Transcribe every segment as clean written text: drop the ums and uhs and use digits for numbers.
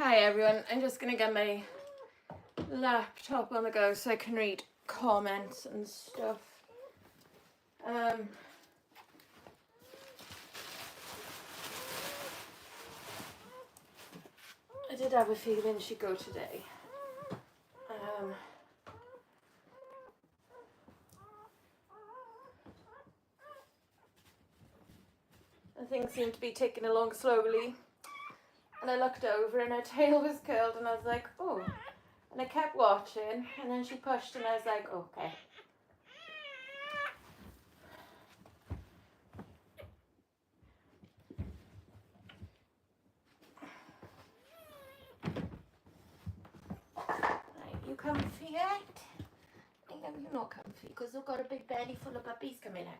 Hi everyone, I'm just going to get my laptop on the go so I can read comments and stuff. I did have a feeling she'd go today. Things seemed to be ticking along slowly. And I looked over and her tail was curled and I was like, oh. And I kept watching and then she pushed and I was like, okay. Right, you comfy yet? I know you're not comfy because you've got a big belly full of puppies coming out.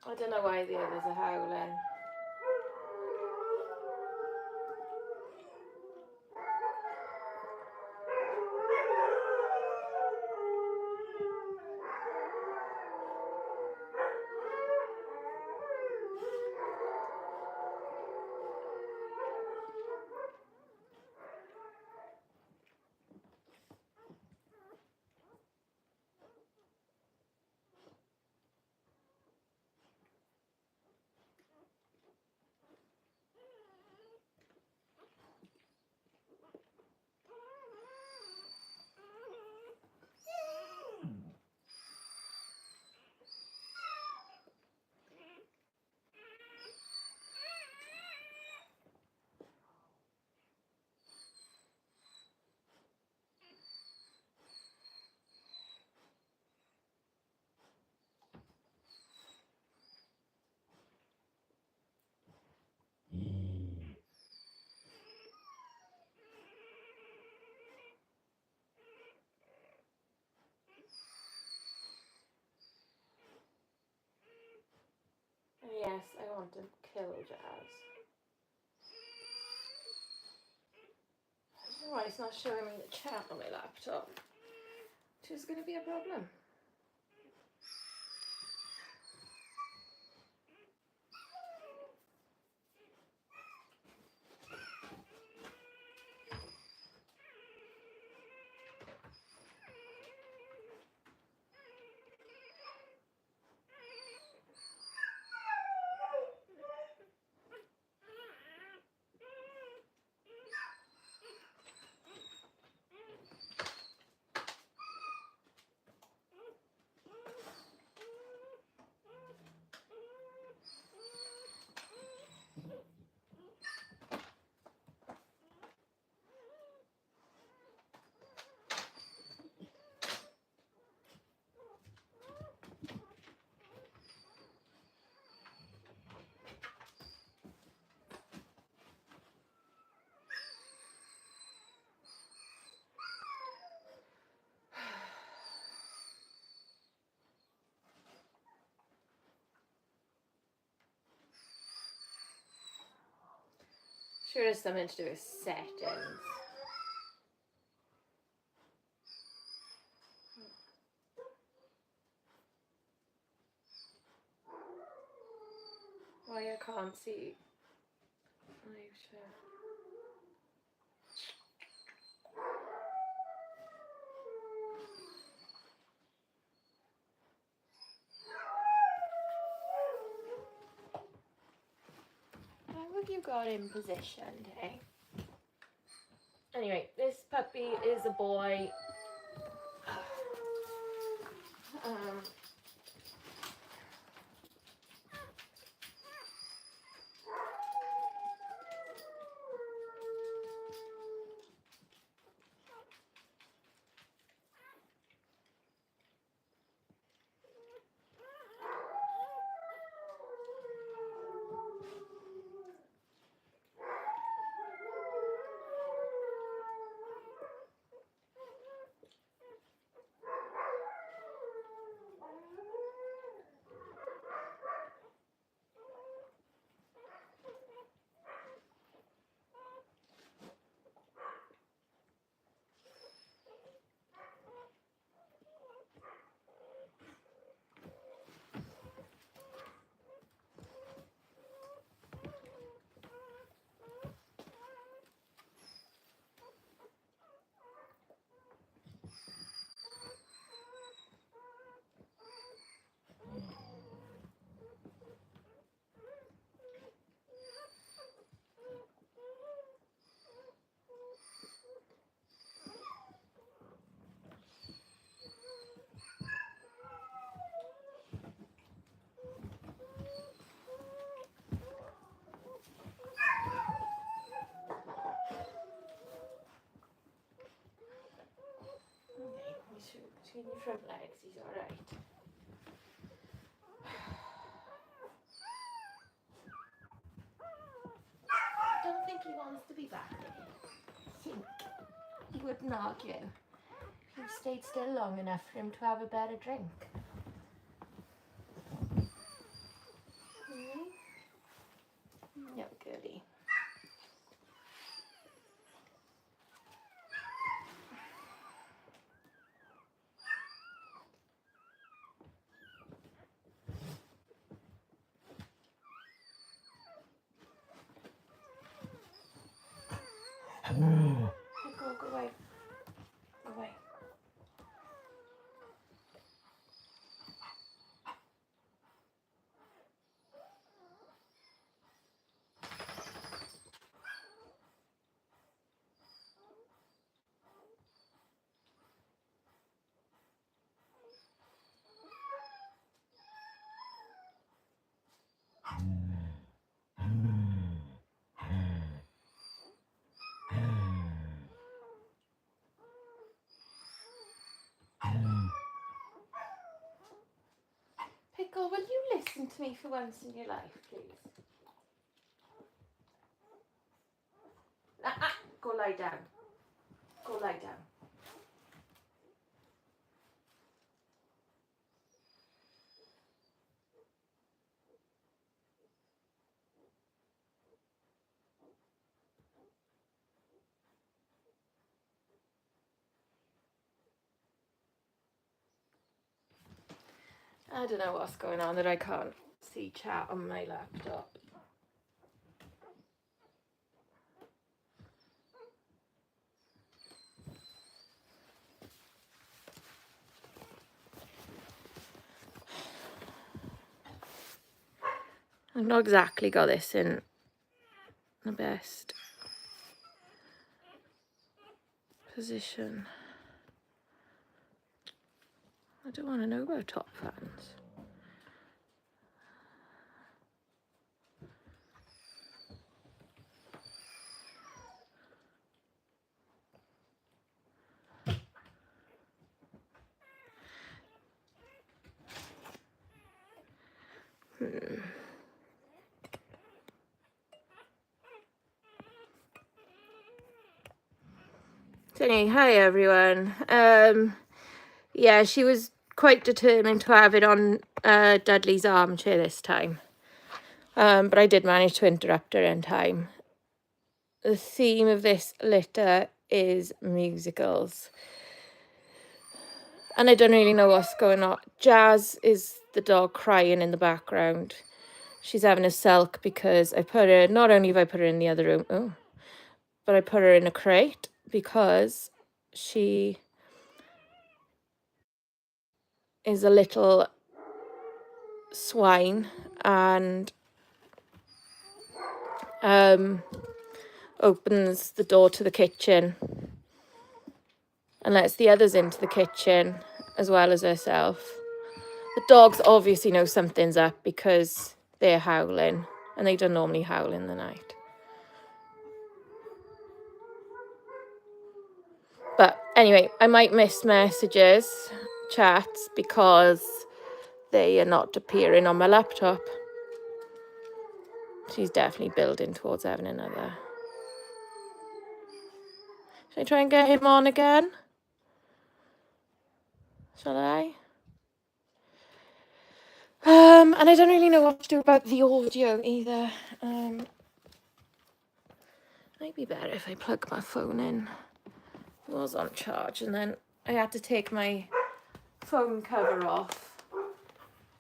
I don't know why the others are howling. Yes, I want to kill Jazz. I don't know why it's not showing me the chat on my laptop. Which is going to be a problem. Sure, there's something to do with settings. Why I can't see live chat. How have you got him positioned, eh? Anyway, this puppy is a boy. Between your front legs, he's alright. I don't think he wants to be back there. I think he wouldn't argue if you stayed still long enough for him to have a better drink. No, goody. Go away. Go away. Pickle, will you listen to me for once in your life, please? Go lie down. Go lie down. I don't know what's going on that I can't see chat on my laptop. I've not exactly got this in the best position. I don't want to know about top fans. So anyway, hi everyone. Yeah, she was quite determined to have it on Dudley's armchair this time. But I did manage to interrupt her in time. The theme of this litter is musicals. And I don't really know what's going on. Jazz is the dog crying in the background. She's having a sulk because I put her, not only have I put her in the other room, but I put her in a crate because she is a little swine and opens the door to the kitchen and lets the others into the kitchen as well as herself. The dogs obviously know something's up because they're howling, and they don't normally howl in the night. But anyway, I might miss messages, chats, because they are not appearing on my laptop. She's definitely building towards having another. Should I try and get him on again? Shall I? And I don't really know what to do about the audio either. Might be better if I plug my phone in. It was on charge, and then I had to take my phone cover off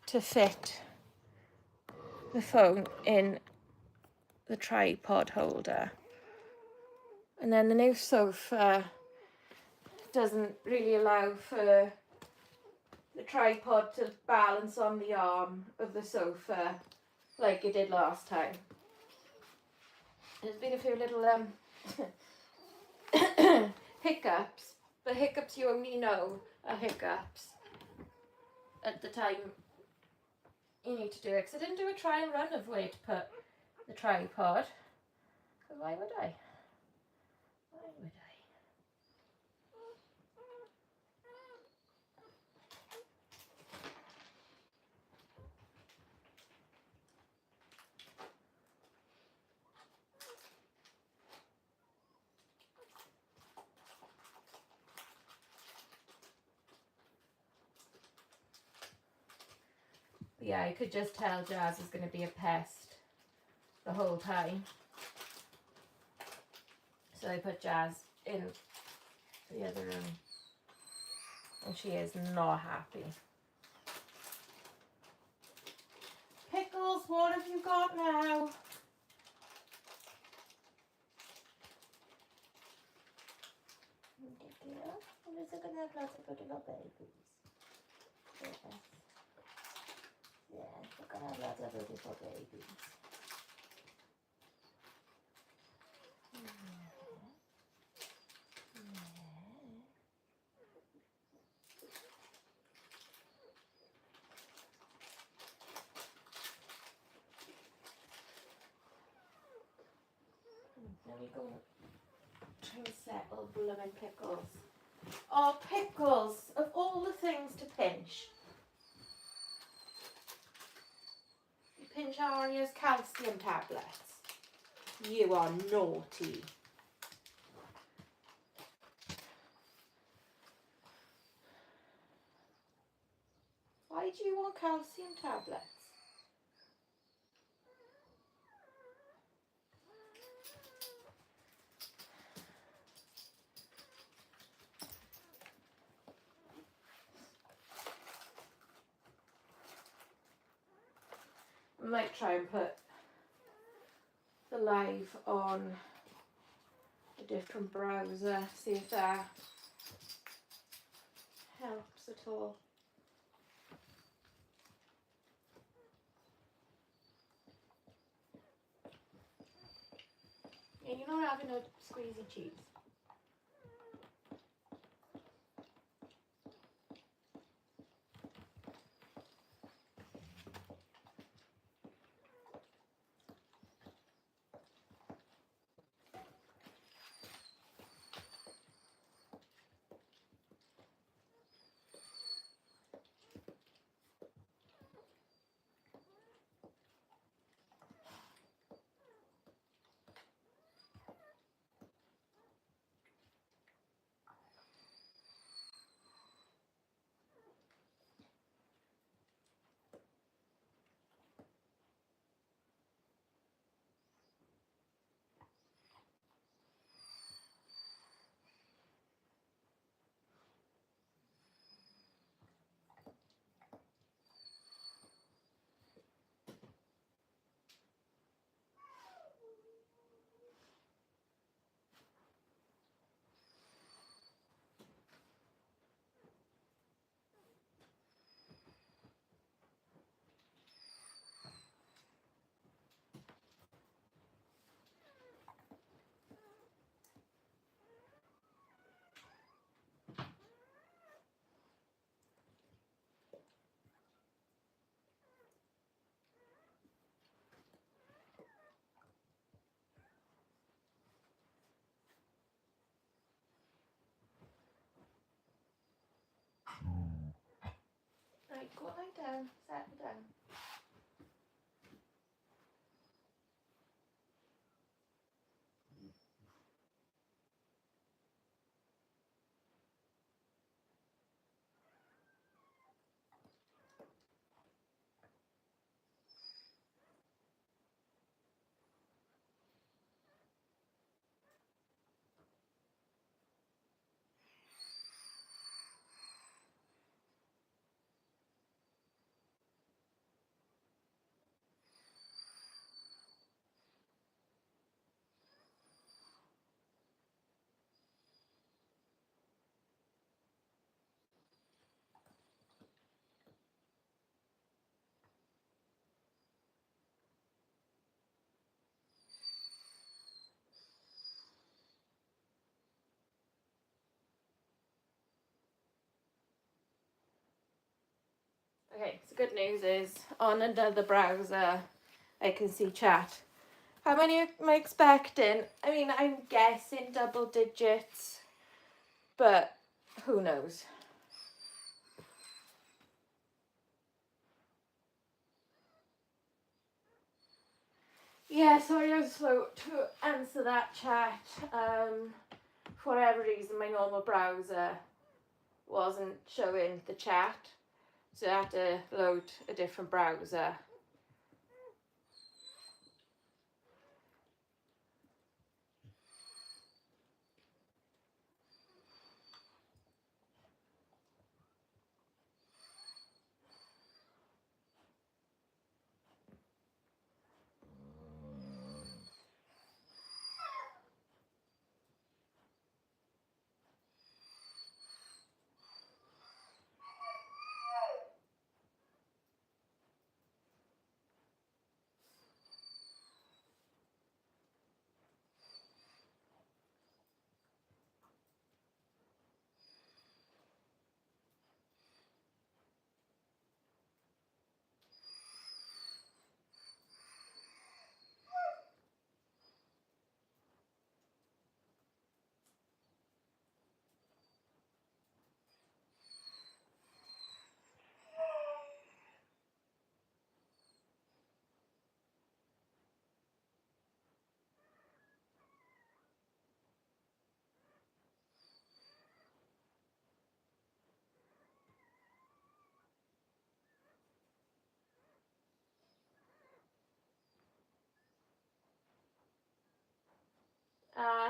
to fit the phone in the tripod holder. And then the new sofa doesn't really allow for the tripod to balance on the arm of the sofa like it did last time. There's been a few little hiccups, but hiccups you only know are hiccups at the time you need to do it. Because I didn't do a try and run of where to put the tripod. Because why would I? Why would I? Yeah, I could just tell Jazz was going to be a pest the whole time. So I put Jazz in the other room. And she is not happy. Pickles, what have you got now? I'm just going to have lots of little babies. Yes. Yeah, we're going to have lots of beautiful babies. Let me go try and settle blooming Pickles. Oh, Pickles! Of all the things to pinch. You pinch Aryas calcium tablets. You are naughty. Why do you want calcium tablets? I might try and put the live on a different browser, see if that helps at all. Yeah, you're not having a squeezy cheese. Right, go lie down, settle down. Okay, so good news is on another browser I can see chat. How many am I expecting? I mean, I'm guessing double digits, but who knows? Yeah, sorry I was slow to answer that chat. For whatever reason, my normal browser wasn't showing the chat, so I had to load a different browser.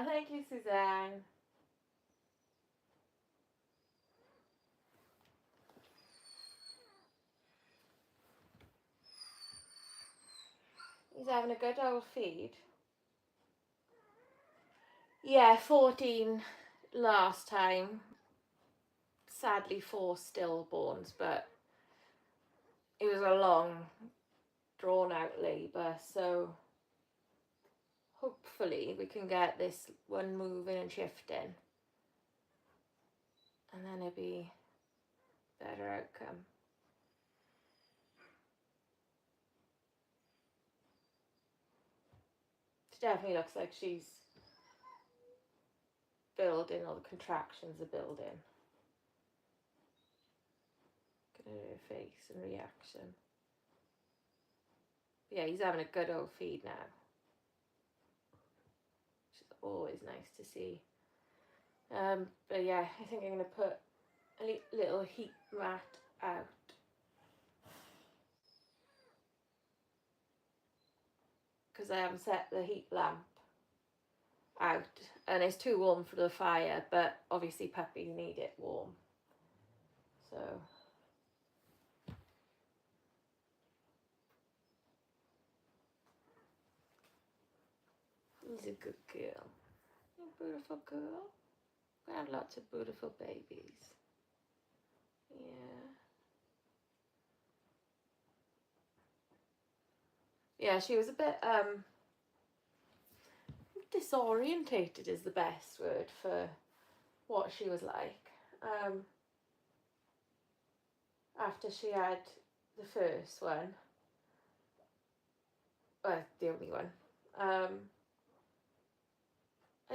Thank you, Suzanne. He's having a good old feed. Yeah, 14 last time. Sadly, 4 stillborns, but it was a long, drawn out labour, so hopefully we can get this one moving and shifting, and then it'll be better outcome. It definitely looks like she's building, all the contractions are building. Look at her face and reaction. But yeah, he's having a good old feed now, which is always nice to see. But yeah, I think I'm going to put a little heat mat out. Because I haven't set the heat lamp out and it's too warm for the fire, but obviously puppies need it warm. So he's a good girl. A beautiful girl. We have lots of beautiful babies. Yeah. Yeah, she was a bit disorientated is the best word for what she was like. After she had the first one, well, the only one. And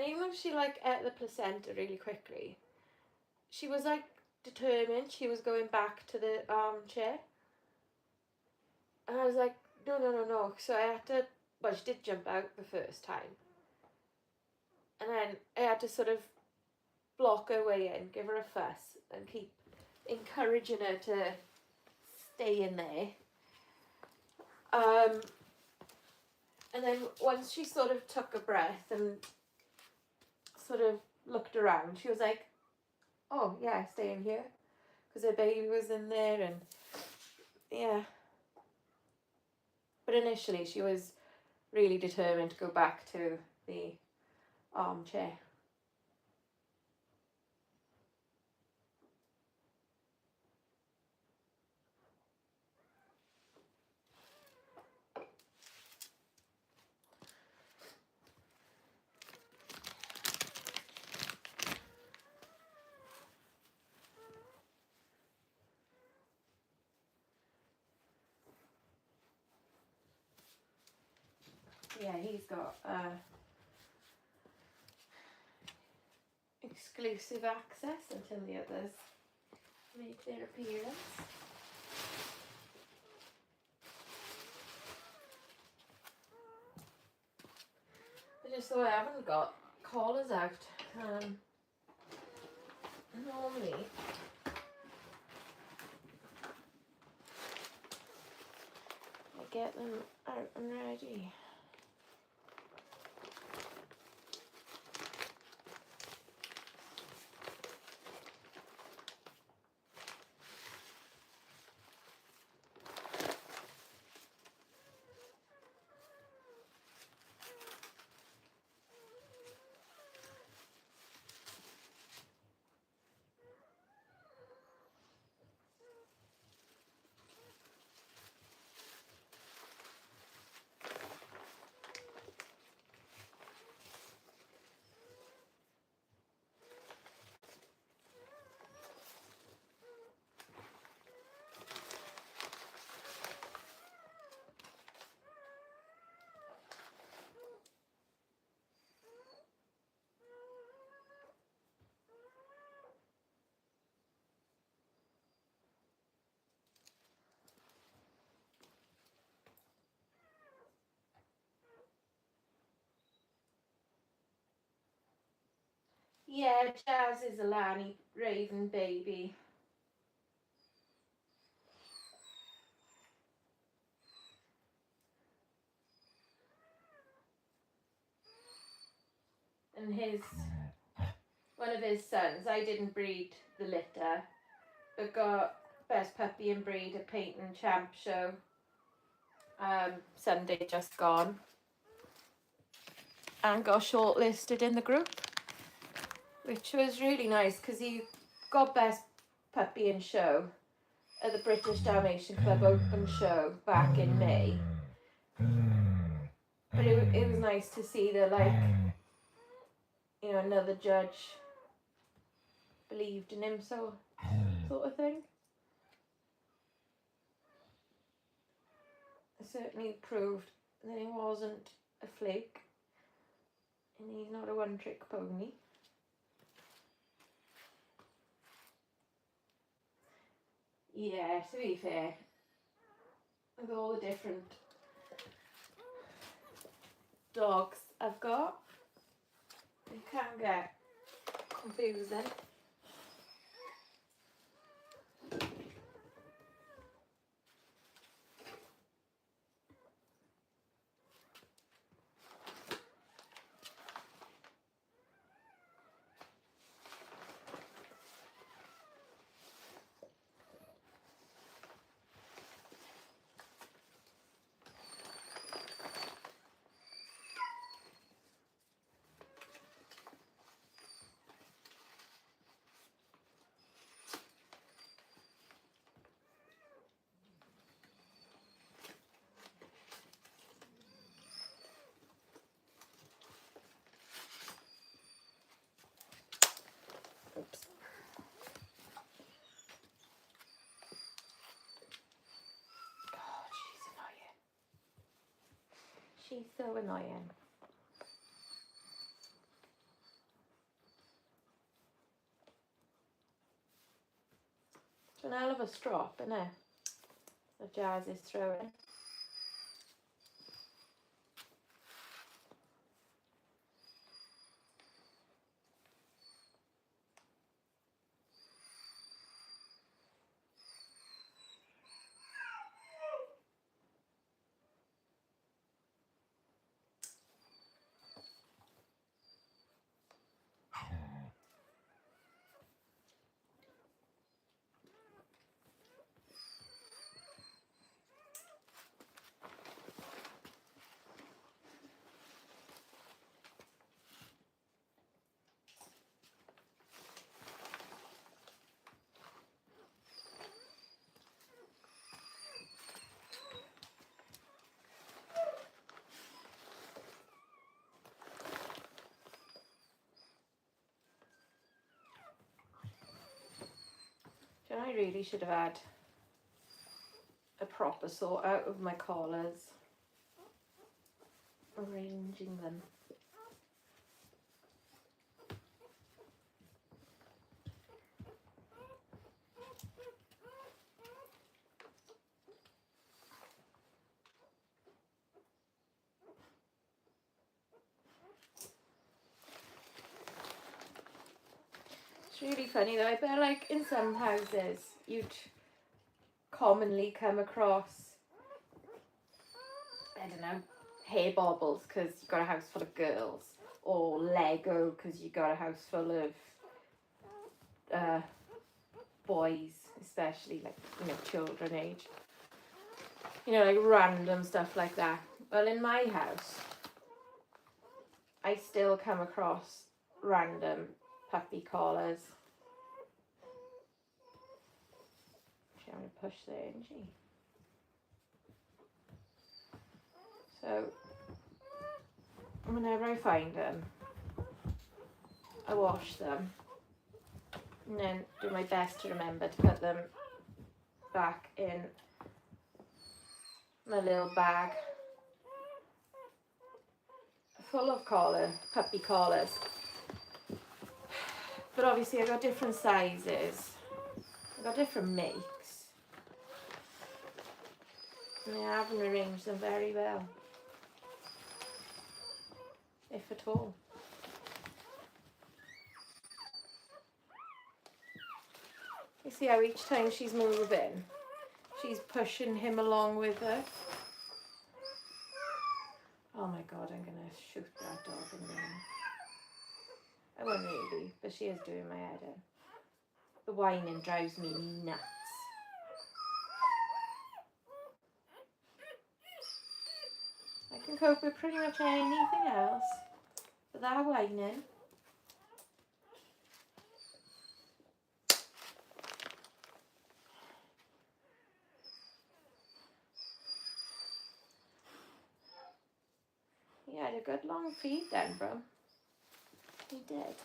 even though she like ate the placenta really quickly, she was like determined she was going back to the armchair. And I was like, no, no, no, no. So I had to, well, she did jump out the first time. And then I had to sort of block her way in, give her a fuss, and keep encouraging her to stay in there. And then once she sort of took a breath and sort of looked around, she was like, oh, yeah, stay in here. Because her baby was in there, and yeah. But initially she was really determined to go back to the armchair. Yeah, he's got exclusive access until the others make their appearance. Just so I haven't got collars out. Normally I get them out and ready. Yeah, Jazz is a Lanny Raven baby. And one of his sons, I didn't breed the litter, but got best puppy and breed at Painting Champ show Sunday just gone, and got shortlisted in the group, which was really nice because he got best puppy in show at the British Dalmatian Club Open show back in May. But it was nice to see that, like, you know, another judge believed in him, so sort of thing. It certainly proved that he wasn't a flake, and he's not a one-trick pony. Yeah, to be fair, with all the different dogs I've got, it can get confusing. Oops. God, she's annoying. She's so annoying. It's an hell of a strop, isn't it? The Jazz is throwing. I really should have had a proper sort out of my collars, arranging them. It's really funny though, I bet like in some houses you'd commonly come across, I don't know, hair baubles because you've got a house full of girls, or Lego because you've got a house full of boys, especially like, you know, children age. You know, like random stuff like that. Well, in my house, I still come across random puppy collars. She's having a push there, isn't she? So, whenever I find them, I wash them and then do my best to remember to put them back in my little bag full of puppy collars. But obviously I've got different sizes, I've got different makes, and I haven't arranged them very well, if at all. You see how each time she's moving, she's pushing him along with her. Oh my god, I'm gonna shoot that dog in the eye. I won't really, but she is doing my head in. The whining drives me nuts. I can cope with pretty much anything else, but that whining. He had a good long feed then, bro. He did.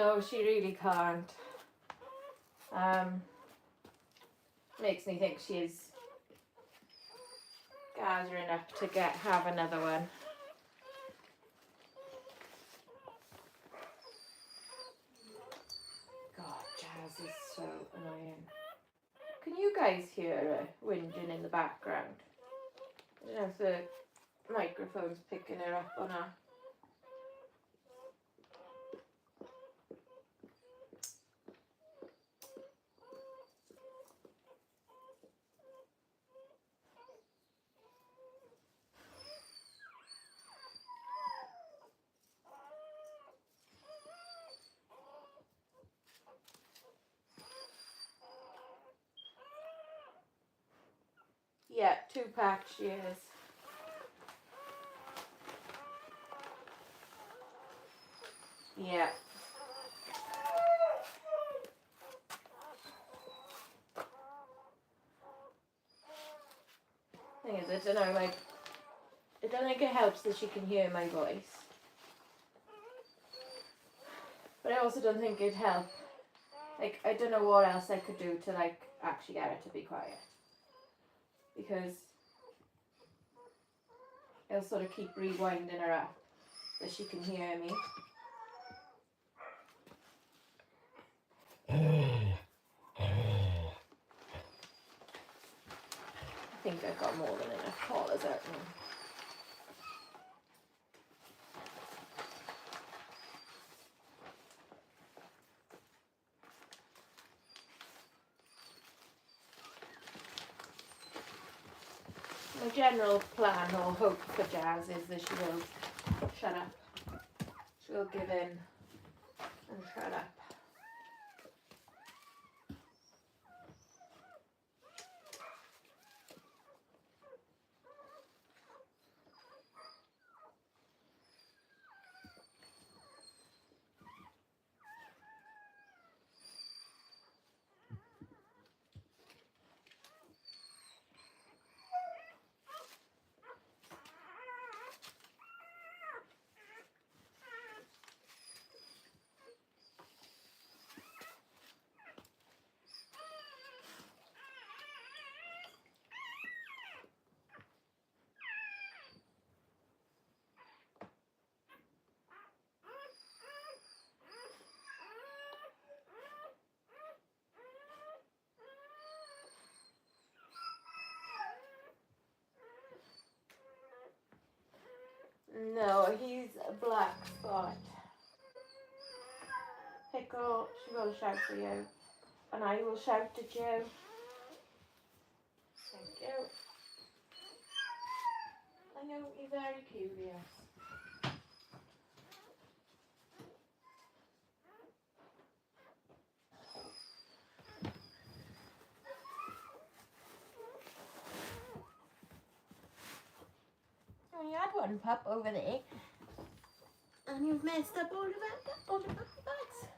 No, she really can't. Makes me think she's gathering up to have another one. God, Jazz is so annoying. Can you guys hear her whinging in the background? I don't know if the microphone's picking her up or not. Yeah, 2-pack she is. Yeah. Thing is, I don't know, like, I don't think it helps that she can hear my voice. But I also don't think it'd help. Like, I don't know what else I could do to, like, actually get her to be quiet. Because it'll sort of keep rewinding her up that she can hear me. I think I've got more than enough collars out now. My general plan or hope for Jazz is that she will shut up. She will give in and shut up. No, he's a black spot. Pickle, she will shout for you. And I will shout at you. Thank you. I know you're very curious. Oh, you had one pup over there. And you've messed up all the puppy bags.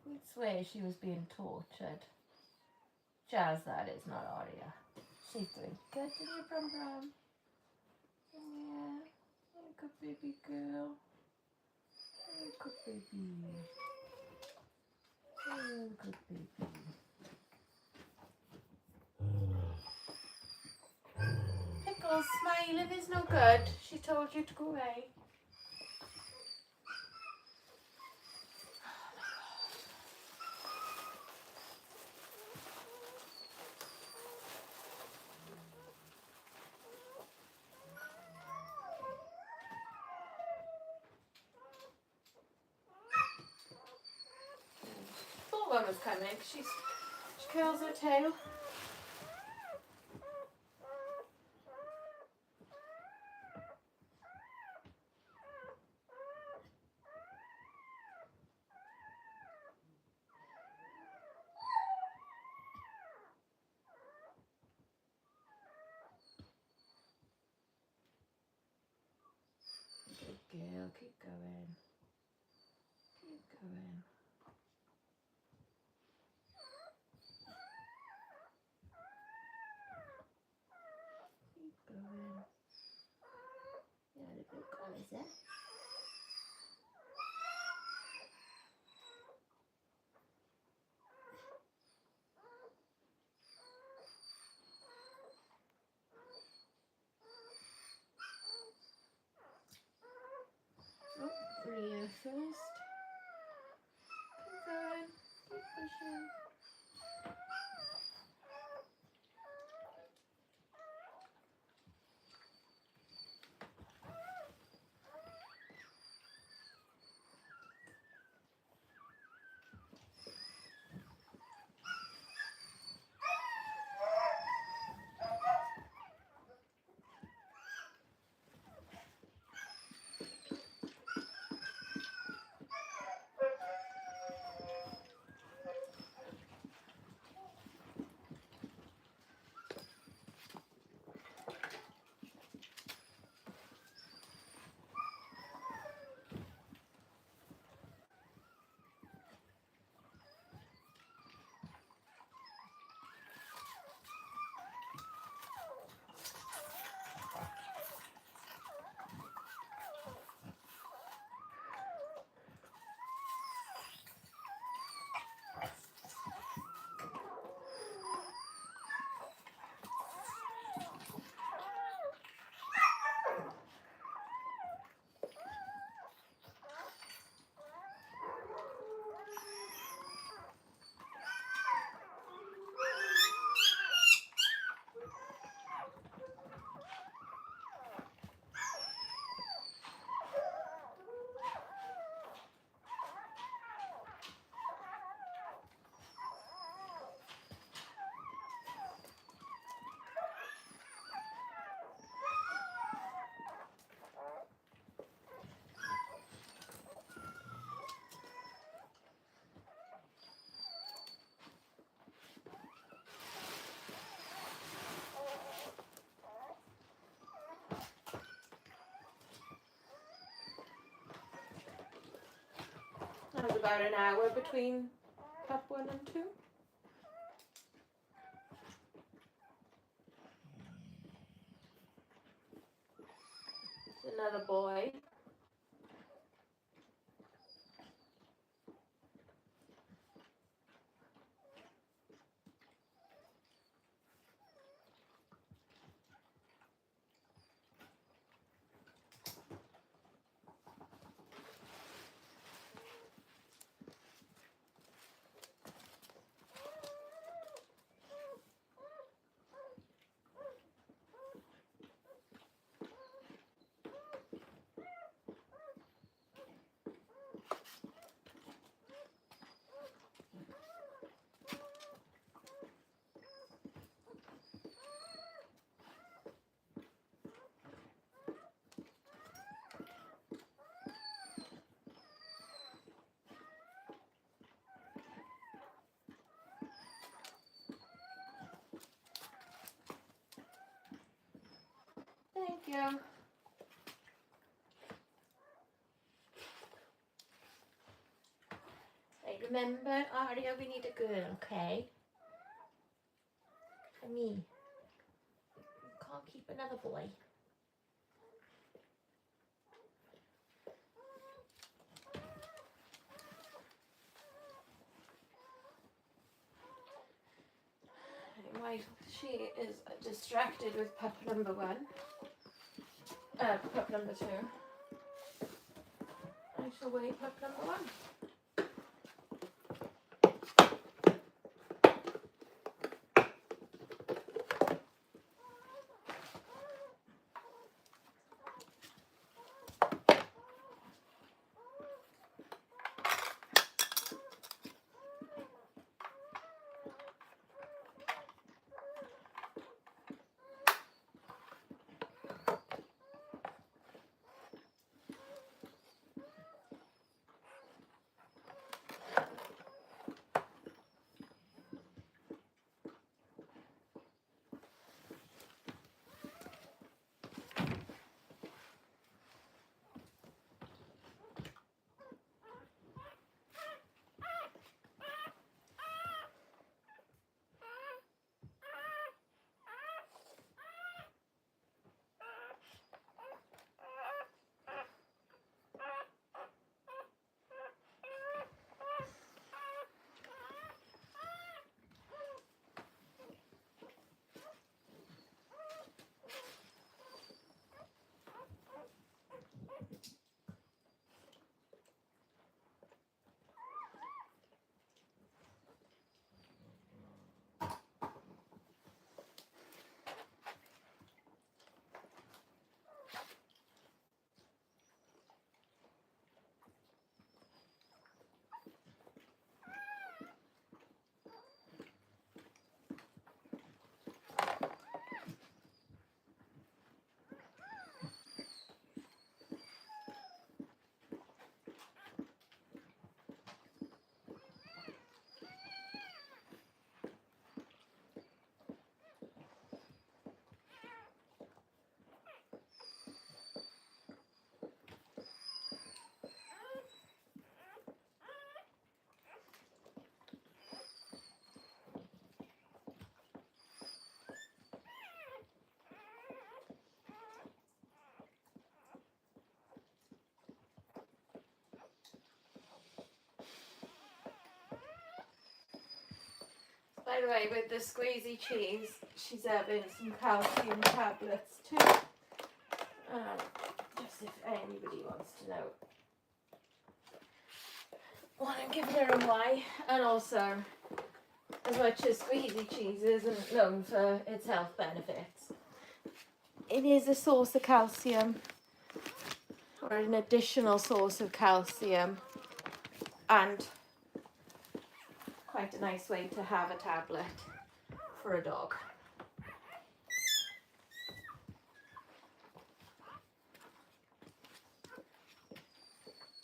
I swear she was being tortured. Jazz, that is, not Aria. She's doing good to you, Brum Brum. Yeah, you're a good baby girl. You're a good baby. You're a good baby. smiling is no good. She told you to go away. Thought one was coming. She curls her tail. Good girl, keep going. Keep going. Keep going. Yeah, the good girl, is it? Oh, Rhea first. Keep going. Keep pushing. That was about an hour between pup 1 and 2. Another boy. Thank you. Hey, remember, Arya, we need a girl, okay? For me. You can't keep another boy. Why She is distracted with pup number 1. Pup number 2. I shall weigh pup number 1. By the way, with the squeezy cheese, she's having some calcium tablets too. Just if anybody wants to know what I'm giving her and why. And also, as much as squeezy cheese isn't known for its health benefits, it is a source of calcium, or an additional source of calcium, and quite a nice way to have a tablet for a dog.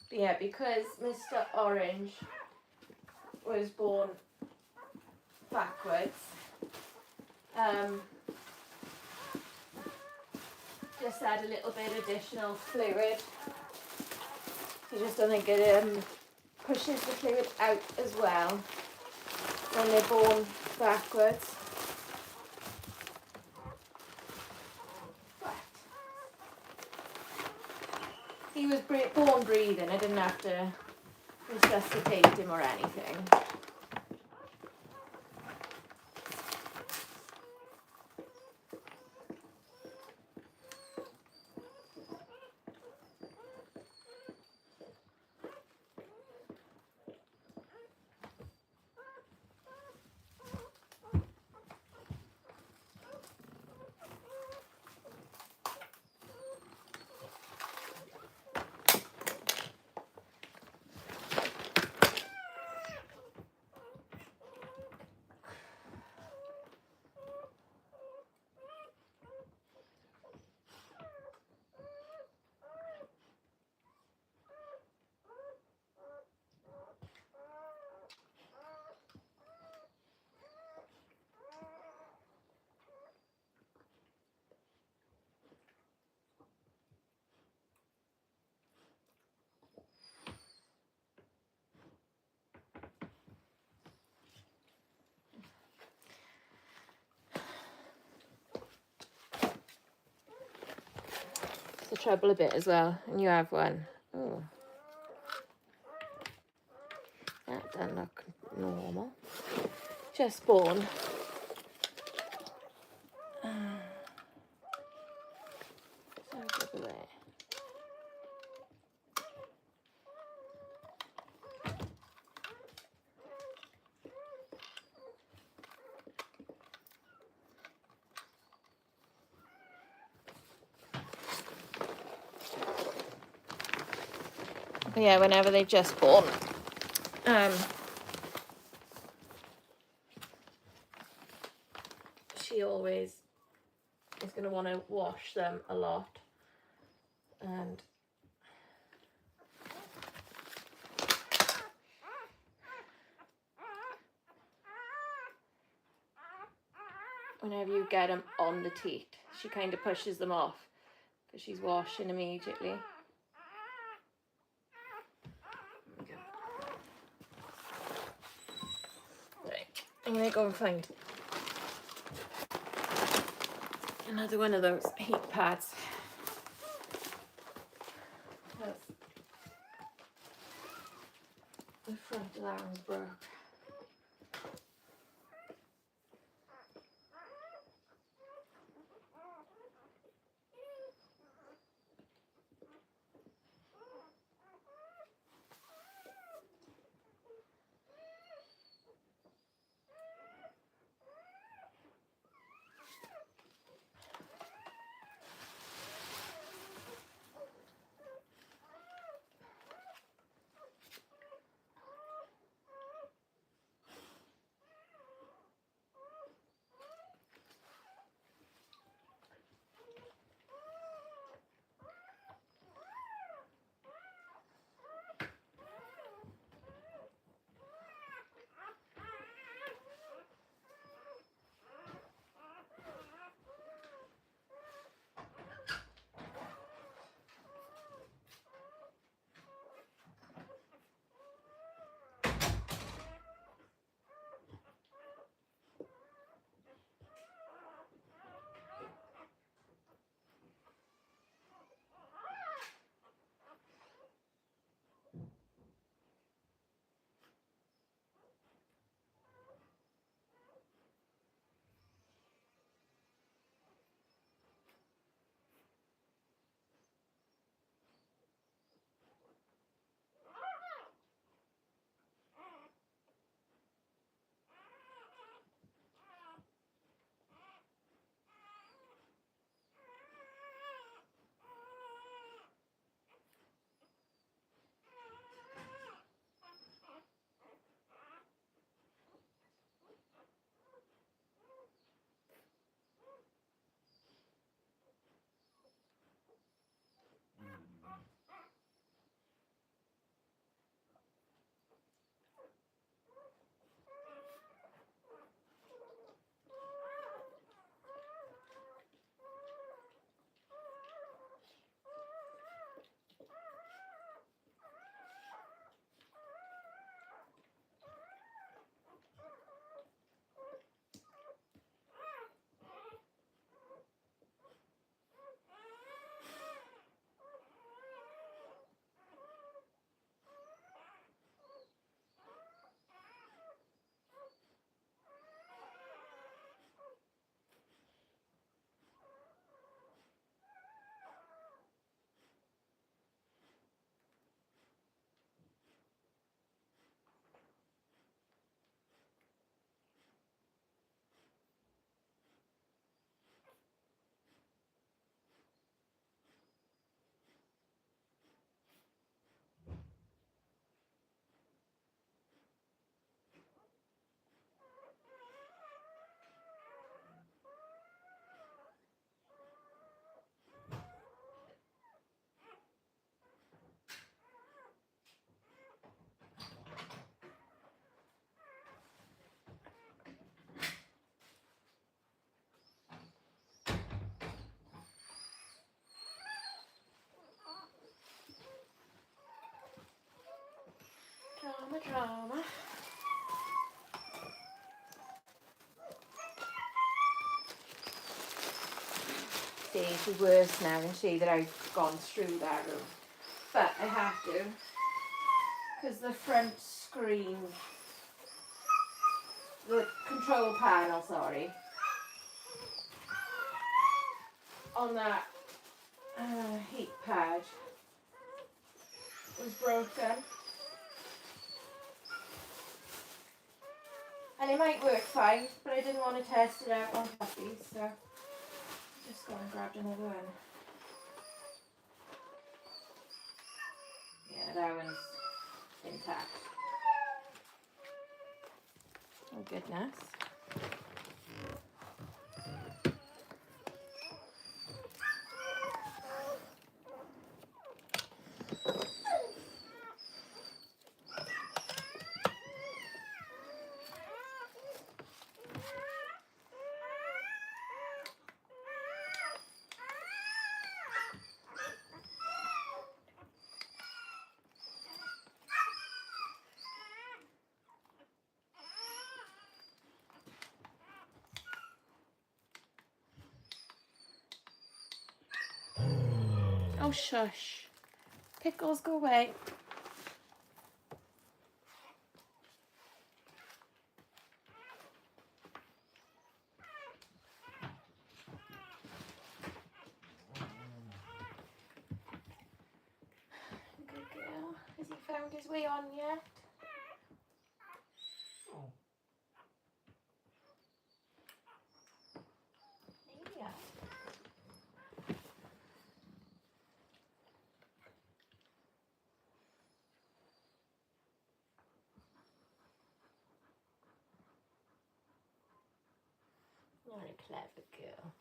But yeah, because Mr. Orange was born backwards, just add a little bit additional fluid. I just don't think it pushes the fluid out as well when they're born backwards. But he was born breathing. I didn't have to resuscitate him or anything. The trouble a bit as well, and you have one. Oh, that doesn't look normal. Just born. yeah, whenever they're just born. She always is going to want to wash them a lot. And whenever you get them on the teat, she kind of pushes them off because she's washing immediately. Right, I'm going to go and find another one of those heat pads. The front of that one's broke. Drama. See, it's worse now, isn't she, that I've gone through that room. But I have to, because the front screen, the control panel, sorry, on that heat pad was broken. And it might work fine, but I didn't want to test it out on puppies, so I just gone and grabbed another one. Yeah. that one's intact. Oh goodness. Oh, shush. Pickles, go away. Good girl. Has he found his way on yet? Yeah. You're a clever girl.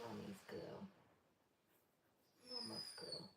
Mommy's girl. Mama's girl.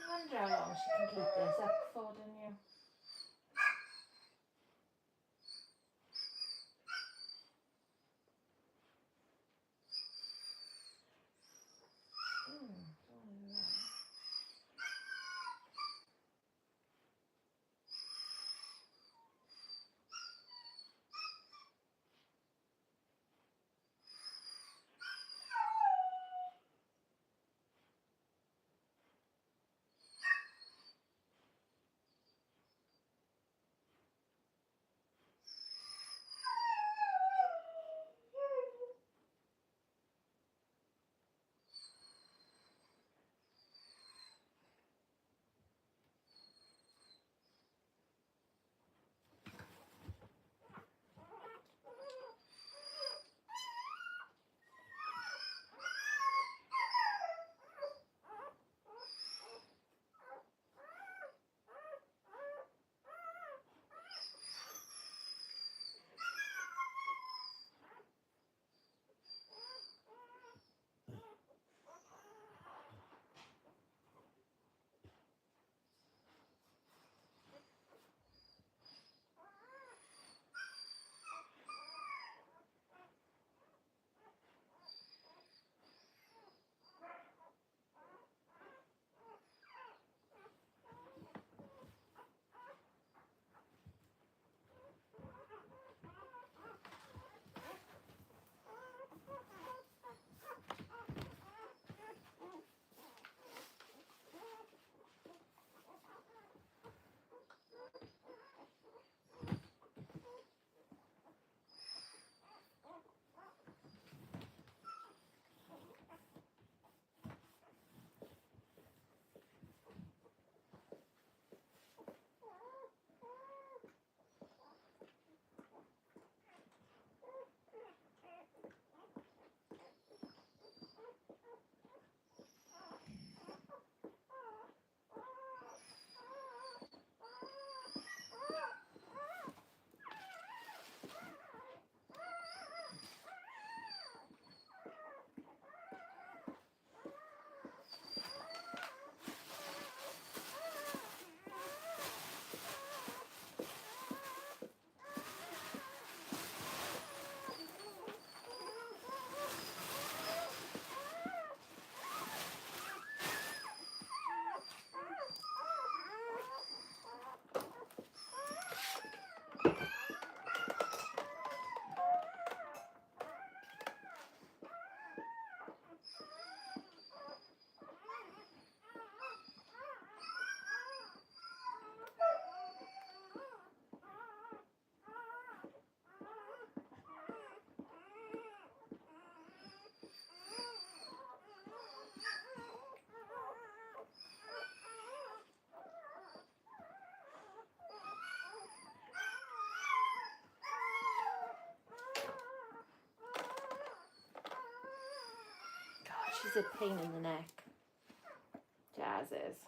I wonder how long she can keep this up for, don't you? massive pain in the neck. Jazz is.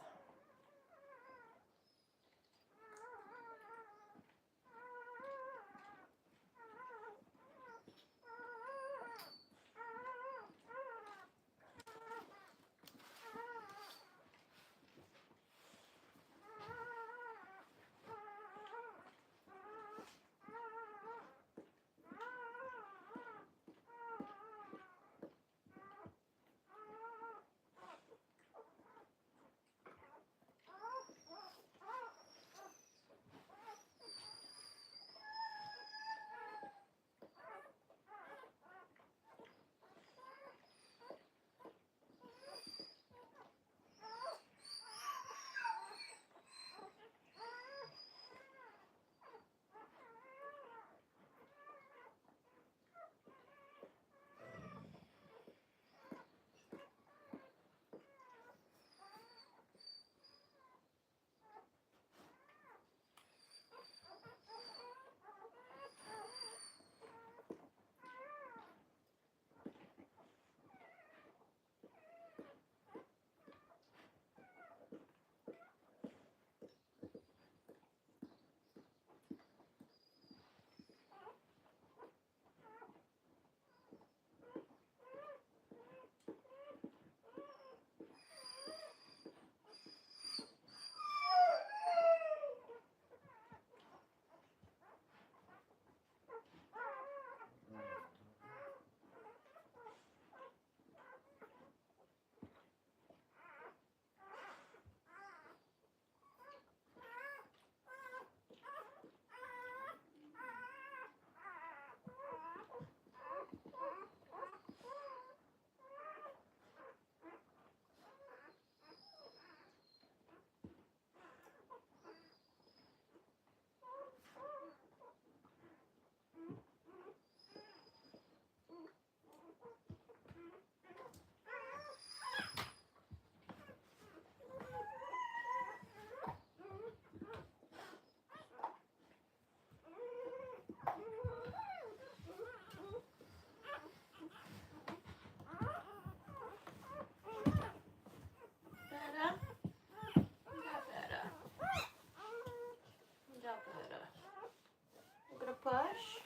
I'm gonna push.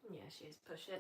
Yeah, she's pushing.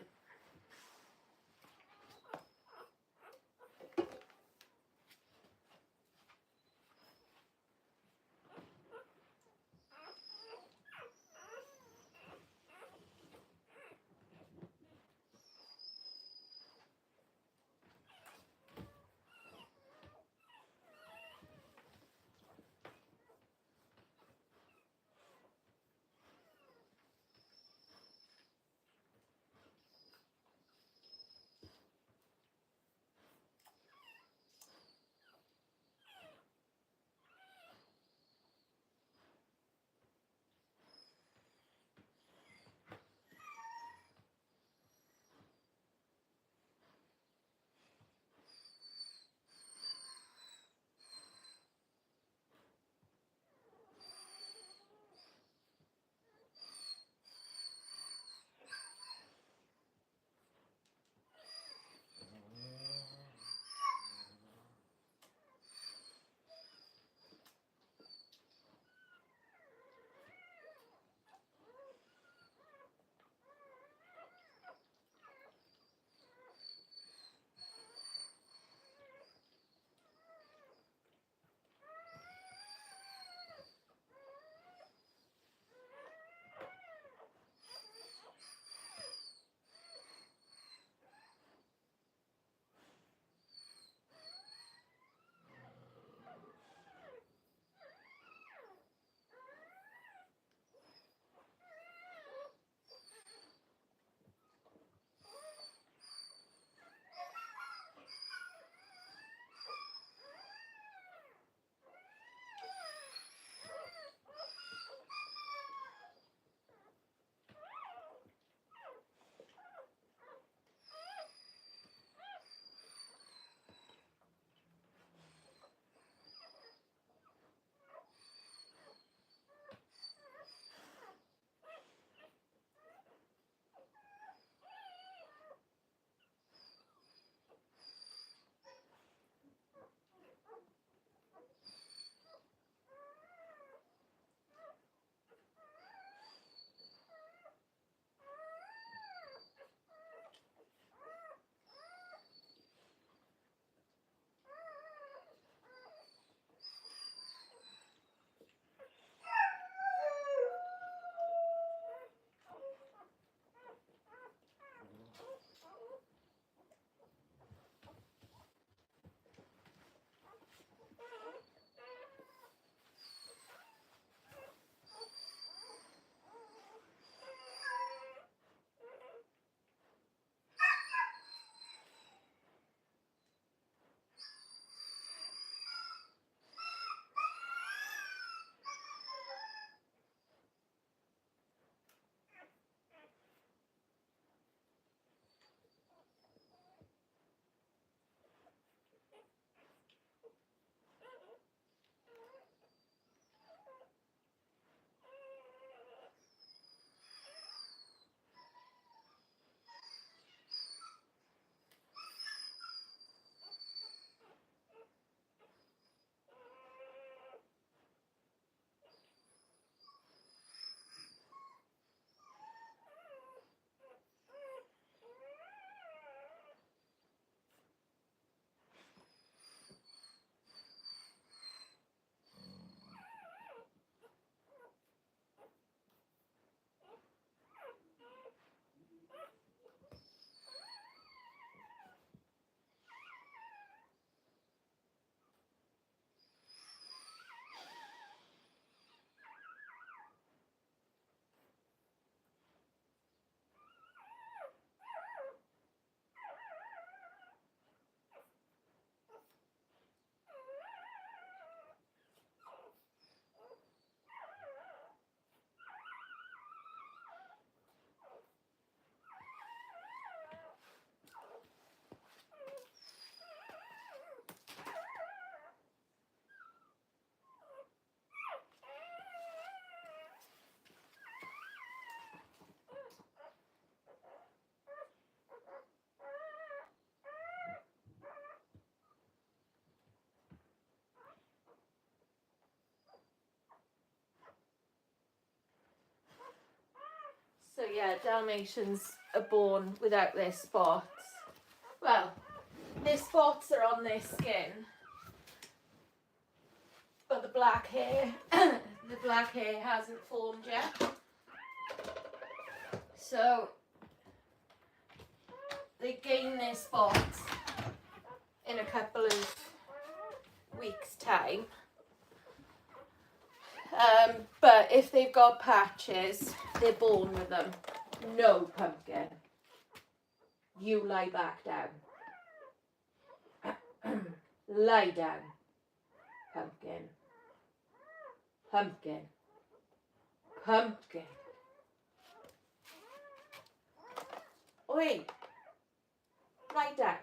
yeah, Dalmatians are born without their spots. Well, their spots are on their skin, but the black hair, the black hair hasn't formed yet. So they gain their spots in a couple of weeks' time. But if they've got patches, they're born with them. No, Pumpkin. You lie back down. Lie down, Pumpkin. Pumpkin. Pumpkin. Oi. Lie down.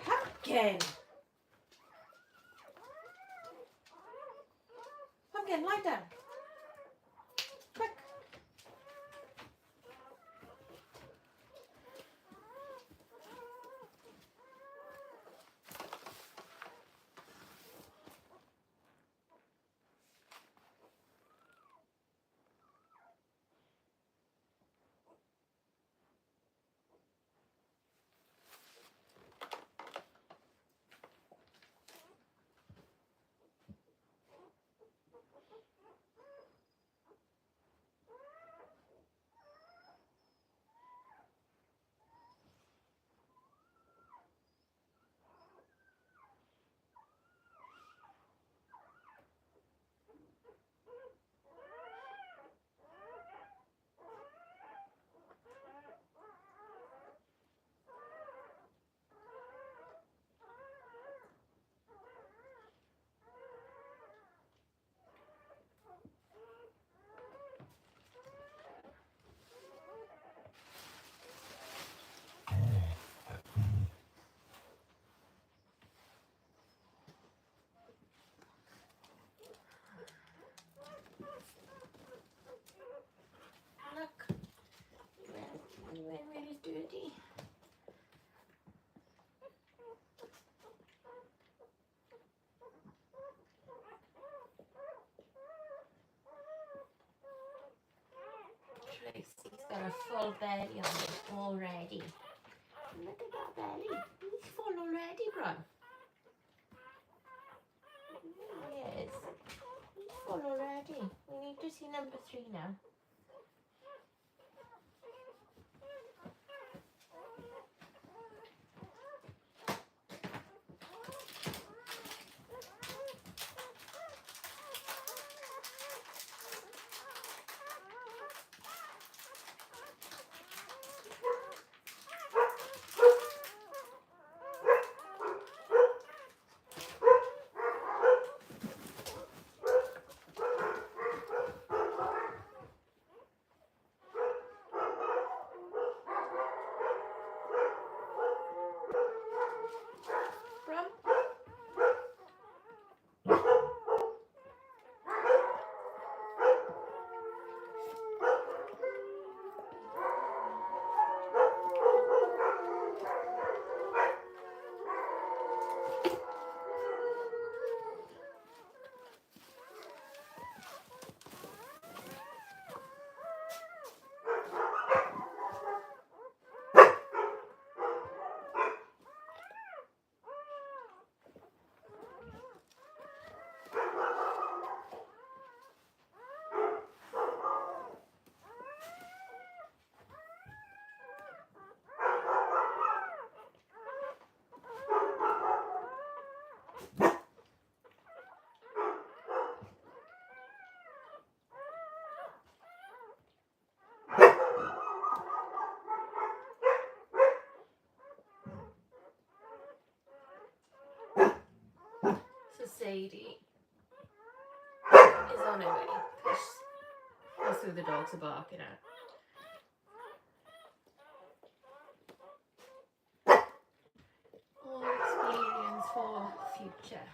Pumpkin. Pumpkin, lie down. Quick. Look. You went really dirty. Tracy's got a full belly on it already. Look at that belly. He's full already, bro. Yes. He's full already. We need to see number 3 now. So Sadie is on her way because that's who the dogs are barking at. All experience for future.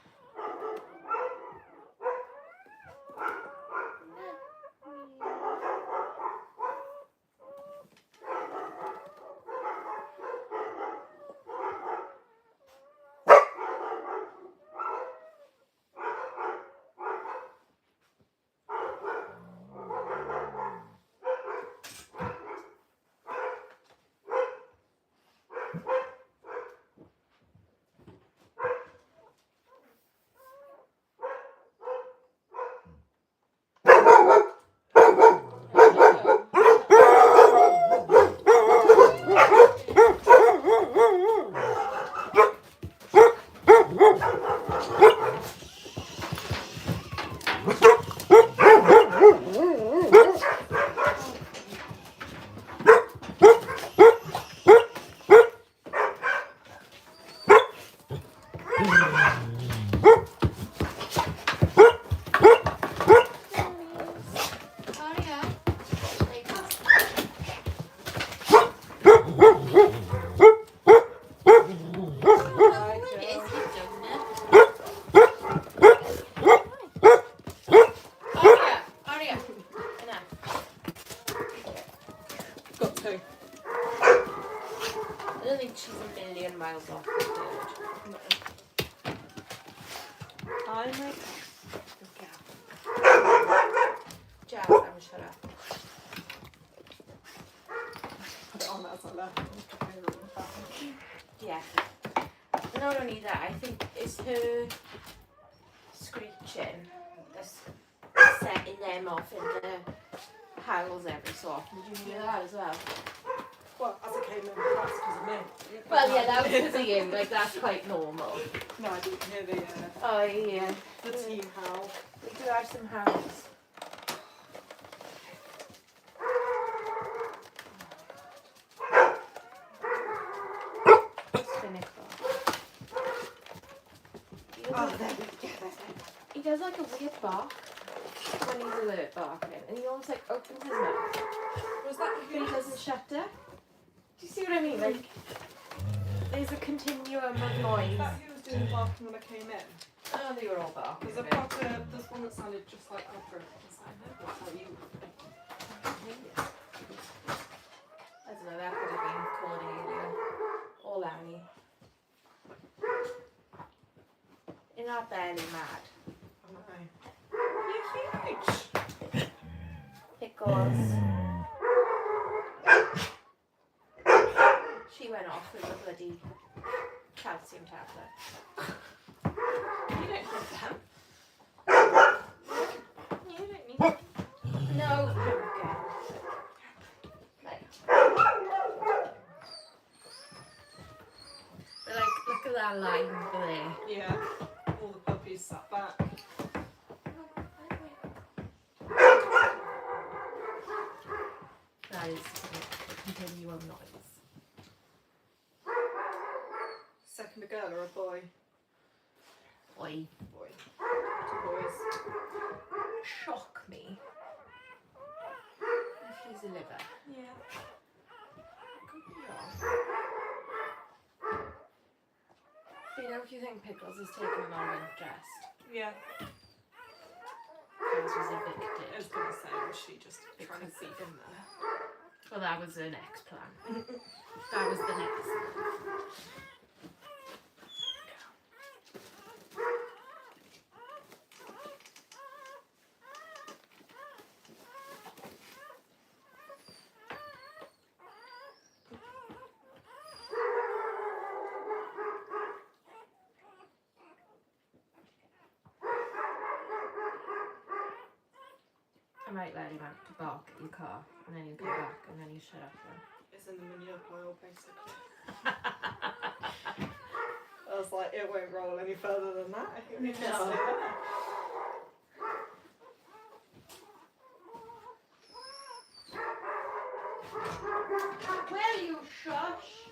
miles off the third. No. I make the gap. Jazz, I'm shut up. Put it on as I left. Yeah. Not only that, I think it's her screeching that's setting them off in the howls every so often. Did you hear that as well? Well, as I came in, that's because of me. Well, yeah, that was because of you. Like, that's quite normal. No, I didn't hear the Oh, yeah. team howl. We do have some howls. He does like a weird bark when he's alert barking, and he almost like opens his mouth. Was that But he doesn't shut it. Do you see what I mean? Like, there's a continuum of noise. Is that who was doing the barking when I came in? Oh, they were all barking. Because I've got there's one that sounded just like opera. That's how you. I don't know, that could have been Cordelia or Lanny. You're not barely mad. Oh no. You're huge. Pickles. She went off with a bloody calcium tablet. You don't need them. You don't need them. No. Okay. Like, look at that line over there. Yeah. All the puppies sat back. That is a continuum noise. Second a girl or a boy? Oi. Boy. Two boys. Shock me. If he's a liver. Yeah. Could be wrong. But you know, if you think Pickles has taken long interest, Yeah. Pickles was I evicted. was going to say, was she just trying to see in there? Well, that was the next plan. That was the next plan. I might let him out to bark at your car, and then you come back, and then you shut up then. It's in the manure pile, basically. I was like, it won't roll any further than that. It can stay No. there. Will you shush?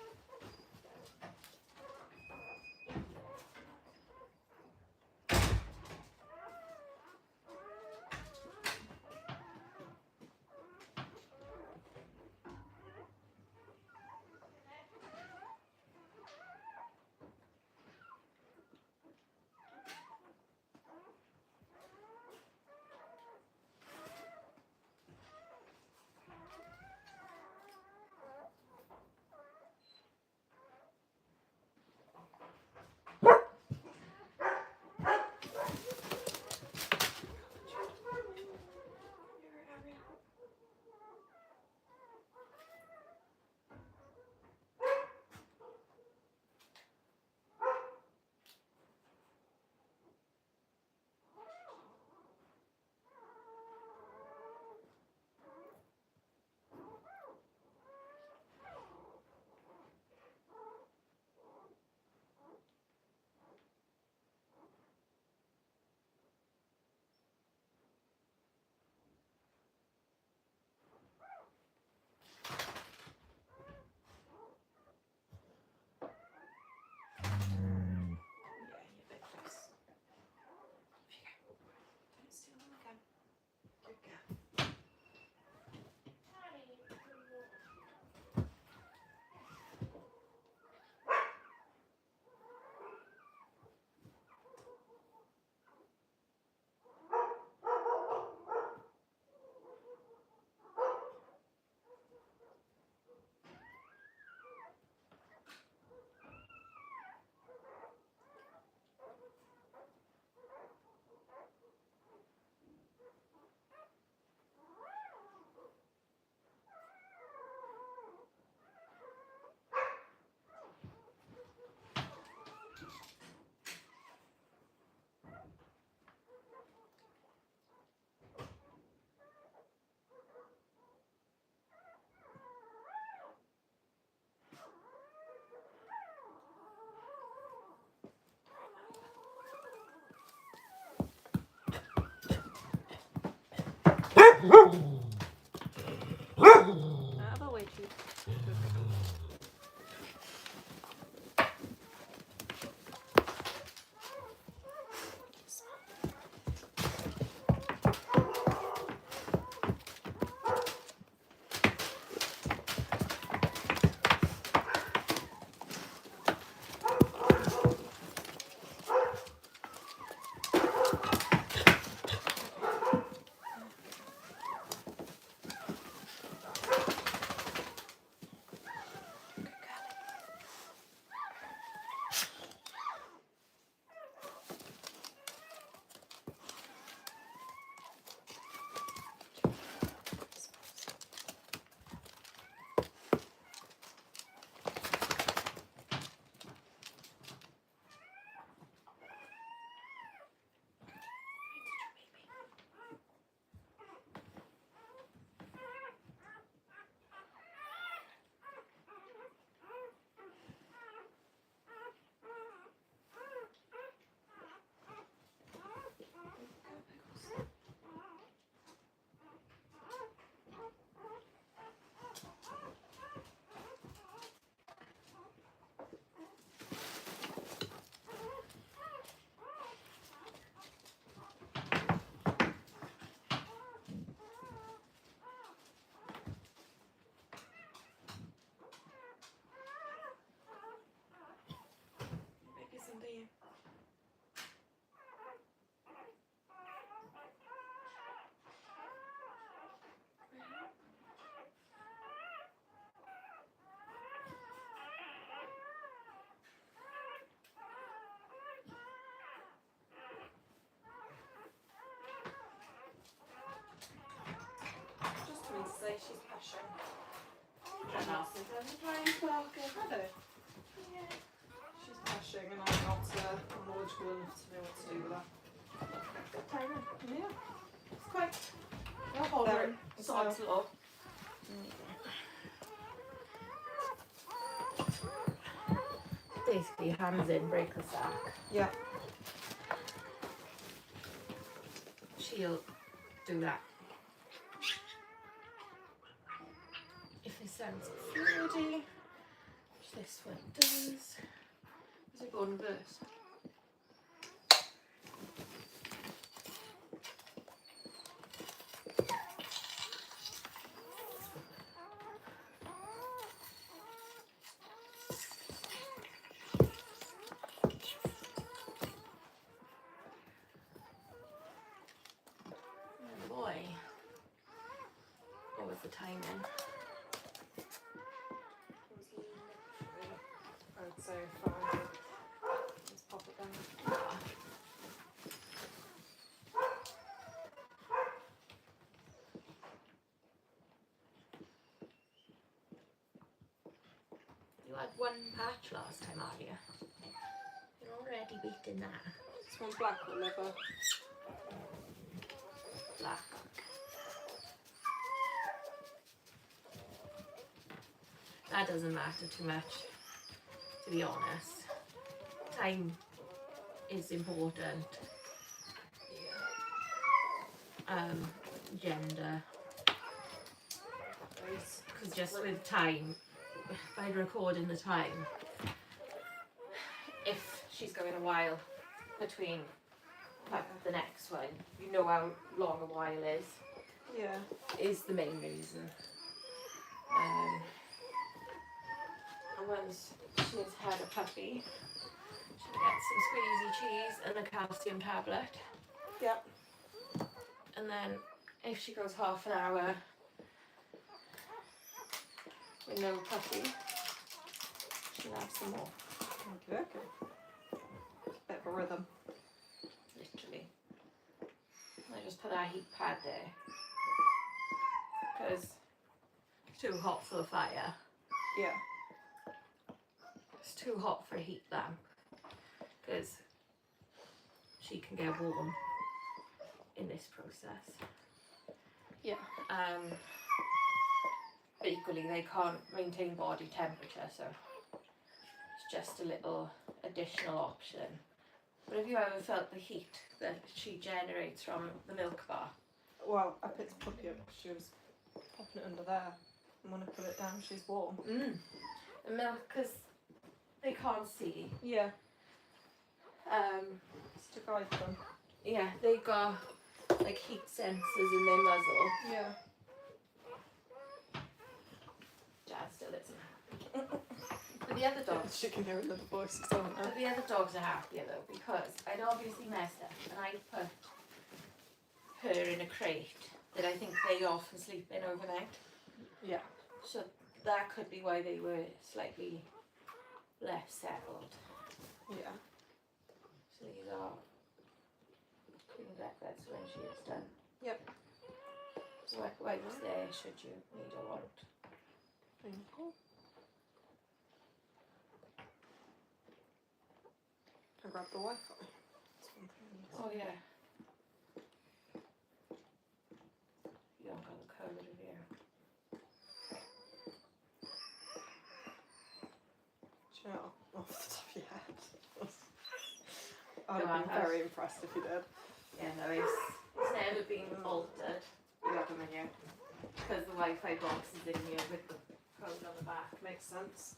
Out of the way, Chief. Just for me to say she's passion. And also, I'm barking. Hello. Yeah. She's passion and I'm not knowledgeable enough to know what to do with her. Good timing. Yeah. It's quite There. hovering. Sod's law. Basically, hands in, break the sack. Yeah. She'll do that. If it sounds fluidy, which this one does. Does it go in reverse? Oh boy. What was the timing? I would say 5. Let's pop it down. You had one patch last time, Aria. You're already beating that. This one's black or leather. Black. That doesn't matter too much, to be honest. Time is important. Gender. Because just with time, by recording the time, if she's going a while between the next one, you know how long a while Yeah. is the main reason. And once she's had a puppy, she gets some squeezy cheese and a calcium tablet. Yep. And then if she goes half an hour with no puppy, she'll have some more. Okay. Bit of a rhythm. Literally. I just put our heat pad there because it's too hot for the fire. Yeah. It's too hot for a heat lamp because she can get warm in this process. Yeah. But equally they can't maintain body temperature, so it's just a little additional option. But have you ever felt the heat that she generates from the milk bar? Well, I picked the puppy up because she was popping it under there. And when I put it down, she's warm. And because they can't see. Yeah. It's to guide them. Yeah, they got like heat sensors in their muzzle. Yeah. Jazz still isn't. But the other dogs. She can hear another voice, can't her? But the other dogs are happier though, because I'd obviously messed up and I put her in a crate that I think they often sleep in overnight. Yeah. So that could be why they were slightly less settled. Yeah. So these are clean blackbirds when she is done. Yep. Wet wipes there should you need or want. Thank you. I grabbed the Wi-Fi. That's one thing I need to Oh do. yeah. You don't got the code in here. Do you know, off the top of your head? I'd No, have been I- very impressed if you did. Yeah, no, it's never been altered. You got them in here. Because the Wi-Fi box is in here with the code on the back. Makes sense.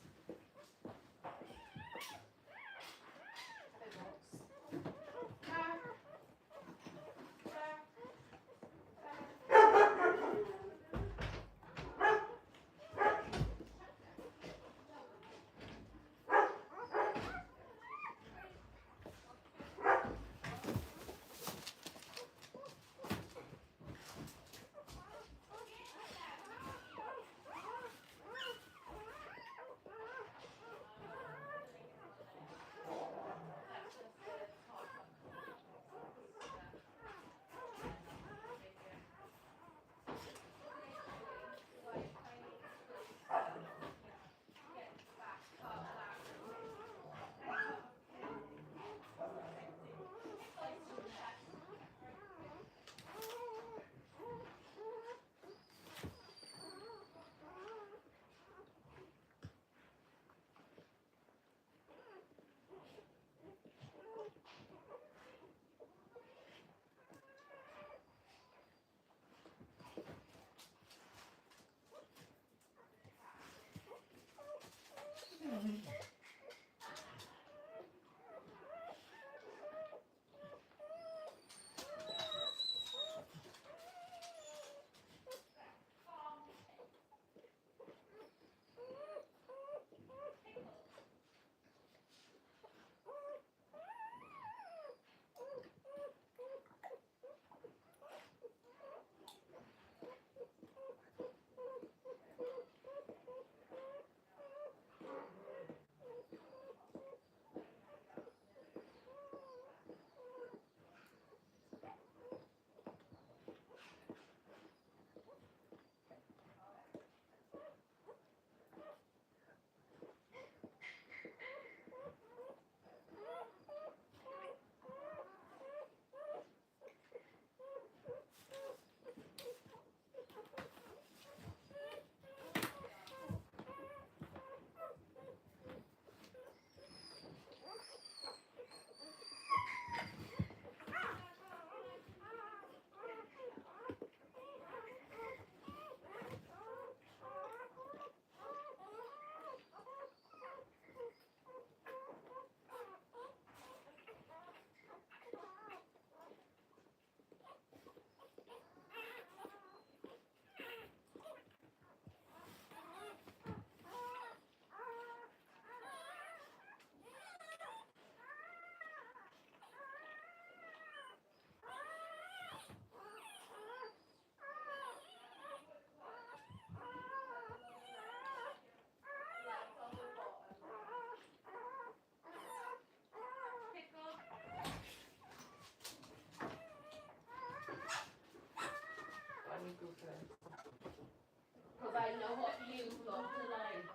Because I know what you love to like.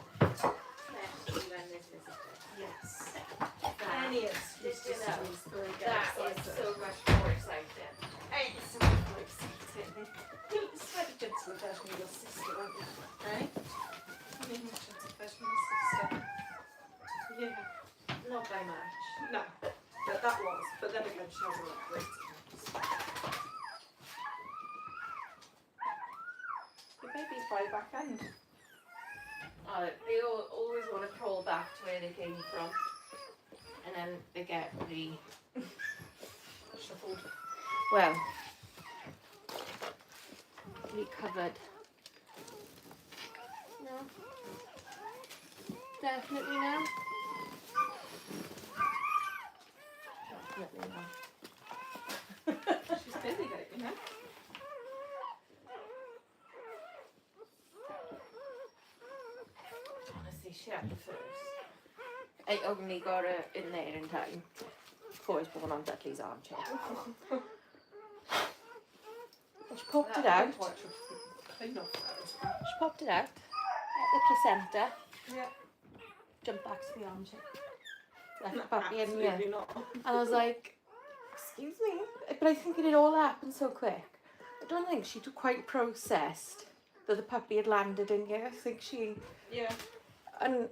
Especially when this is a Yes. that, Any excuse you to know, sneeze through and get that excited. is so much more exciting. It's so much more exciting. You decided to go to the version of your sister, won't you? Right? You mentioned the version Not by much. No, but that was. But then again, she has a lot of weight. The baby's by back end. They always want to crawl back to where they came from, and then they get Shuffled. well, recovered. No, definitely no. Definitely no. She's busy, baby, you know? Honestly, she had the first. I only got her in there in time before I was born on Dudley's armchair. She popped it out. Clean off that. She popped it out. Ate the placenta. Yeah. Jumped back to the armchair. Left the puppy in here. Absolutely not. And I was like, excuse me? But I think it had all happened so quick. I don't think she'd quite processed that the puppy had landed in here. I think she... Yeah. And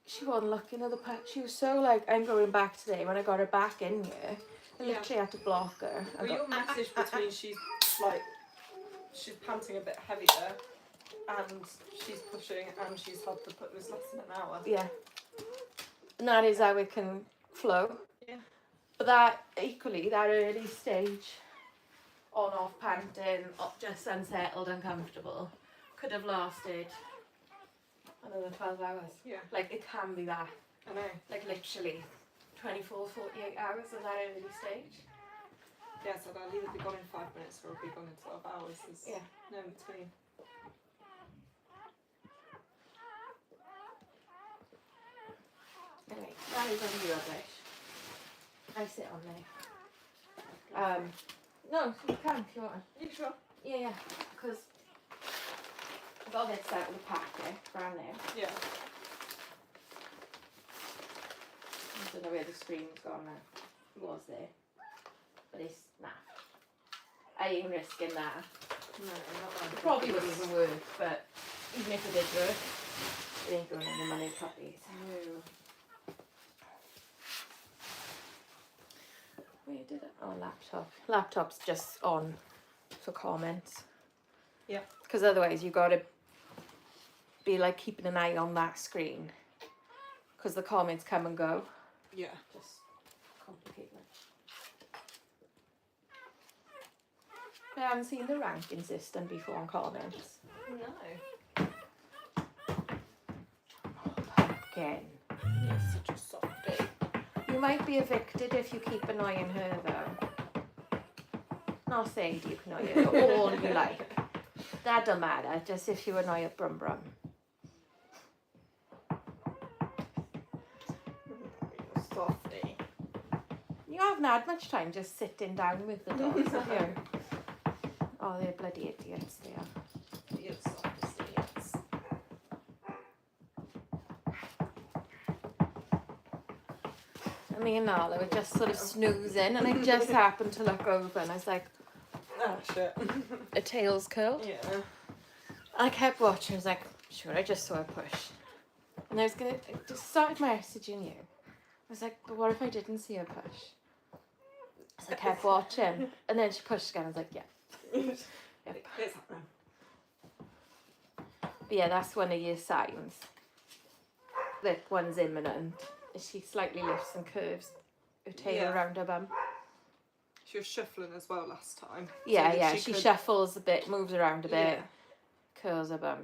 she wasn't looking at the puppy. She was so like, I'm going back today. When I got her back in here, I literally had to block her. Well, your message between she's panting a bit heavier and she's pushing and she's had to put this less than an hour. Yeah. And that is how it can flow. Yeah. But that, equally, that early stage, on-off panting, just unsettled, uncomfortable, could have lasted another 12 hours. Yeah. Like, it can be that. I know. Like, literally 24, 48 hours of that early stage. Yeah, so they'll either be gone in 5 minutes or be gone in 12 hours. There's Yeah. no in between. Anyway, that is only rubbish. I sit on there. No, you can if you want. Are you sure? Yeah, yeah, because I've got this out of the packet around there. Yeah. I don't know where the screen's gone now. It was there. But it's nah. I ain't risking that. No, not It that. probably wouldn't even work, but even if it did work, it ain't going in the money puppies. No. Where did it? Oh, laptop. Laptop's just on for comments. Yeah. Because otherwise you got to be like keeping an eye on that screen. Because the comments come and go. Yeah. Just complicated. I haven't seen the ranking system before on comments. No. Again. You're such a softie. You might be evicted if you keep annoying her though. Not saying you can annoy her all you like. That don't matter, just if you annoy a Brum Brum. You're a softie. You haven't had much time just sitting down with the dogs, have you? Oh, they're bloody idiots, they are. You're a softie, yes. And me and Nala were just sort of snoozing, and I just happened to look over, and I was like, Oh shit. a tail's curl. Yeah. I kept watching. I was like, sure, I just saw a push. And I just started messaging you. I was like, but what if I didn't see a push? So I kept watching. And then she pushed again. I was like, yeah. Yep. It's happening. But yeah, that's one of your signs. That one's imminent. She slightly lifts and curves her tail Yeah. around her bum. She was shuffling as well last time. Yeah, so that yeah. She could- shuffles a bit, moves around a bit, Yeah. curls her bum.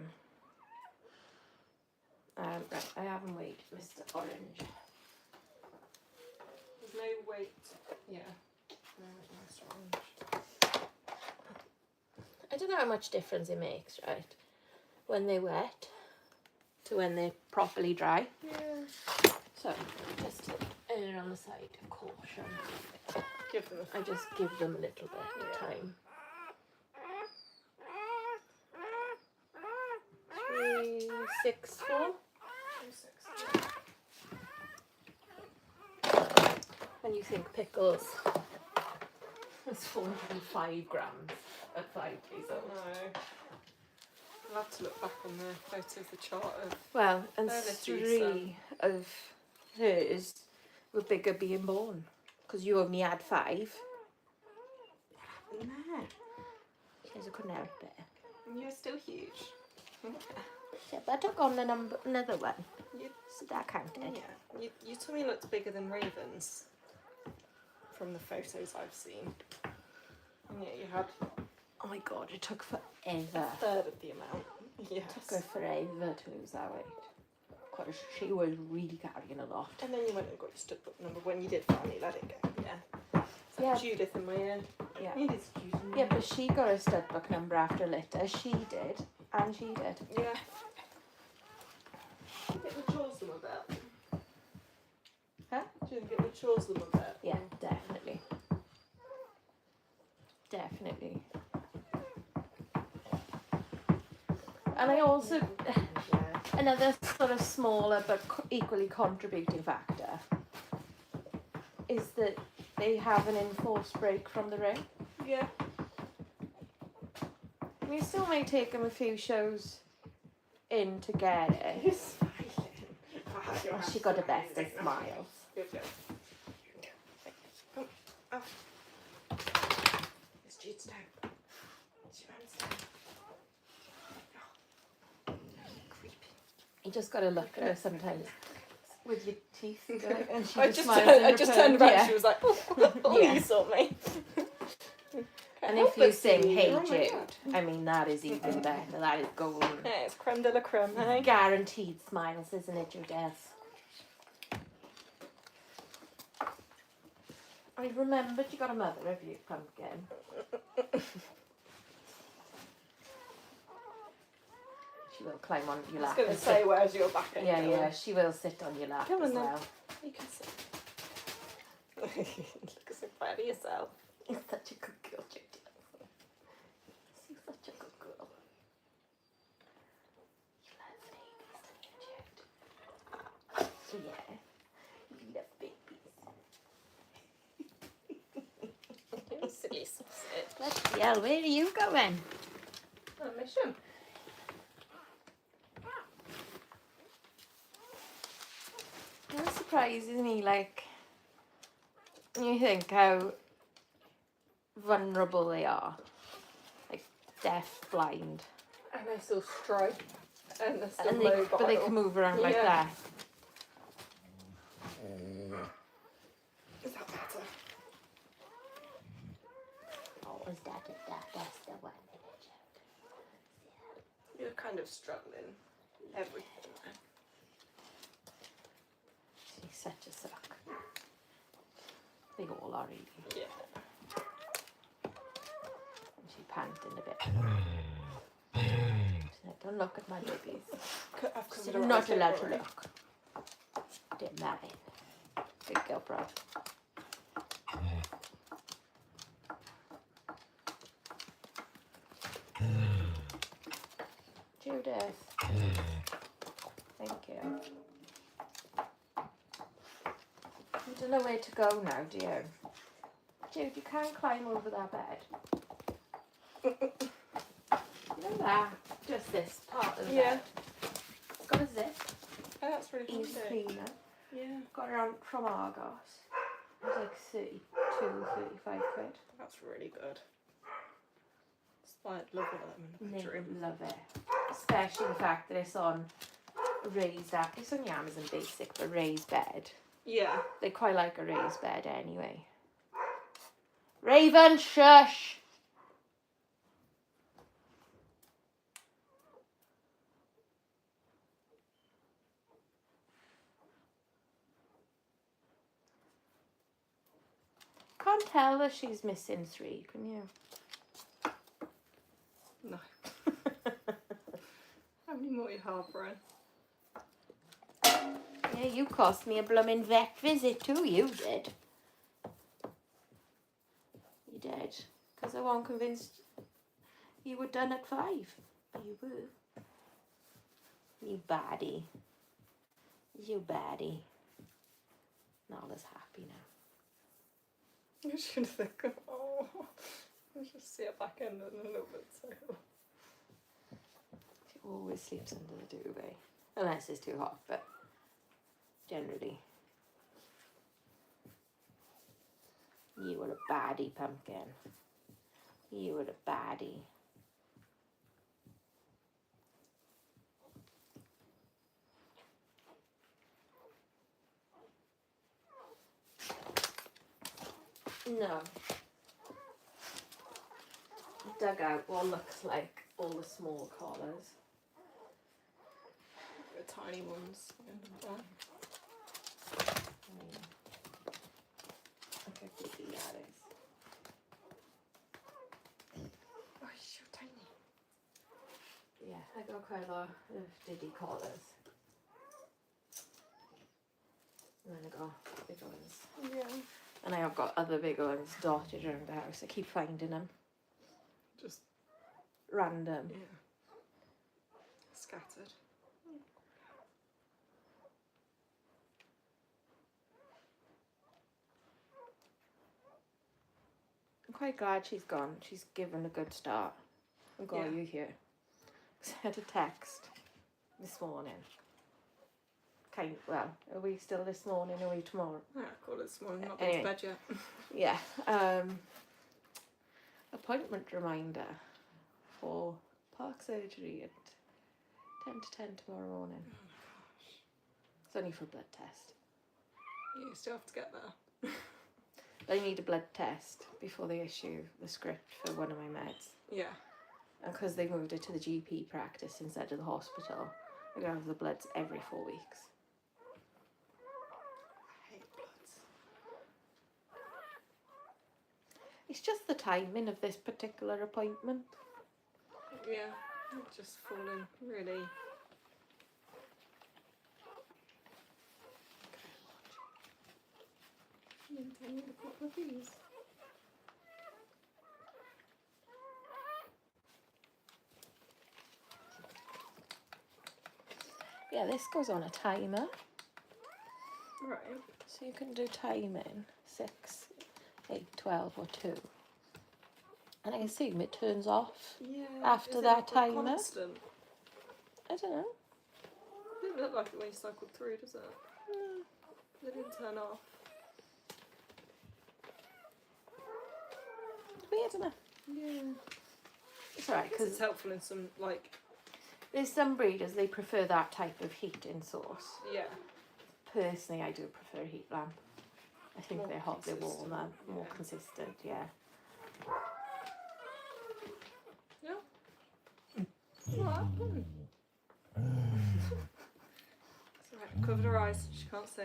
Right, I haven't weighed Mr. Orange. There's no weight. Yeah. No, nice orange. I don't know how much difference it makes, right? When they're wet to when they're properly dry. Yeah. So, just to err on the side of caution. Give them a I just give them a little bit of time. 3, 6, 4. 6. When you think pickles, it's 405 grams at 5 days old. No. I'll have to look back on the chart of Well, and They're the 3 of hers were bigger being born. Because you only had 5. Nah. She says I couldn't help it. You're still huge. Yeah, but I took on another one. You, So that counted. yeah. Your tummy looked bigger than Raven's from the photos I've seen. And yet you had Oh my god, it took a forever. third of the amount. Yes. It took her forever to lose that weight. Because she was really carrying a lot. And then you went and got your stud book number when you did finally let it go. Yeah. It's like Yeah. Judith in my ear. Yeah. It is Judith in my Yeah, ear. but she got a stud book number after litter. She did. And she did. Yeah. It matures them a bit. Huh? Do you think it matures them a bit? Yeah, definitely. Definitely. And I also, another sort of smaller but equally contributing factor is that they have an enforced break from the ring. Yeah. We still may take them a few shows in to get it. You're smiling. Well, she got the best of smiles. Good go. Come. Oh. It's Jude's down. It's your man's down. Creepy. You just got to look at her sometimes with your teeth, and she I just just smiles. turned, in I just return. turned around Yeah. and she was like, oh, Yeah. you saw me. And if you sing You're Hey on my Jude, chat. I mean, that is even better. That is golden. Yeah, it's creme de la creme, eh? Guaranteed smiles, isn't it, Judith? I remembered you got a mother, have you, pumpkin? She will climb on your I was lap. going to and say, sit. where's your back end Yeah, going? yeah, she will sit on your lap Come on as then. well. You can sit. Look so proud of yourself. You're such a good girl, Judith. You're such a good girl. You love babies, don't you, Jude? Yeah, you love babies. You silly sausage. Bloody hell, where are you going? On a mission. It surprises me, like, when you think how vulnerable they are. Like, deaf, blind. And they still strike. And they're still And mobile. but they can move around like Yeah. that. Is that better? Oh, is that that's the one, You're kind of struggling. Everything. she's such a suck. They all are really. Yeah. And she's panting a bit. She said, don't look at my babies. I've She covered said, her I'm not eyes, allowed don't to worry. look. Didn't matter. Good girl, bro. Judith. Thank you. You don't know where to go now, do you? Jude, you can't climb over that bed. You know that? Just this part of the Yeah. bed. It's got a zip. Oh, that's really Easy handy. cleaner. Yeah. Got it on from Argos. It was like 32, 35 quid. That's really good. I'd love them in the bedroom. Love it. Especially the fact that it's on raised up. It's on your Amazon Basic, but raised bed. Yeah. They quite like a raised bed anyway. Raven, shush! Can't tell that she's missing 3, can you? No. How many more you harbouring? Yeah, you cost me a blooming vet visit too, you did. You did. Because I wasn't convinced you were done at 5. You were. You baddie. You baddie. Nala's happy now. I should think, oh, I just see her back end and a little bit so. She always sleeps under the duvet. Unless it's too hot, but generally. You were a baddie, Pumpkin. You were a baddie. No. Dug out what looks like all the small collars. The tiny ones. Okay, pretty Aryas. Oh, she's so tiny. Yeah, I got quite a lot of diddy collars. And then I got big ones. Yeah. And I have got other big ones dotted around the house. I keep finding them. Just Random. yeah. Scattered. I'm quite glad she's gone. She's given a good start. I'm glad Yeah. you're here. I had a text this morning. Well, are we still this morning or are we tomorrow? Yeah, I called it this morning, not Anyway. been to bed Yeah. yet. Appointment reminder for park surgery at 10 to 10 tomorrow morning. Oh my gosh. It's only for a blood test. You still have to get there. They need a blood test before they issue the script for one of my meds. Yeah. And because they moved it to the GP practice instead of the hospital, I gotta have the bloods every 4 weeks. I hate bloods. It's just the timing of this particular appointment. Yeah. Just falling really. Tiny little puppies. Yeah, this goes on a timer. Right. So you can do timing 6, 8, 12 or 2. And I assume it turns off Yeah. after is that it timer. Constant? I don't know. It didn't look like it when you cycled through, does it? It didn't turn off. Weird, isn't it? Yeah. It's alright, Because because it's helpful in some, like, there's some breeders, they prefer that type of heating source. yeah. Personally, I do prefer a heat lamp. I think More they're hot, they're warmer, consistent, more yeah. consistent, yeah. Yeah. What happened? It's alright. Covered her eyes. She can't see.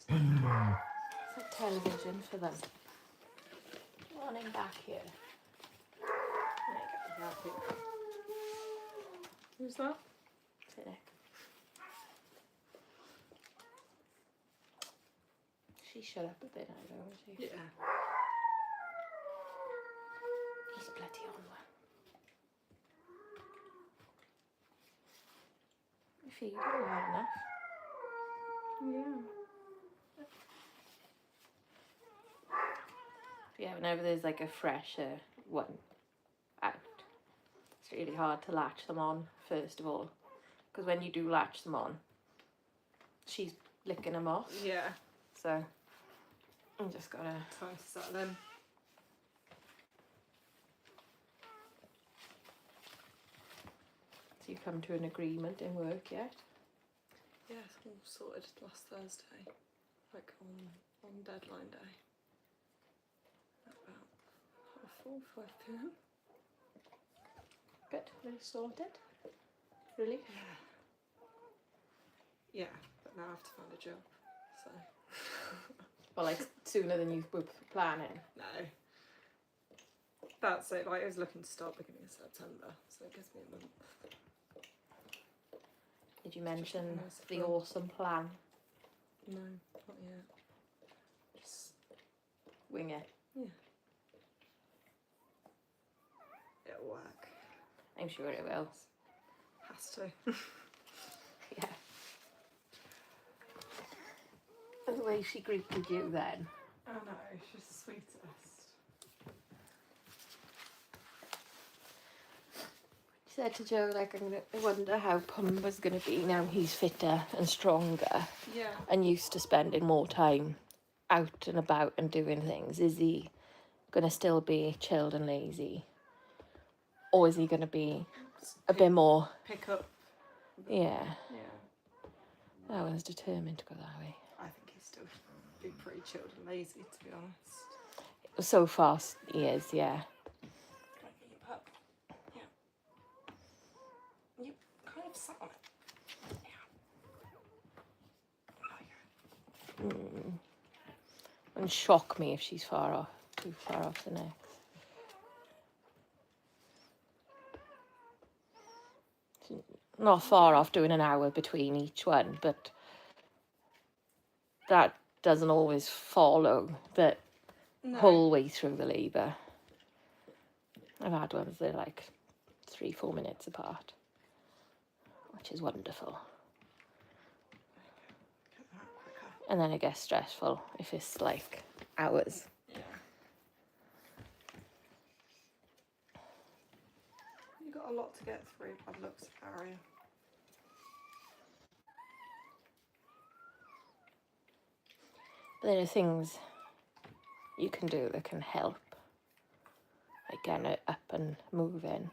It's like television for them. Morning back here. There you go. Who's that? Sit there. She shut up a bit now, though, won't she? Yeah. He's bloody on one. You feed him well enough. Yeah. Yeah, whenever there's like a fresher one out, it's really hard to latch them on, first of all. Because when you do latch them on, she's licking them off. Yeah. So, I'm just gotta... Time to settle in. So you come to an agreement in work yet? Yeah, it's all sorted last Thursday. Like on deadline day. At about 4, 5 p.m. Good, really sorted. Relief? Yeah, but now I have to find a job. So Well, like sooner than you were planning. no. That's it. Like I was looking to start beginning of September, so it gives me a month. Did you mention nice the fun. awesome plan? No, not yet. Just Wing it. yeah. It'll work. I'm sure it will. Has to. Yeah. And the way she greeted you then. I know, she's the sweetest. said to Joe, like, I wonder how Pumba's going to be now he's fitter and stronger Yeah. and used to spending more time out and about and doing things. Is he going to still be chilled and lazy? Or is he going to be a bit more... Pick up. Yeah. Yeah. That one's determined to go that way. I think he's still be pretty chilled and lazy, to be honest. So far, he is, yeah. Like your pup. Yeah. You kind of sat on it. Yeah. Oh, yeah. Wouldn't shock me if she's too far off the next. She's not far off doing an hour between each one, but that doesn't always follow the whole way through the labour. I've had ones that are like 3-4 minutes apart, which is wonderful. And then it gets stressful if it's like hours. Yeah. You've got a lot to get through by the looks of Aria. There are things you can do that can help, like getting it up and moving,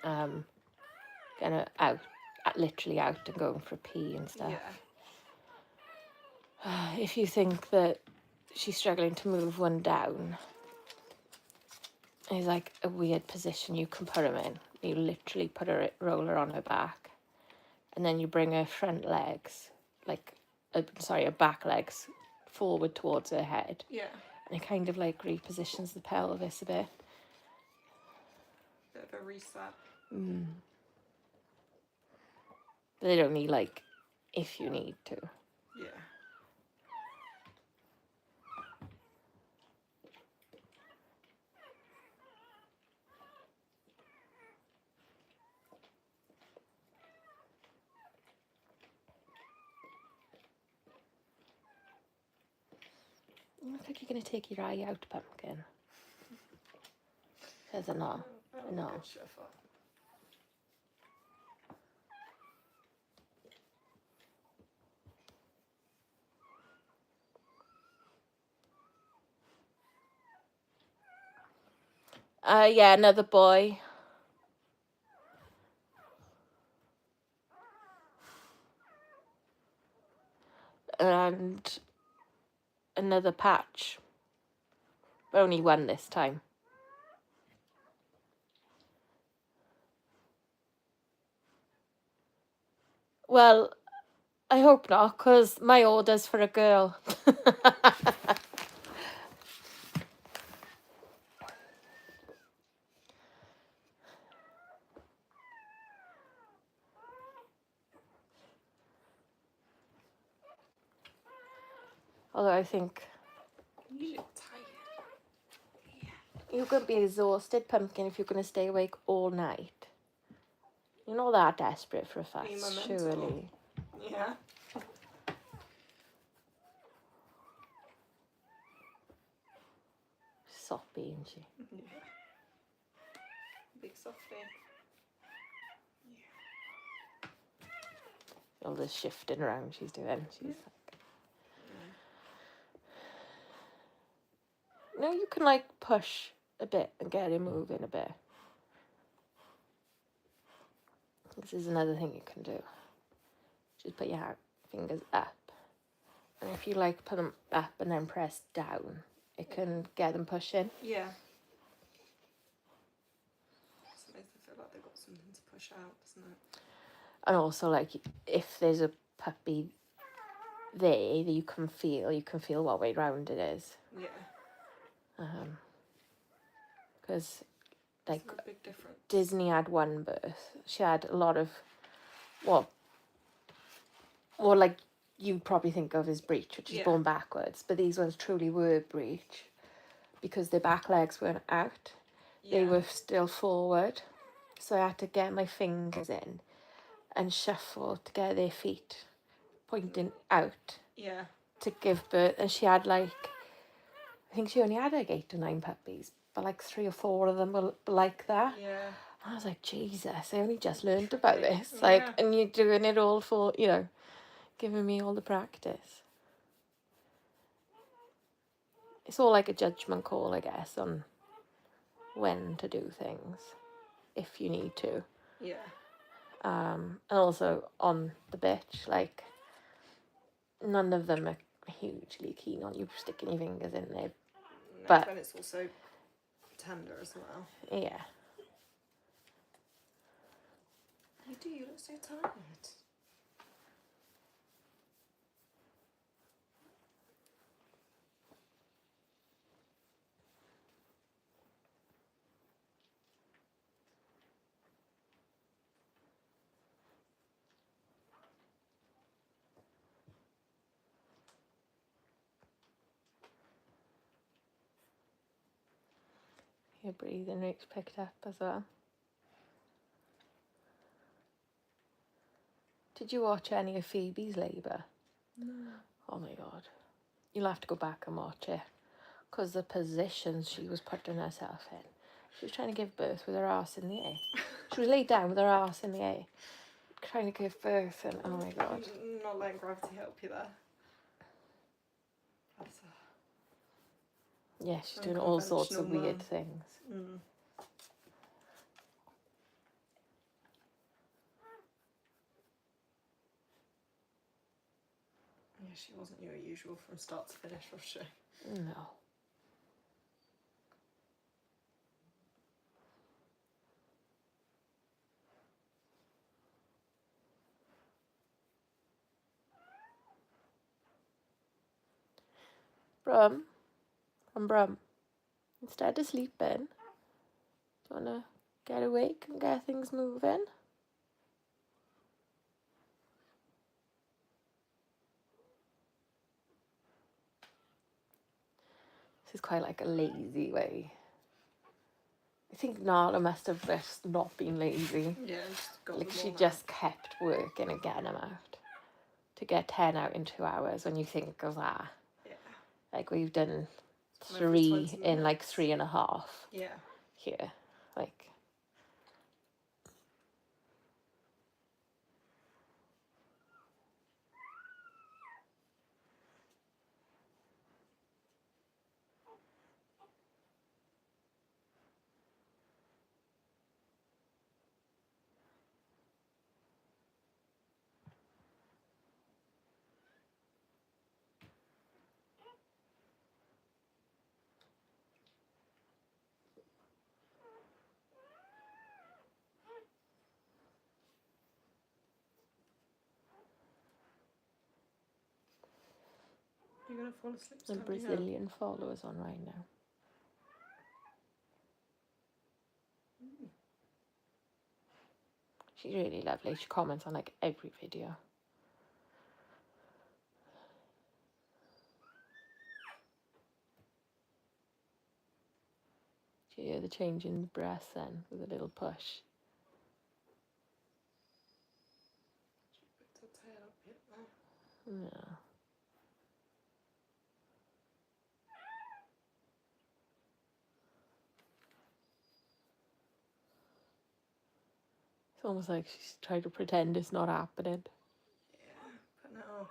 getting it out, literally out and going for a pee and stuff. Yeah. If you think that she's struggling to move one down, it's like a weird position you can put her in. You literally roll her on her back, and then you bring her front legs, her back legs forward towards her head. Yeah. And it kind of like repositions the pelvis a bit. Bit of a reset. But they don't need, like, if you need to. Yeah. You look like you're going to take your eye out, Pumpkin. There's a no. No. Good shuffle. Yeah, another boy. And another patch. But only one this time. Well, I hope not, because my order's for a girl. Although I think You look tired. Yeah. you're going to be exhausted, Pumpkin, if you're going to stay awake all night. You're not that desperate for a fast, Be my mentor. surely. Yeah. Soppy, isn't she? Yeah. Big softy. All this shifting around she's doing. She's like... No, you can like push a bit and get it moving a bit. This is another thing you can do. Just put your fingers up. And if you like put them up and then press down, it can get them pushing. Yeah. It makes them feel like they've got something to push out, doesn't it? And also, like, if there's a puppy there that you can feel what way round it is. Yeah. Because, like, a big difference. Disney had one birth. She had a lot of what like you'd probably think of as breech, which is born backwards. But these ones truly were breech because their back legs weren't out. Yeah. They were still forward. So I had to get my fingers in and shuffle to get their feet pointing out. Yeah. To give birth. And she had like, I think she only had like 8 or 9 puppies, but like 3 or 4 of them were like that. Yeah. I was like, Jesus, I only just learned about this. Like, Yeah. and you're doing it all for, you know, giving me all the practice. It's all like a judgment call, I guess, on when to do things, if you need to. Yeah. And also on the bitch, like, none of them are hugely keen on you sticking your fingers in there. No, But when it's also tender as well. yeah. You do, you look so tired. Your breathing rate's picked up as well. Did you watch any of Phoebe's labour? No. Oh my god. You'll have to go back and watch it. Because the positions she was putting herself in. She was trying to give birth with her arse in the air. She was laid down with her arse in the air. Trying to give birth and oh my god. Not letting gravity help you there. That's Yeah, she's doing all sorts of unconventional weird mum. things. Mm. Yeah, she wasn't your usual from start to finish, was she? No. Brum. Instead of sleeping, do you want to get awake and get things moving? This is quite like a lazy way. I think Nala must have just not been lazy. Yeah, just got Like them she all just kept working and getting them out. To get 10 out in 2 hours when you think of that. Yeah. Like we've done Every 3 20 in like minutes. 3.5 Yeah. here. Like You're going to fall asleep the standing up. Brazilian followers on right now. She's really lovely. She comments on like every video. Do you hear the change in the breath then with a little push? She picked her tail up yet there. Yeah. It's almost like she's trying to pretend it's not happening. Yeah, putting it off.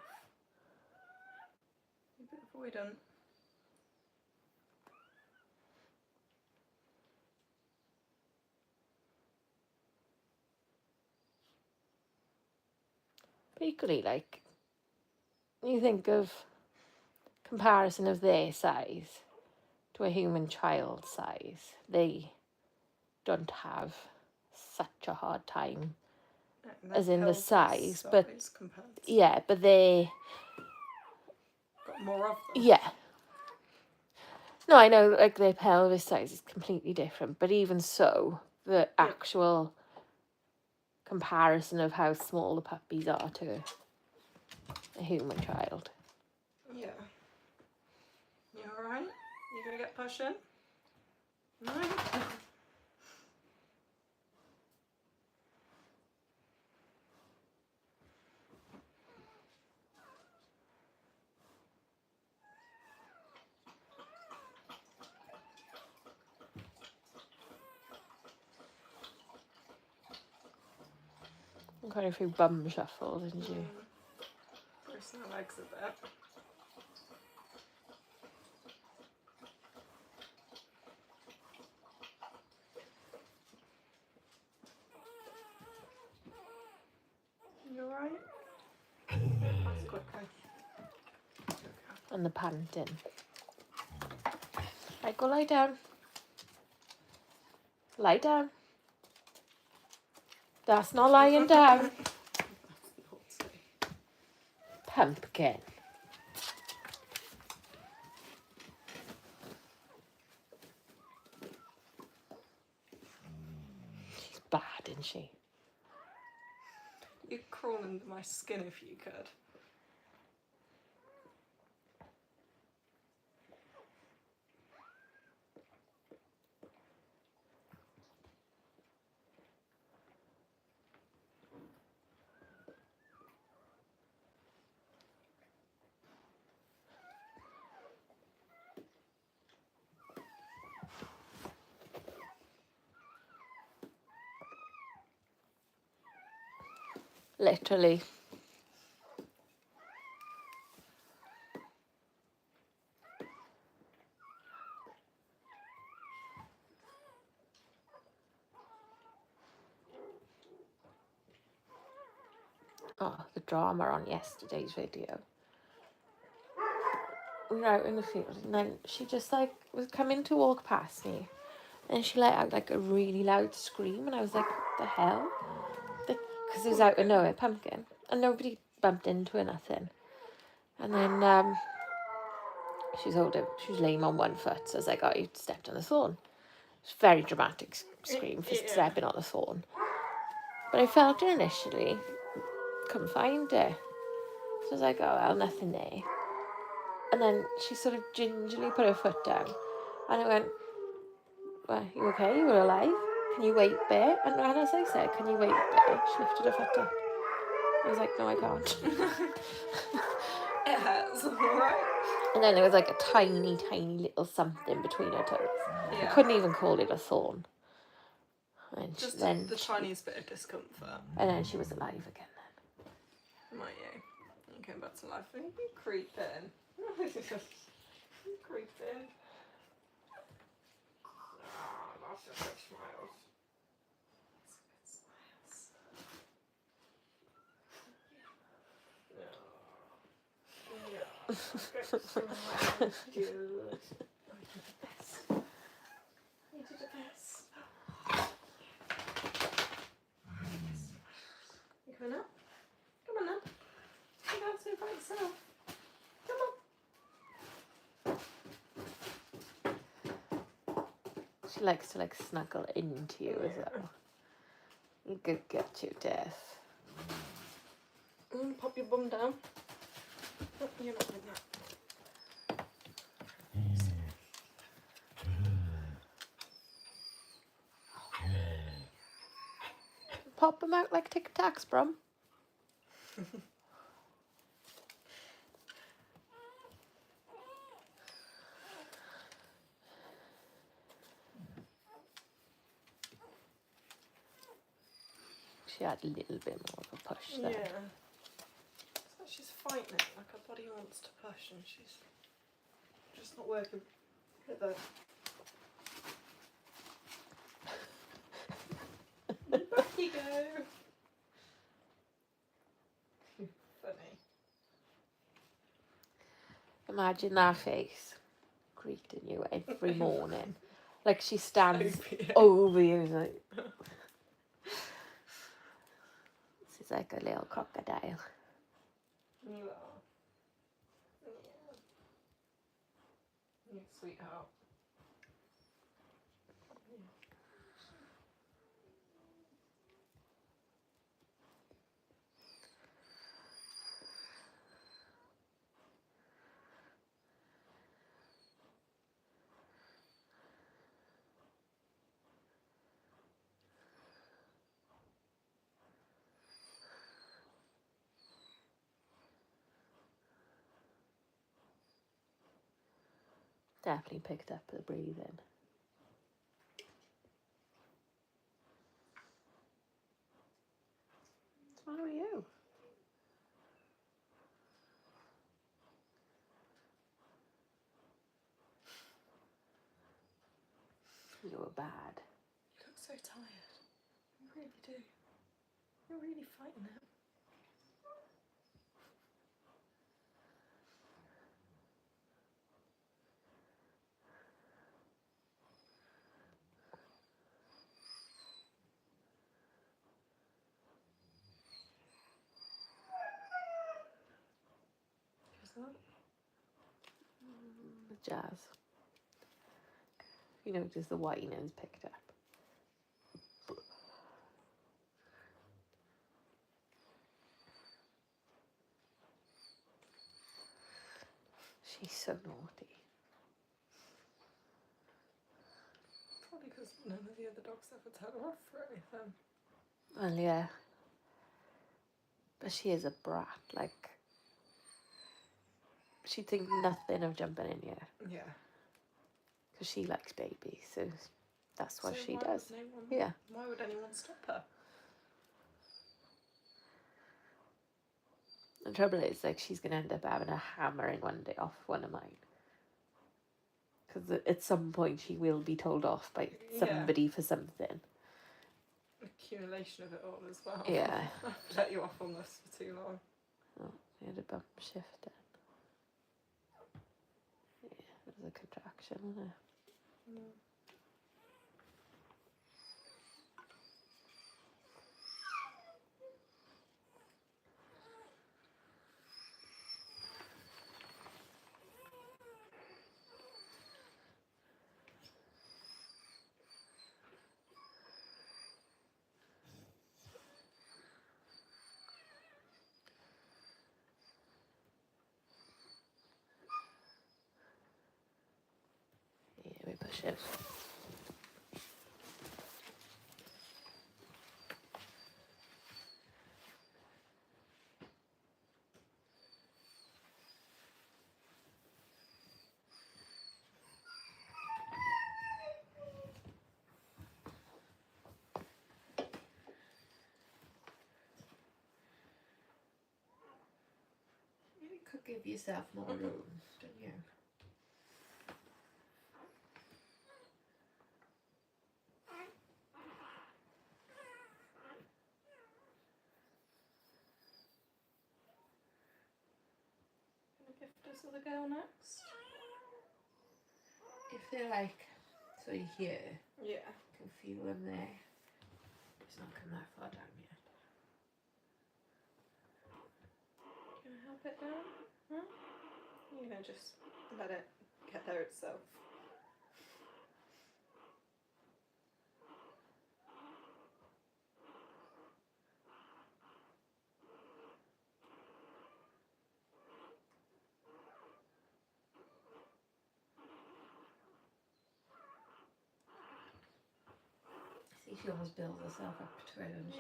You're a bit avoidant. But equally, like, you think of comparison of their size to a human child's size. They don't have such a hard time as in the size, but yeah, but they got more of them. yeah. No, I know like their pelvis size is completely different, but even so, the actual comparison of how small the puppies are to a human child. Yeah. You alright? You gonna get pushing? No? Quite a few bum shuffles, didn't you? Pressing her legs a bit. You alright? That's quickly. And the panting. Right, go lie down. Lie down. That's not lying down. That's naughty. Pumpkin. She's bad, isn't she? You'd crawl under my skin if you could. Literally. Oh, the drama on yesterday's video. We were out in the field and then she just like was coming to walk past me and she let out like a really loud scream and I was like, what the hell? Because it was out of nowhere, pumpkin. And nobody bumped into her, nothing. And then she was laying on one foot, so I was like, oh, you stepped on a thorn. It's a very dramatic scream for stepping on a thorn. But I felt it initially, couldn't find it. So I was like, oh well, nothing there. And then she sort of gingerly put her foot down. And I went, well, you okay? You were alive? Can you wait there? And as I said, can you wait there? She lifted her foot up. I was like, no, I can't. It hurts, alright? And then there was like a tiny, tiny little something between her toes. Yeah. I couldn't even call it a thorn. And Just then the tiniest bit of discomfort. And then she was alive again then. Might you? You came back to life. You creeping. You creeping. Oh, that's a good smiles. That's good smiles. Yeah. Good. You did the best. You coming up? Come on now. Come outside by yourself. Come on. She likes to like snuggle into you as well. You could get you death. Pop your bum down. Oh, you're not doing that. Pop them out like Tic Tacs, Brum. She had a little bit more of a push there. Yeah. It's like she's fighting it, like her body wants to push and she's just not working with it. Back you go. Funny. Imagine that face greeting you every morning. Like she stands Sophie. over you like... She's like a little crocodile. You are. Yeah. You sweetheart. Definitely picked up the breathing. How are you? You were bad. You look so tired. You really do. You're really fighting it. Who's that? Jazz. You notice the whining's picked up. She's so naughty. Probably because none of the other dogs ever tell her off for anything. Well, yeah. But she is a brat. Like, she'd think nothing of jumping in here. Yeah. Because she likes babies, so that's what So she why does. would anyone, Yeah. Why would anyone stop her? The trouble is, like, she's going to end up having a hammering one day off one of mine. Because at some point she will be told off by somebody for something. Accumulation of it all as well. Yeah. I've let you off on this for too long. Oh, we had a bump shift then. Yeah, it was a contraction, wasn't it? No. Yeah, we push it. You could give yourself more room, don't you? Gonna gift us with a girl next? If they're like, so you're here, Yeah. you can feel them there. It's not come that far down yet. You gonna help it down? Huh? You're gonna just let it get there itself. See, she almost builds herself up to it, doesn't she?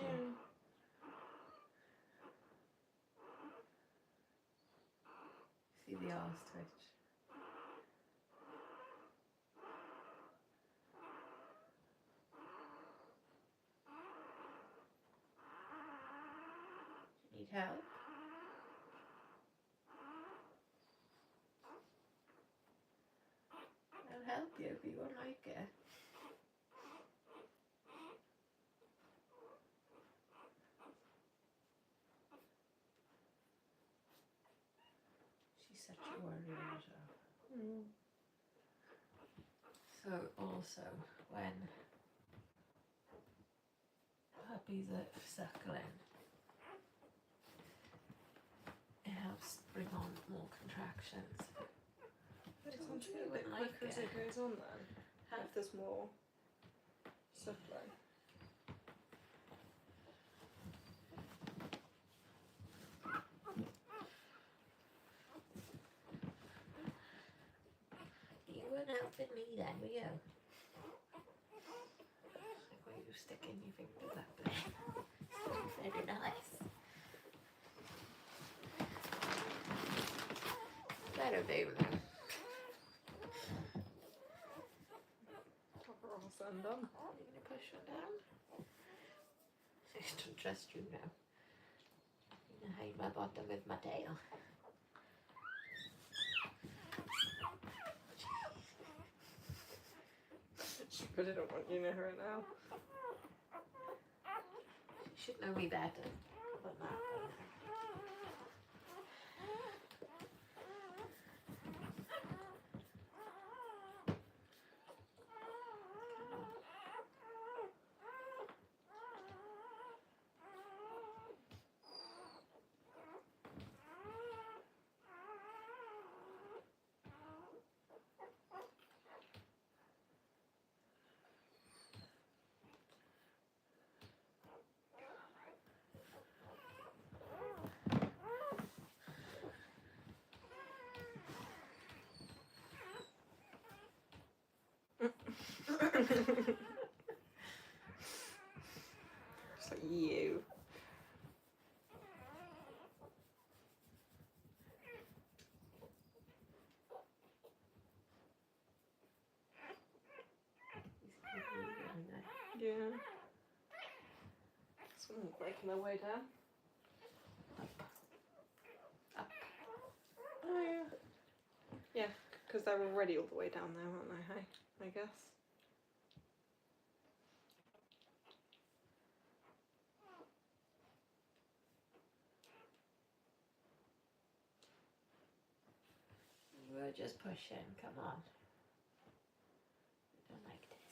See the arse twitch. Do you need help? I'll help you, but you won't like it. She's such a worry about her. So also, when puppies are suckling, it helps bring on more contractions. But it's going to get a bit quicker as it goes on then. If there's more suckling. You weren't helping me then, were you? Like when you sticking your fingers up there. Very nice. Better do then. Proper all said and done. Are you going to push her down? I don't trust you now. And hide my bottom with my tail. She really don't want you near her now. She should know me better than that. Just like you. Yeah. Someone's making their way down. Up. Oh yeah. Yeah, because they're already all the way down there, aren't they? Hey, I guess. You were just pushing, come on. I don't like this.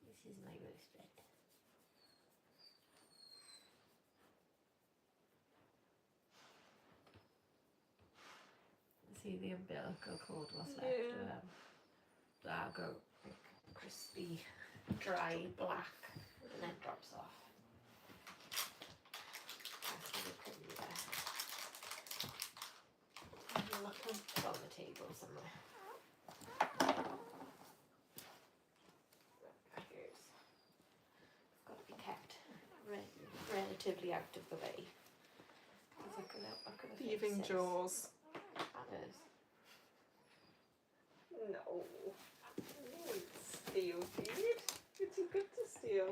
This is my worst bit. See the umbilical cord was left of them. That'll go like crispy, dry, black, and then drops off. That's really pretty there. Look, it's on the table somewhere. Here's. It's got to be kept relatively out of the way. Thieving jaws. Aryas. No. It's steal, dude. You're too good to steal.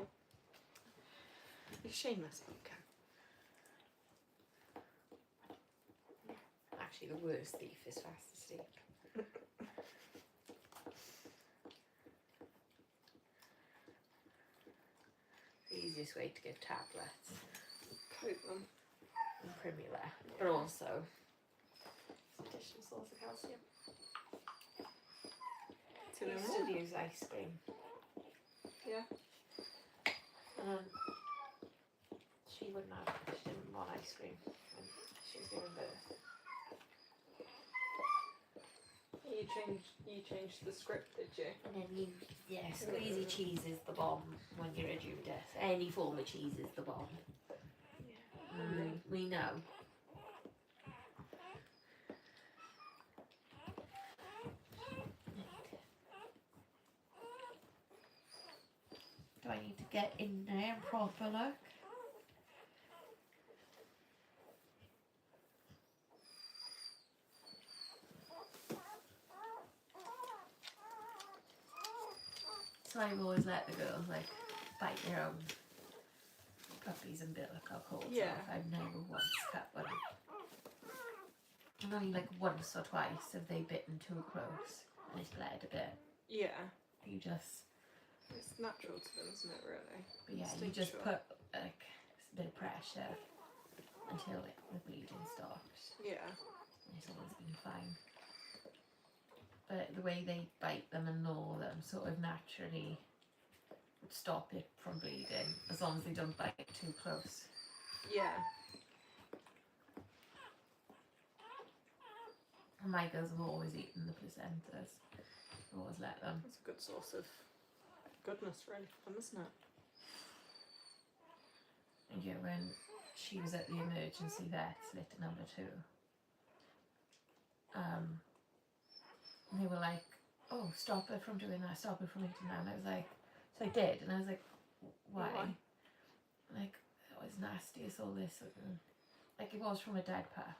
You're shameless, Bunko. Actually, the worst thief is fast asleep. The easiest way to give tablets Coat them. and Primula, but also some additional source of calcium. Two in Used one. to use ice cream. Yeah. She wouldn't have. She didn't want ice cream when she was giving birth. You changed the script, did you? And then squeezy cheese is the bomb when you're a Judas. Any form of cheese is the bomb. Yeah. We know. Do I need to get in there and proper look? So I've always let the girls like bite their own puppies umbilical cords off. I've never once cut one. And only like once or twice have they bitten too close and it's bled a bit. Yeah. You just, It's natural to them, isn't it, really? but yeah, you just put like a bit of pressure until the bleeding stops. Yeah. And it's always been fine. But the way they bite them and gnaw them sort of naturally would stop it from bleeding as long as they don't bite too close. Yeah. And my girls have always eaten the placentas. Always let them. That's a good source of goodness, really, for them, isn't it? And yeah, when she was at the emergency vet's litter number 2, they were like, oh, stop her from doing that, stop her from eating that. And I was like, so I did, and I was like, why? Like, oh, it's nasty, it's all this. Like, it was from a dead pup,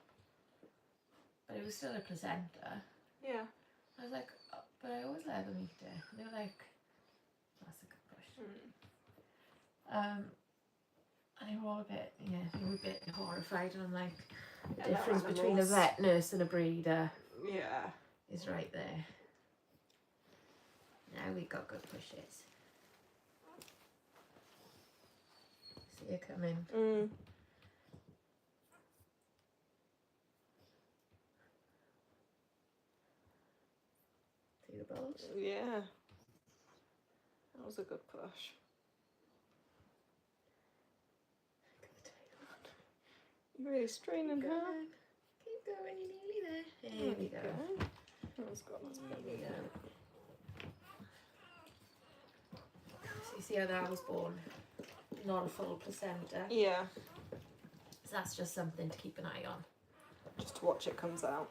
but it was still a placenta. Yeah. I was like, oh, but I always let them eat it. And they were like, that's a good question. And they were all a bit, yeah, they were a bit horrified, and I'm like, the Hello, difference between a animals. vet nurse and a breeder Yeah. is right there. Now we got good pushes. See her coming. Mm. See the balls? Yeah. That was a good push. You're really straining her. Keep going, you're nearly there. There There we you go. go. That's got that's There we better. go. So you see how that was born? Not a full placenta. Yeah. So that's just something to keep an eye on. Just to watch it comes out.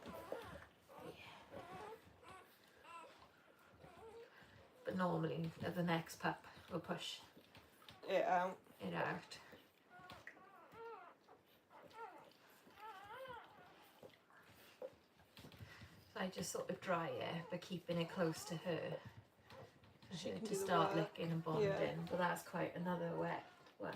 But normally the next pup will push It out. it out. So I just sort of dry it, but keeping it close to her. For She her can to do the start work. licking and bonding. Yeah. But that's quite another wet one.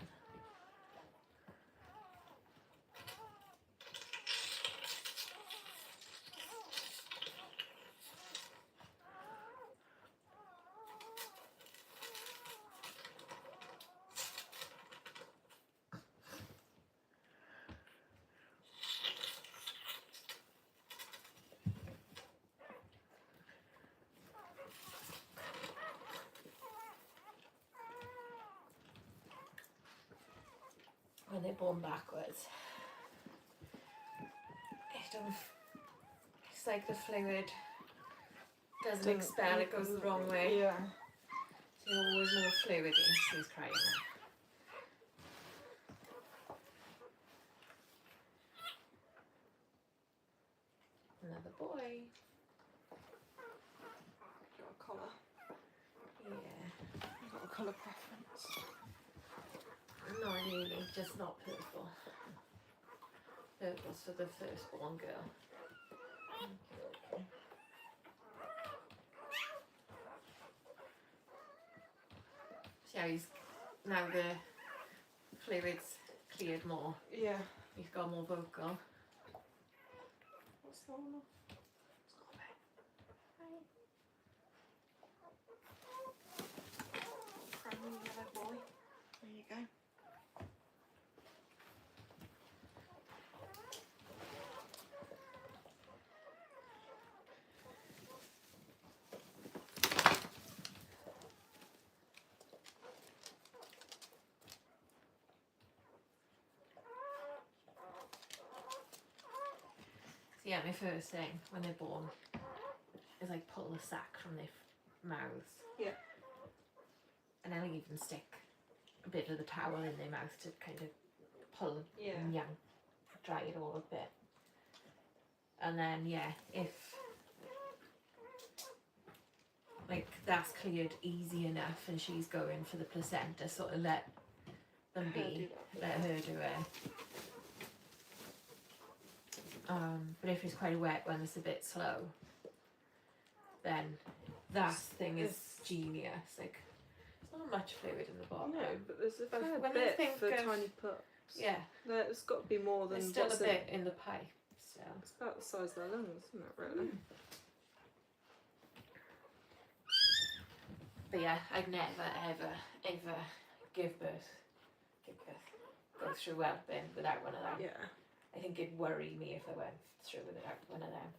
When they're born backwards, it's like the fluid doesn't expel, it goes the wrong way. Yeah. So you're always more fluid in. She's crying now. Another boy. Got a colour. Yeah. Got a colour preference. Not really, just not purple. Purple's for the firstborn girl. Okay. See how he's now the fluid's cleared more. Yeah. He's got more vocal. What's going on? Friendly yellow boy. There you go. So yeah, my first thing when they're born is like pull the sac from their mouths. Yeah. And I'll even stick a bit of the towel in their mouth to kind of pull and yank, dry it all a bit. And then yeah, if like that's cleared easy enough and she's going for the placenta, sort of let them be, let her do it. But if it's quite a wet one that's a bit slow, then that thing is genius. Like, there's not much fluid in the bottom. No, but there's a fair when you bit think for of- tiny pups. Yeah, There's got to be more than there's still a what's bit in the pipe. So. It's about the size of their lungs, isn't it, really? But yeah, I'd never, ever give birth, go through whelping without one of them. Yeah. I think it'd worry me if I went through without one of them.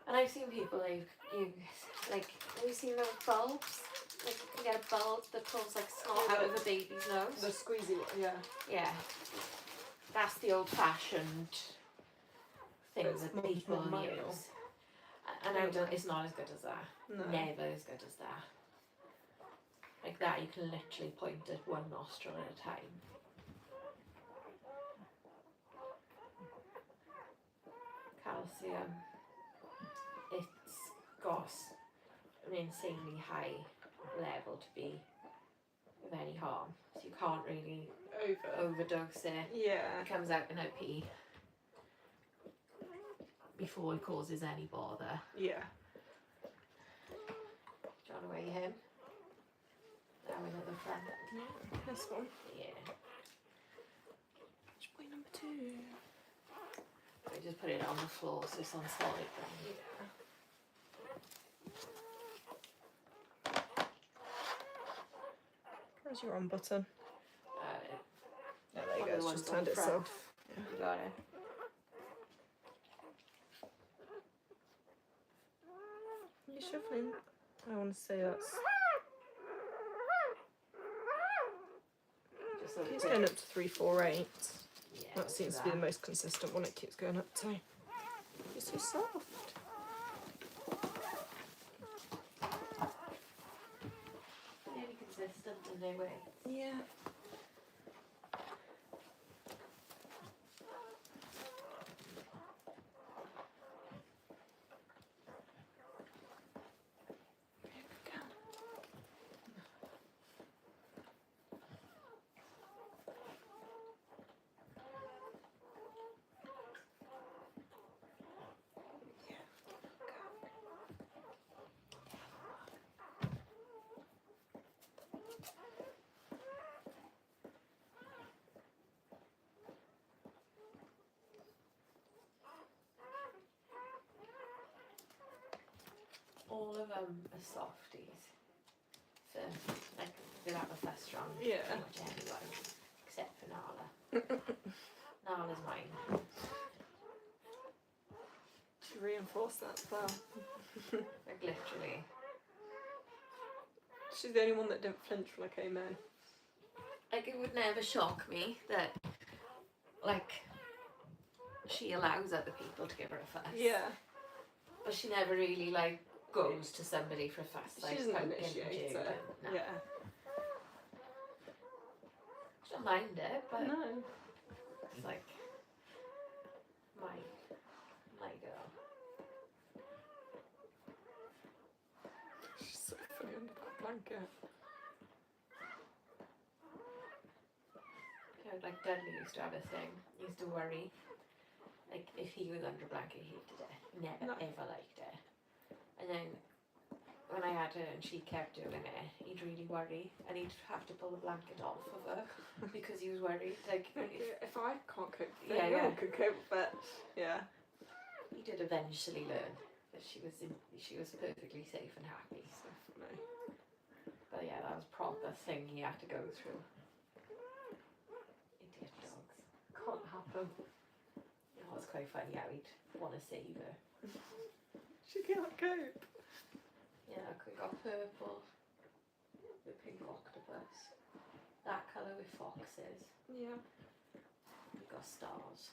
And I've seen people have you seen those bulbs? Like you can get a bulb that pulls like snot out of a baby's nose. The squeezy one, yeah. Yeah. That's the old fashioned thing It's that much people more manual. use. And I don't, it's not as good as that. No. Never as good as that. Like that, you can literally point at one nostril at a time. Calcium, it's got an insanely high level to be of any harm. So you can't really overdose it. Yeah. It comes out in a pee before it causes any bother. Yeah. Do you want to weigh him? Now another friend. Yeah. This one. Yeah. I just put it on the floor so it's on solid ground. Where's your on button? Yeah, there you go, it's just turned itself. Yeah. You got it. You shuffling? I want to say that's... It's going up to 348. Yeah, That seems to be the most consistent one. It keeps going up to. It's so soft. Really consistent in their way. Yeah. All of them are softies. So, like, they're not that strong. Yeah. Pretty much anyone, except for Nala. Nala's mine. To reinforce that as well. Like, literally. She's the only one that didn't flinch when I came in. Like, it would never shock me that, like, she allows other people to give her a fuss. Yeah. But she never really, like, goes to somebody for a fuss. Like, She doesn't poking initiate and it. no. Yeah. She don't mind it, but No. it's like, my girl. She's so funny under that blanket. You know, like, Dudley used to have a thing. He used to worry. Like, if he was under a blanket, he hated it. Never, ever liked it. And then, when I had her and she kept doing it, he'd really worry. And he'd have to pull the blanket off of her because he was worried. Like, if I can't cope with it, Yeah, no yeah. one can cope with it. Yeah. he did eventually learn that she was perfectly safe and happy. So funny. But yeah, that was a proper thing he had to go through. Idiot dogs. Can't happen. It was quite funny how he'd want to save her. She can't cope. Yeah, look, we got purple with pink octopus. That colour with foxes. Yeah. We got stars.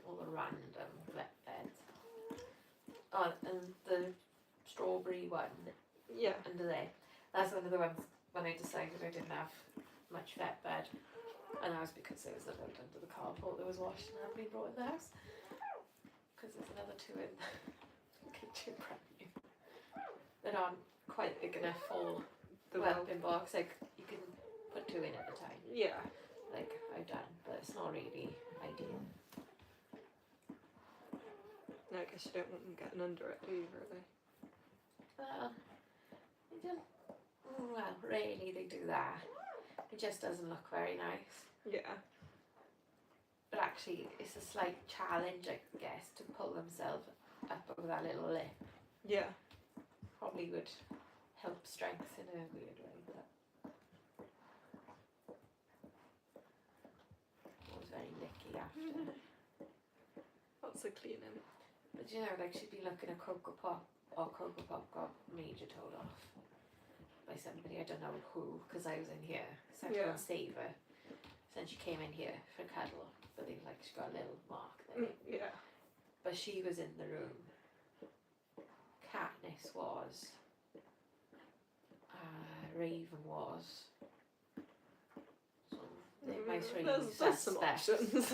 All the random wet beds. Oh, and the strawberry one Yeah. under there. That's one of the ones when I decided I didn't have much vet bed. And that was because there was a load under the carport that was washed and hadn't been brought in the house. Because there's another two in the kitchen brand new. That aren't quite big enough for the whelping box. Like, you can put two in at a time. Yeah. Like I've done, but it's not really ideal. No, I guess you don't want them getting under it, do you, really? They don't, well, really they do that. It just doesn't look very nice. Yeah. But actually, it's a slight challenge, I guess, to pull themselves up over that little lip. Yeah. Probably would help strength in a weird way, but it was very licky after. Lots of cleaning. But you know, like, she'd be looking at Cocoa Pop, or Cocoa Pop got major told off by somebody, I don't know who, because I was in here, so I had to go and save her. So then she came in here for a cuddle, but they like, she got a little mark there. Yeah. But she was in the room. Katniss was. Raven was. So they might really there's some options.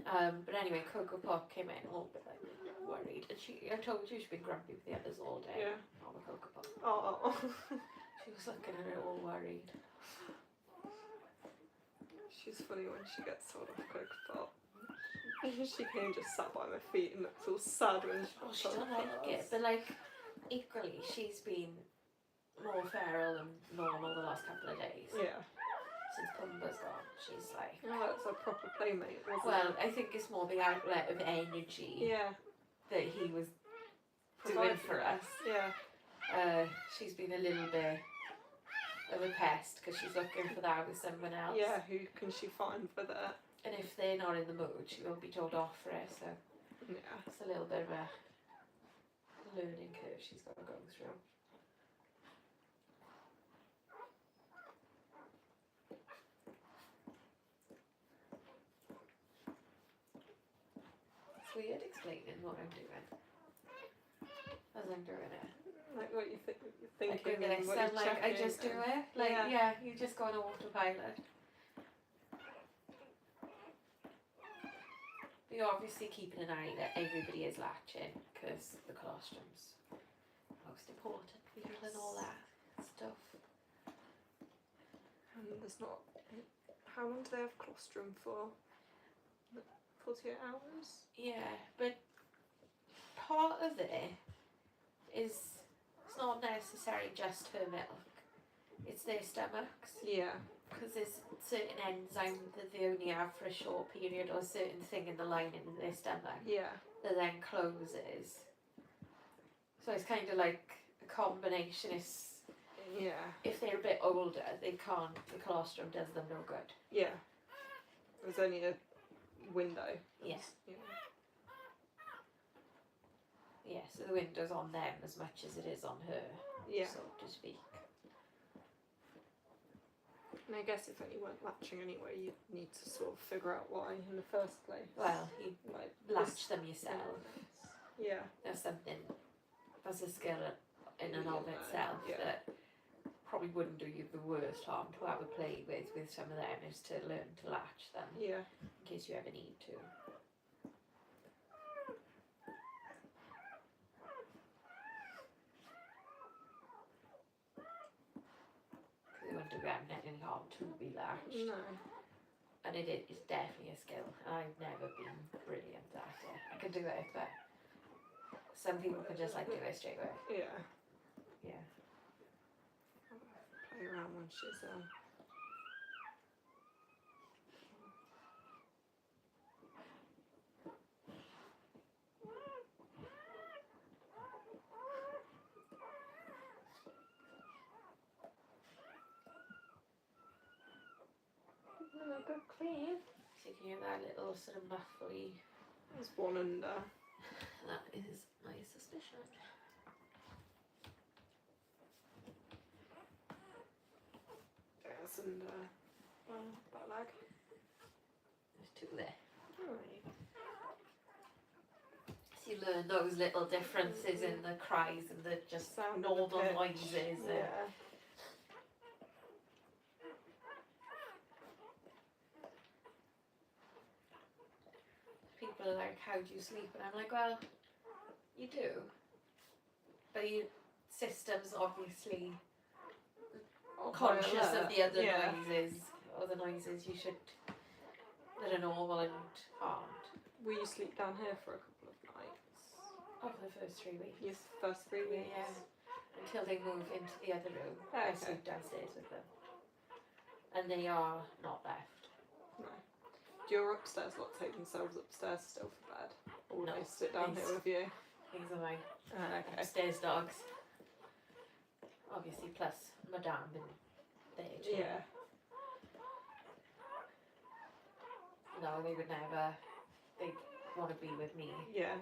But anyway, Cocoa Pop came in all a bit like worried, and I told you she'd been grumpy with the others all day. Yeah. On the Cocoa Pop. Oh. She was looking at her all worried. She's funny when she gets told off Cocoa Pop. She came just sat by my feet and looks all sad when She don't like it, but like equally, she's been more feral than normal the last couple of days. Yeah. since Pumba's gone, she's like... Oh, that's a proper playmate, wasn't Well, it? I think it's more the outlet of energy Yeah. that he was doing Providing for us. us. Yeah. She's been a little bit of a pest because she's looking for that with someone else. Yeah, who can she find for that? And if they're not in the mood, she won't be told off for it, so Yeah. it's a little bit of a learning curve she's got to go through. It's weird explaining what I'm doing as I'm doing it. Like what you you're thinking Like with and this, what I'm you're like, I checking just do and- it. Like, Yeah. yeah, you just go on a autopilot. But you're obviously keeping an eye that everybody is latching because the colostrum's most important for you and all that stuff. And there's not... How long do they have colostrum for? 48 hours? Yeah, but part of it is it's not necessarily just her milk. It's their stomachs. Yeah. Because there's certain enzyme that they only have for a short period, or a certain thing in the lining of their stomach Yeah. that then closes. So it's kind of like a combination. Yeah. If they're a bit older, they can't. The colostrum does them no good. Yeah. There's only a window. Yes. Yeah. Yeah. So the window's on them as much as it is on her, Yeah. so to speak. And I guess if you weren't latching anyway, you'd need to sort of figure out why in the first place. Well, you like latch them yourself. Yeah. There's something. There's a skill in and of Yeah, itself yeah. that probably wouldn't do you the worst harm to have a play with some of them is to learn to latch them Yeah. in case you ever need to. They wouldn't do them any harm to be latched. No. And it is definitely a skill. I've never been brilliant at it. I can do it, but some people can just like do it straight away. Yeah. Yeah. Play around when she's Good clean. So you can hear that little sort of muffly. There's one under. That is my suspicion. There's under. That leg. There's two there. Alright. So you learn those little differences in the cries and the just Sound of the normal pitch. noises. Yeah. People are like, how do you sleep? And I'm like, well, you do. But your system's obviously Oh, conscious quite of the other yeah. noises, or the noises you should, that are normal and aren't. Will you sleep down here for a couple of nights? Oh, for the first 3 weeks. Yes, first 3 weeks. Yeah. Until they move into the other room. I Okay. sleep downstairs with them. And they are not left. No. Do your upstairs lot take themselves upstairs still for bed? Or No, they sit down these- here with you? These are my Okay. upstairs dogs. Obviously, plus Madame and there too. Yeah. No, they would never. They'd want to be with me. Yeah.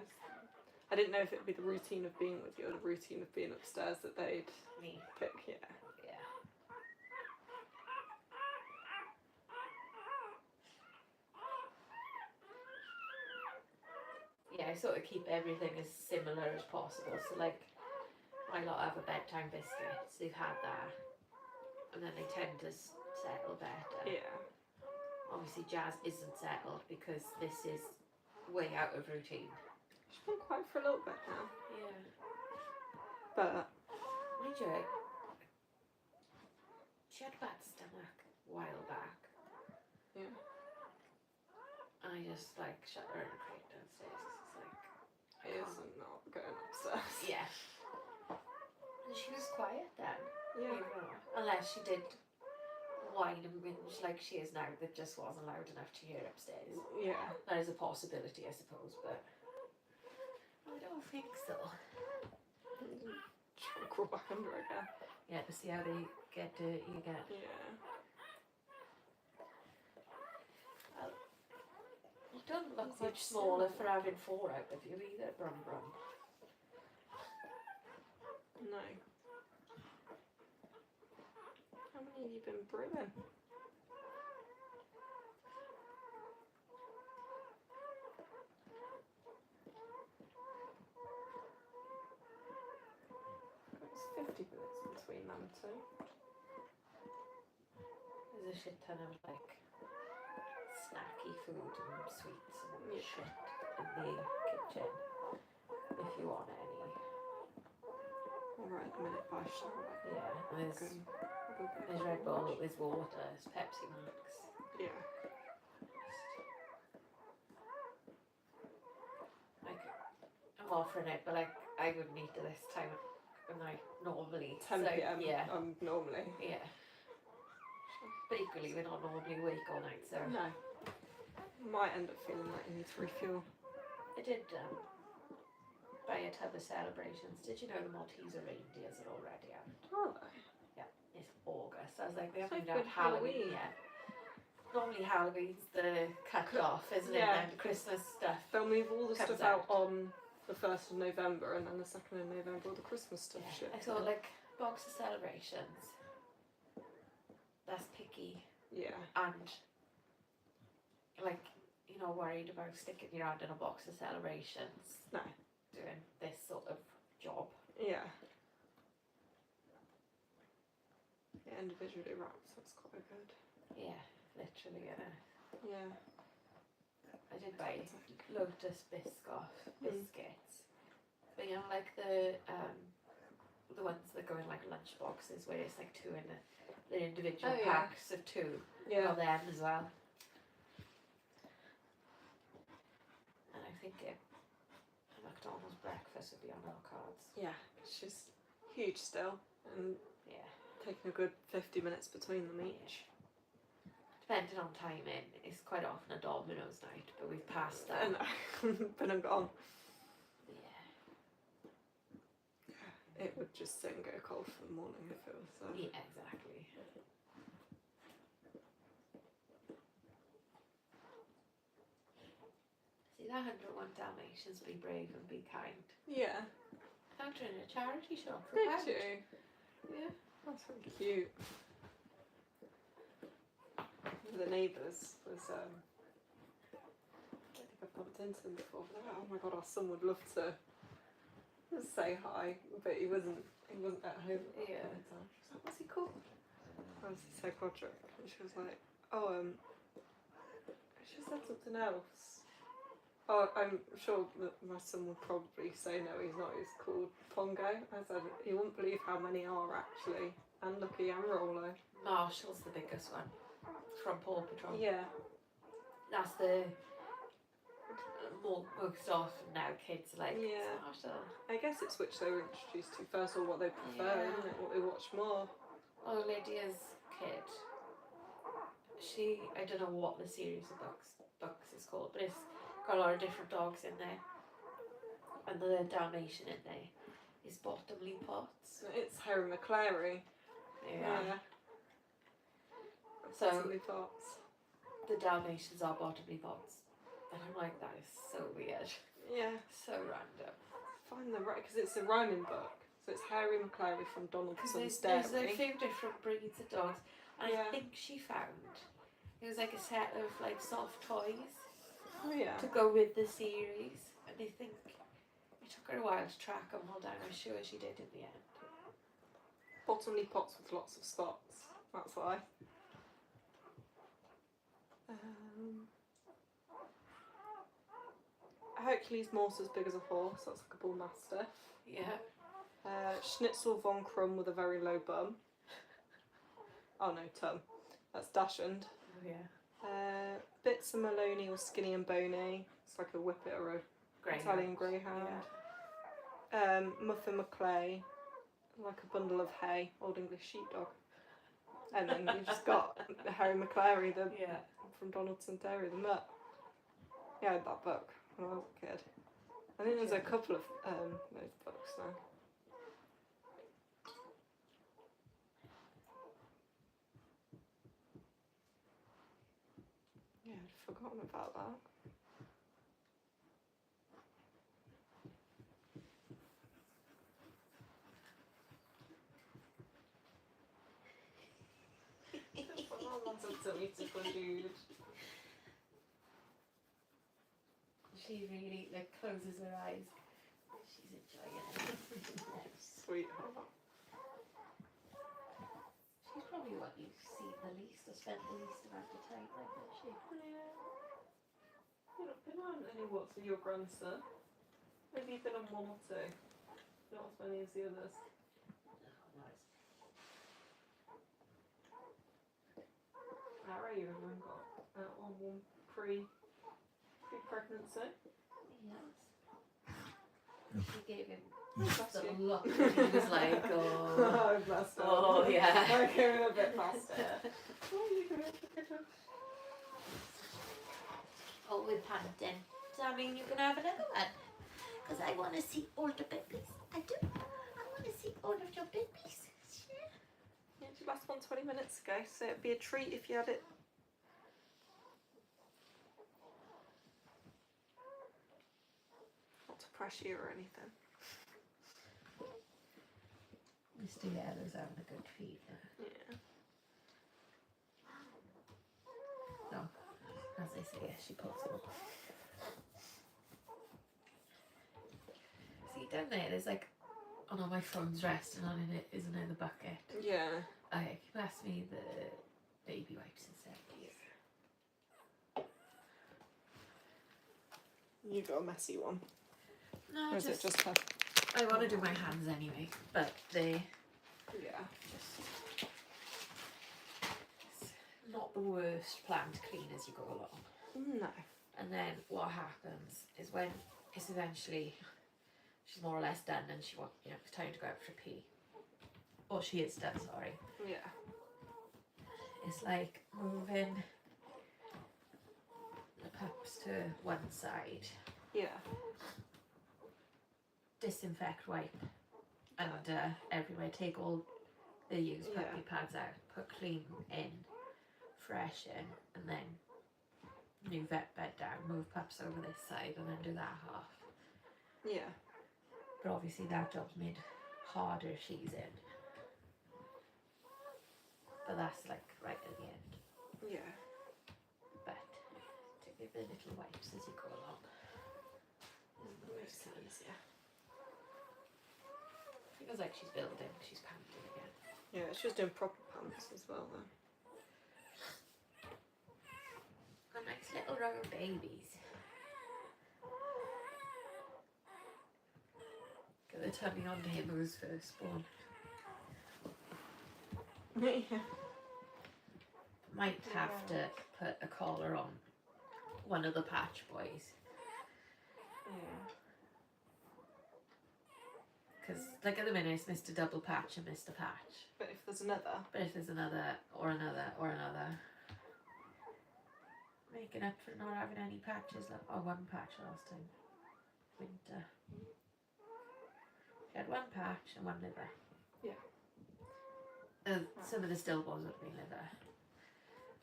I didn't know if it'd be the routine of being with you or the routine of being upstairs that they'd Me. pick. Yeah. Yeah. Yeah, I sort of keep everything as similar as possible. So, like, my lot have a bedtime biscuit. So they've had that. And then they tend to settle better. Yeah. Obviously, Jazz isn't settled because this is way out of routine. She's been quiet for a little bit now. Yeah. But Mind you, she had a bad stomach a while back. yeah. And I just like shut her in a crate downstairs because it's like, It isn't not going upstairs. yeah. And she was quiet then. Yeah. Unless she did whine and whinge like she is now that just wasn't loud enough to hear upstairs. Yeah. That is a possibility, I suppose, but I don't think so. Try to crawl back under again. Yeah, to see how they get dirty again. Yeah. You don't look much smaller for having 4 out of you either, Brum Brum. No. How many have you been brewing? It's 50 minutes between them two. There's a shit ton of like snacky food and sweets and shit in the kitchen. If you want any. Alright, a minute by shower. Yeah, there's Red Bull, there's water, there's Pepsi Max. Yeah. Like, I'm offering it, but like I wouldn't eat it this time of night normally. 10 so, p.m. Yeah. Normally. Yeah. But equally, we're not normally awake all night, so. No. Might end up feeling like you need to refuel. I did buy a tub of celebrations. Did you know the Malteser reindeers are already out? Are they? Yeah, it's August. I was like, they So haven't even good had Halloween Halloween. yet. Normally Halloween's the cut off, isn't it? Yeah. And the Christmas stuff. They'll move all the Comes stuff out out. on the 1st of November, and then the 2nd of November all the Christmas stuff Yeah. shit. I thought like box of celebrations. That's picky Yeah. and like, you know, worried about sticking your hand in a box of celebrations. No. Doing this sort of job. Yeah. Yeah, individually wrapped, that's quite good. Yeah, literally. Yeah. I did buy Lotus biscuits. But you know, like the ones that go in like lunch boxes where it's like 2 in the individual Oh, yeah. packs of 2. Yeah. Got them as well. And I think a McDonald's breakfast would be on our cards. Yeah. It's just huge still, and Yeah. taking a good 50 minutes between them each. Depending on timing, it's quite often a Domino's night, but we've passed that. And been and gone. Yeah. It would just sit and go cold for the morning if it was. Yeah, exactly. See, that 101 Dalmatians, be brave and be kind. Yeah. Found her in a charity shop for Did £1. you? Yeah. That's really cute. The neighbours was I don't think I've bumped into them before, but they're like, oh my god, our son would love to say hi, but he wasn't at home at Yeah. the time. She was like, what's he called? I was so Podrick, and she was like, oh she said something else. Oh, I'm sure that my son would probably say no, he's not. He's called Pongo. I said, you wouldn't believe how many are actually. And Lucky and Rollo. Marshall's the biggest one from Paw Patrol. Yeah. That's the most often now kids are like, Yeah. it's Marshall. I guess it's which they were introduced to first, or what they prefer, Yeah. isn't it? What they watch more. Oh, Lydia's kid. I don't know what the series of books is called, but it's got a lot of different dogs in there. And the Dalmatian in there is Bottomley Potts. It's Harry McClary. Yeah. So- Possibly Potts. The Dalmatians are Bottomley Potts. And I'm like, that is so weird. Yeah. So random. Find the right, because it's a rhyming book. So it's Harry McClary from Because Donaldson's there's a Dairy. few different breeds of dogs. And Yeah. I think she found it was like a set of like soft toys Oh yeah. to go with the series. And I think it took her a while to track them all down. I'm sure she did in the end. Bottomley Potts with lots of spots. That's why. Hercules Morse as big as a horse. That's like a bull mastiff. Yeah. Schnitzel von Krumm with a very low bum. Oh no, tum. That's Dachshund. Oh yeah. Bits of Maloney or Skinny and Bony. It's like a whippet or a Greyhound. Italian greyhound. Muffin McClay, like a bundle of hay. Old English sheepdog. And then you just got Harry McClary, Yeah. from Donaldson Terrier, the mutt. Yeah, I had that book when I was a kid. I think there's a couple of those books now. Yeah, I'd forgotten about that. That's a beautiful dude. She really like closes her eyes. She's enjoying it. Sweetheart. She's probably what you've seen the least or spent the least amount of time with, isn't she? Yeah. You've not been on any walks with your grandson. Maybe you've been on one or two. Not as many as the others. Harry, you haven't got on one pre-pregnancy. Yes. She gave him Bless the you. look and he was like, oh, Oh, bless her. oh yeah. I'm going a bit faster. Oh, we're panting. Does that mean you can have another one? Because I want to see all the babies. I do. I want to see all of your babies. Yeah, your last one 20 minutes ago, so it'd be a treat if you had it. Not to pressure you or anything. Mr. Yellow's having a good feed. Yeah. No, as I say, she pulls them up. See, down there's like, oh no, my phone's resting on it, is another bucket. Yeah. Okay, can you pass me the baby wipes instead, please? You got a messy one. No, Or is it just her? I want to do my hands anyway, but they Yeah. just it's not the worst plan to clean as you go along. No. And then what happens is when it's eventually she's more or less done and she wants, you know, it's time to go out for a pee. Or she is done, sorry. Yeah. It's like moving the pups to one side, Yeah. disinfect wipe and everywhere, take all the used puppy pads out, put clean in, fresh in, and then new vet bed down, move pups over this side and then do that half. Yeah. But obviously that job's made harder if she's in. But that's like right at the end. Yeah. But to give the little wipes as you go along. Makes it easier. Feels like she's building, she's panting again. Yeah, she was doing proper pants as well then. A nice little row of babies. Get the tummy onto him who was first born. Yeah. Might have to put a collar on one of the patch boys. Yeah. Because like at the minute it's Mr. Double Patch and Mr. Patch. But if there's another. But if there's another, or another, or another. Making up for not having any patches, or one patch last time. Winter. She had one patch and one liver. Yeah. Some of the stillborns would have been liver.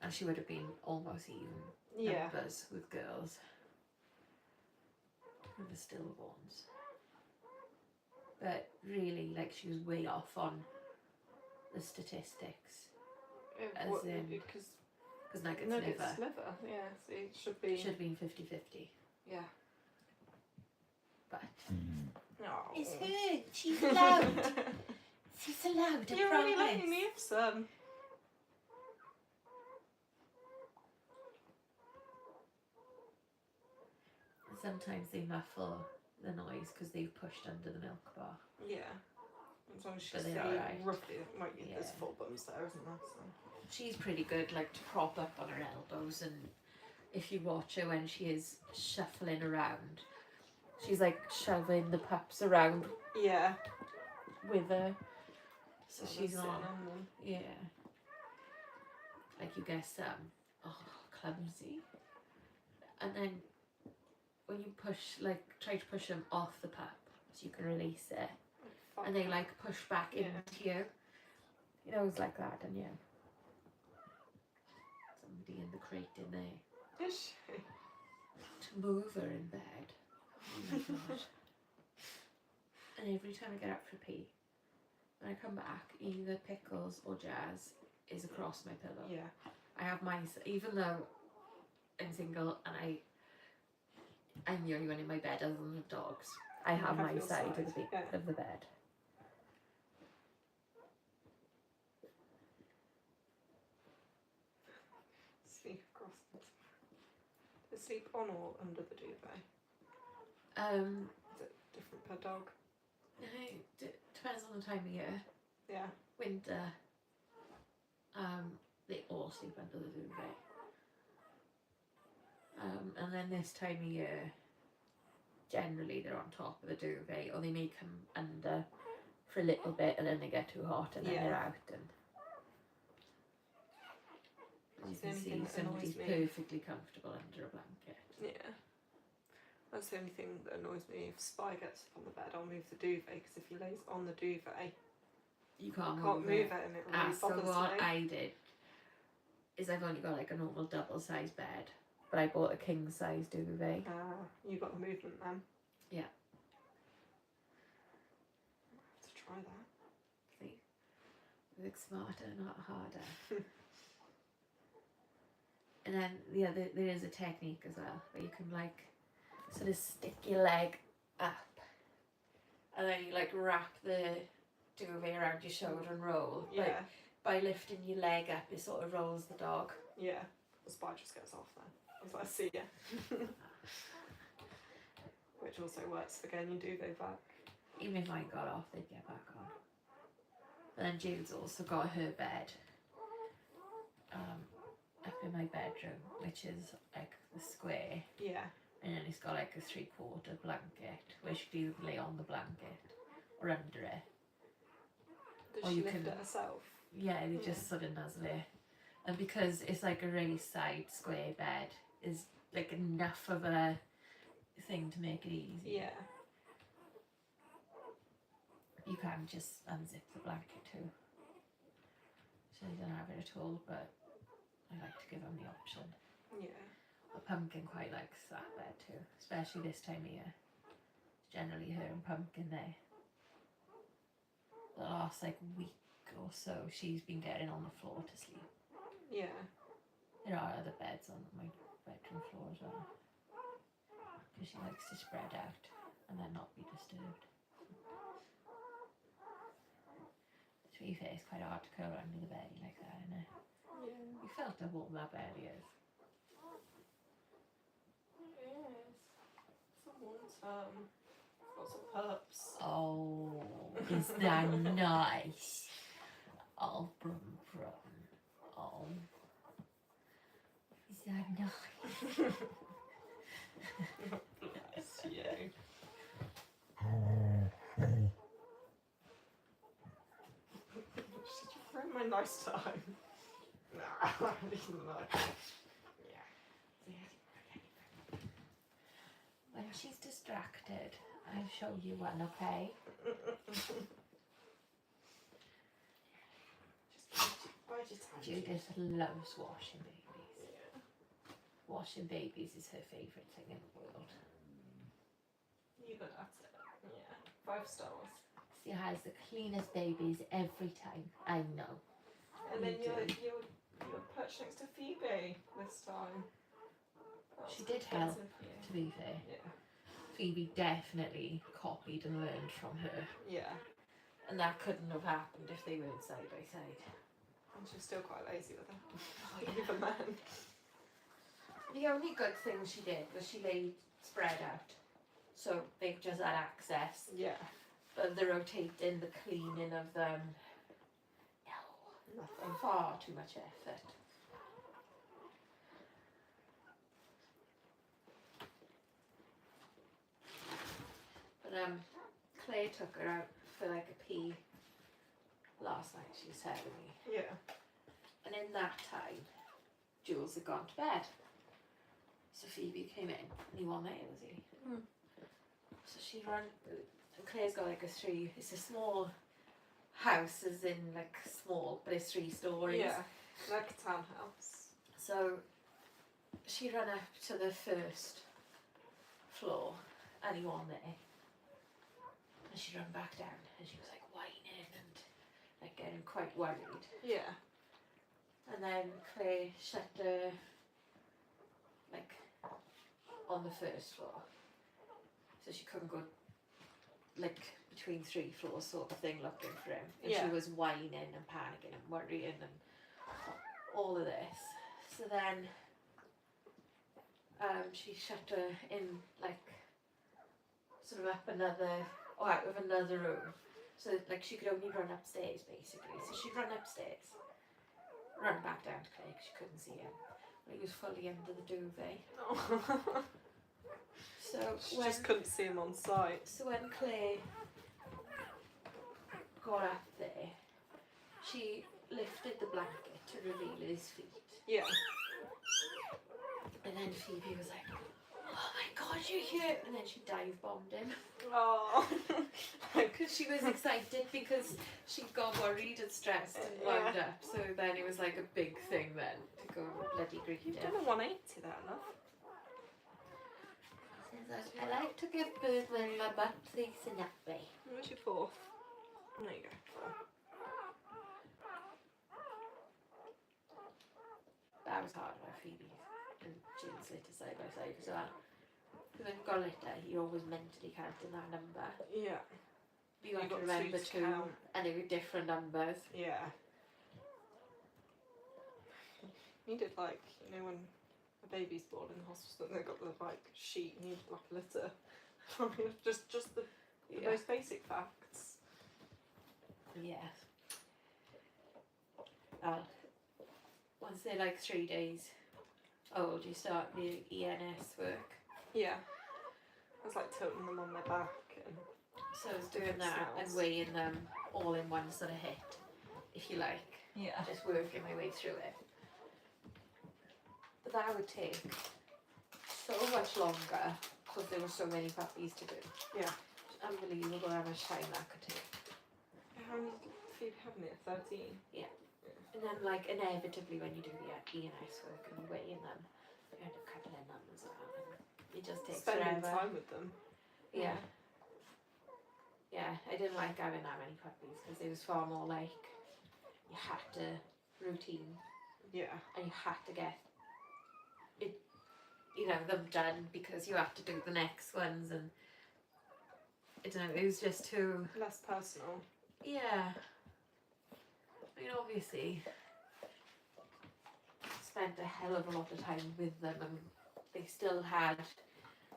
And she would have been almost even numbers with girls. With the stillborns. But really, like, she was way off on the statistics. As in, because Nugget's Nugget's liver. liver, yeah, so it should be. Should have been 50-50. Yeah. But Oh. it's her. She's allowed. She's allowed. You're only letting me have some. Sometimes they muffle the noise because they've pushed under the milk bar. Yeah. As long as she's But they're fairly alright. roughly, there's Yeah. full bums there, isn't there? So. She's pretty good, like, to prop up on her elbows, and if you watch her when she is shuffling around, she's like shoving the pups around Yeah. with her. So Sort of she's sitting not. on them. Yeah. like you get some, clumsy, and then when you push, like try to push them off the pup so you can release it, and they like push back into you. You know, it's like that, and yeah. Somebody in the crate in there. Is she? To move her in bed. Oh my god. And every time I get up for pee, when I come back, either Pickles or Jazz is across my pillow. Yeah. I have my, even though I'm single and I'm the only one in my bed other than the dogs, I have my your side of side, of the bed. Sleep across. Does sleep on or under the duvet? Is it different per dog? Depends on the time of year. Yeah. Winter, they all sleep under the duvet. And then this time of year, generally they're on top of the duvet, or they may come under for a little bit and then they get too hot and then they're out. And as you can see, somebody's perfectly comfortable under a blanket. Yeah. That's the only thing that annoys me. If Spy gets up on the bed, I'll move the duvet, because if he lays on the duvet, you can't move it, and it really so bothers what me. I did is I've only got like a normal double size bed, but I bought a king size duvet. You got the movement then. Yeah. I'll have to try that. See? Work smarter, not harder. And then there is a technique as well where you can like sort of stick your leg up, and then you like wrap the duvet around your shoulder and roll. Yeah. By lifting your leg up, it sort of rolls the dog. Yeah. The Spy just gets off then. I was like, I see ya. Which also works for getting your duvet back. Even if mine got off, they'd get back on. But then Jude's also got her bed up in my bedroom, which is like the square. Yeah. And then it's got like a 3/4 blanket, where she can either lay on the blanket or under it. Does she lift it herself? Yeah, they just sort of nuzzle it. And because it's like a raised side square bed, is like enough of a thing to make it easy. Yeah. You can just unzip the blanket too. So they don't have it at all, but I like to give them the option. Yeah. A Pumpkin quite likes that bed too, especially this time of year. It's generally her and Pumpkin there. The last like week or so, she's been getting on the floor to sleep. Yeah. There are other beds on my bedroom floor as well, because she likes to spread out and then not be disturbed. To be fair, it's quite hard to curl under the bed like that, isn't it? Yeah. You felt how warm that bed is. It is. Someone's got some pups. Oh, is that nice? Oh, brum brum. Oh, is that nice? Bless you. Did you ruin my nice time? Nah, I didn't like it. When she's distracted, I'll show you one, okay? Just bite your time. Judith loves washing babies. Yeah. Washing babies is her favourite thing in the world. You're good at it. Yeah. 5 stars. She has the cleanest babies every time. I know. And then You you're perched next to Phoebe this time. She did help, to be fair. Yeah. Phoebe definitely copied and learned from her. Yeah. And that couldn't have happened if they weren't side by side. And she's still quite lazy with her. Oh, yeah. Even then. The only good thing she did was she laid spread out. So they just had access. Yeah. But the rotating, the cleaning of them, no. Nothing. Far too much effort. But Claire took her out for like a pee last night, she was telling me. Yeah. And in that time, Jules had gone to bed. So Phoebe came in and he wasn't there, was he? Mm. So she ran, and Claire's got like it's a small house, as in like small, but it's 3 stories. Yeah, like a townhouse. So she ran up to the first floor and he wasn't there. And she ran back down and she was like whining and like getting quite worried. Yeah. And then Claire shut her like on the first floor. So she couldn't go like between 3 floors sort of thing looking for him. And Yeah. she was whining and panicking and worrying and all of this. So then she shut her in like sort of up out of another room. So like she could only run upstairs basically. So she'd run upstairs, run back down to Claire 'cause she couldn't see him. He was fully under the duvet. Oh. So She just couldn't see him on sight. So when Claire got up there, she lifted the blanket to reveal his feet. Yeah. And then Phoebe was like, "Oh my God, you're here!" And then she dive bombed him Oh. because she was excited because she got worried and stressed and wound up. So then it was like a big thing then to go bloody greet You've him. done a 180 there, love. I like to give birth when my butt facing that way. Where's your 4th? There you go. 4. That was hard about Phoebe and Jill's litter side by side as well. Because when you've got a litter, you're always mentally counting that number. Yeah. But you have to got remember 2 to two, count. and they were different numbers. Yeah. Needed like, you know, when a baby's born in the hospital and they've got the like sheet, you need like a litter. I mean, just the most basic facts. Yeah. Once they're like 3 days old, you start the ENS work. Yeah. I was like tilting them on their back and So I was doing that and weighing them all in one sort of hit, if you like. yeah. Just working my way through it. But that would take so much longer because there were so many puppies to do. Yeah. It's unbelievable how much time that could take. How many Phoebe having it? 13? And then like inevitably when you do the ENS work and weighing them, you end up cuddling them as well. And it just takes Spending forever. time with them. Yeah. Yeah, I didn't like having that many puppies because it was far more like you had to routine Yeah. and you had to get it, you know, them done because you have to do the next ones, and I don't know, it was just too, Less personal. yeah. I mean, obviously spent a hell of a lot of time with them, and they still had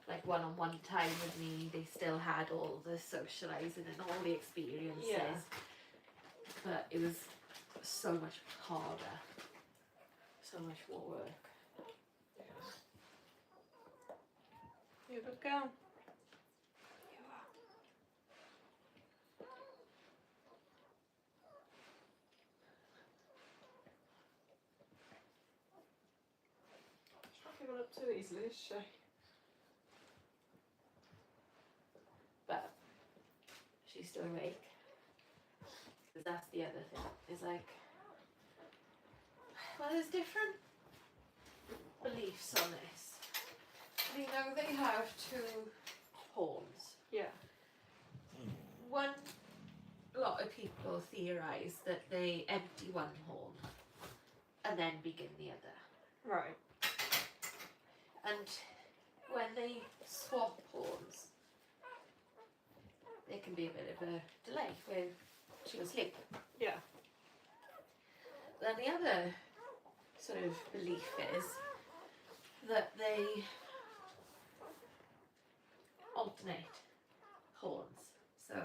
like one-on-one time with me. They still had all the socialising and all the experiences. Yeah. But it was so much harder, so much more work. You're a good girl. You are. She's not giving up too easily, is she? But she's still awake. Because that's the other thing. It's like, well, there's different beliefs on this. You know, they have 2 horns. Yeah. One lot of people theorise that they empty one horn and then begin the other. Right. And when they swap horns, there can be a bit of a delay where she'll sleep. Yeah. Then the other sort of belief is that they alternate horns. So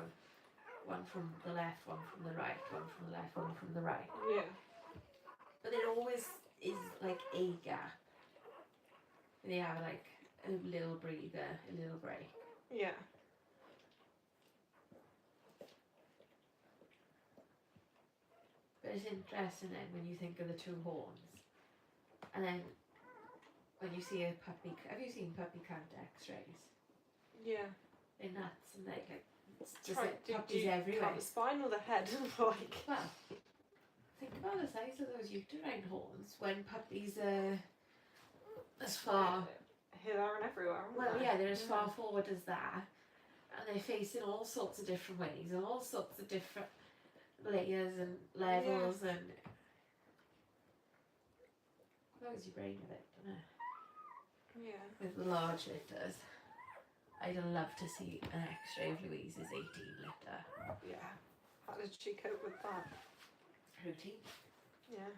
one from the left, one from the right, one from the left, one from the right. Yeah. But there always is like a gap. They have like a little breather, a little break. Yeah. But it's interesting then when you think of the two horns, and then when you see a puppy, have you seen puppy count X-rays? Yeah. They're nuts, and they like Just like do puppies you everywhere. count the spine or the head? Like, Well, think about the size of those uterine horns when puppies are as far. Here, there, and everywhere. Aren't Well, they? yeah, they're as far forward as that, and they're facing all sorts of different ways and all sorts of different layers and levels and. Close your brain a bit, don't it? Yeah. With the large litters. I'd love to see an X-ray of Louise's 18 litter. Yeah. How did she cope with that? Routine. Yeah.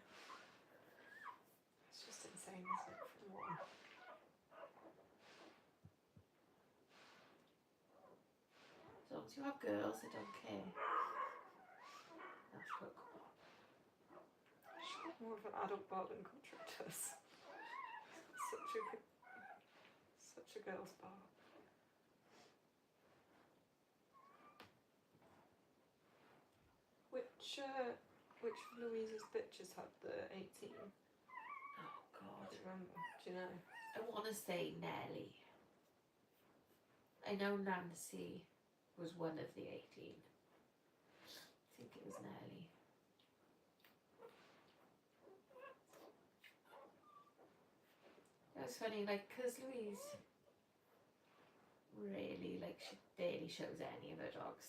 It's just insane, isn't it? For one. As long as you have girls, I don't care. That's what. She's got more of an adult bar than contractors. Such a girl's bar. Which of Louise's bitches had the 18? Oh God. Do you remember? Do you know? I want to say Nelly. I know Nancy was one of the 18. I think it was Nelly. It was funny, like, because Louise really, like, she barely shows any of her dogs.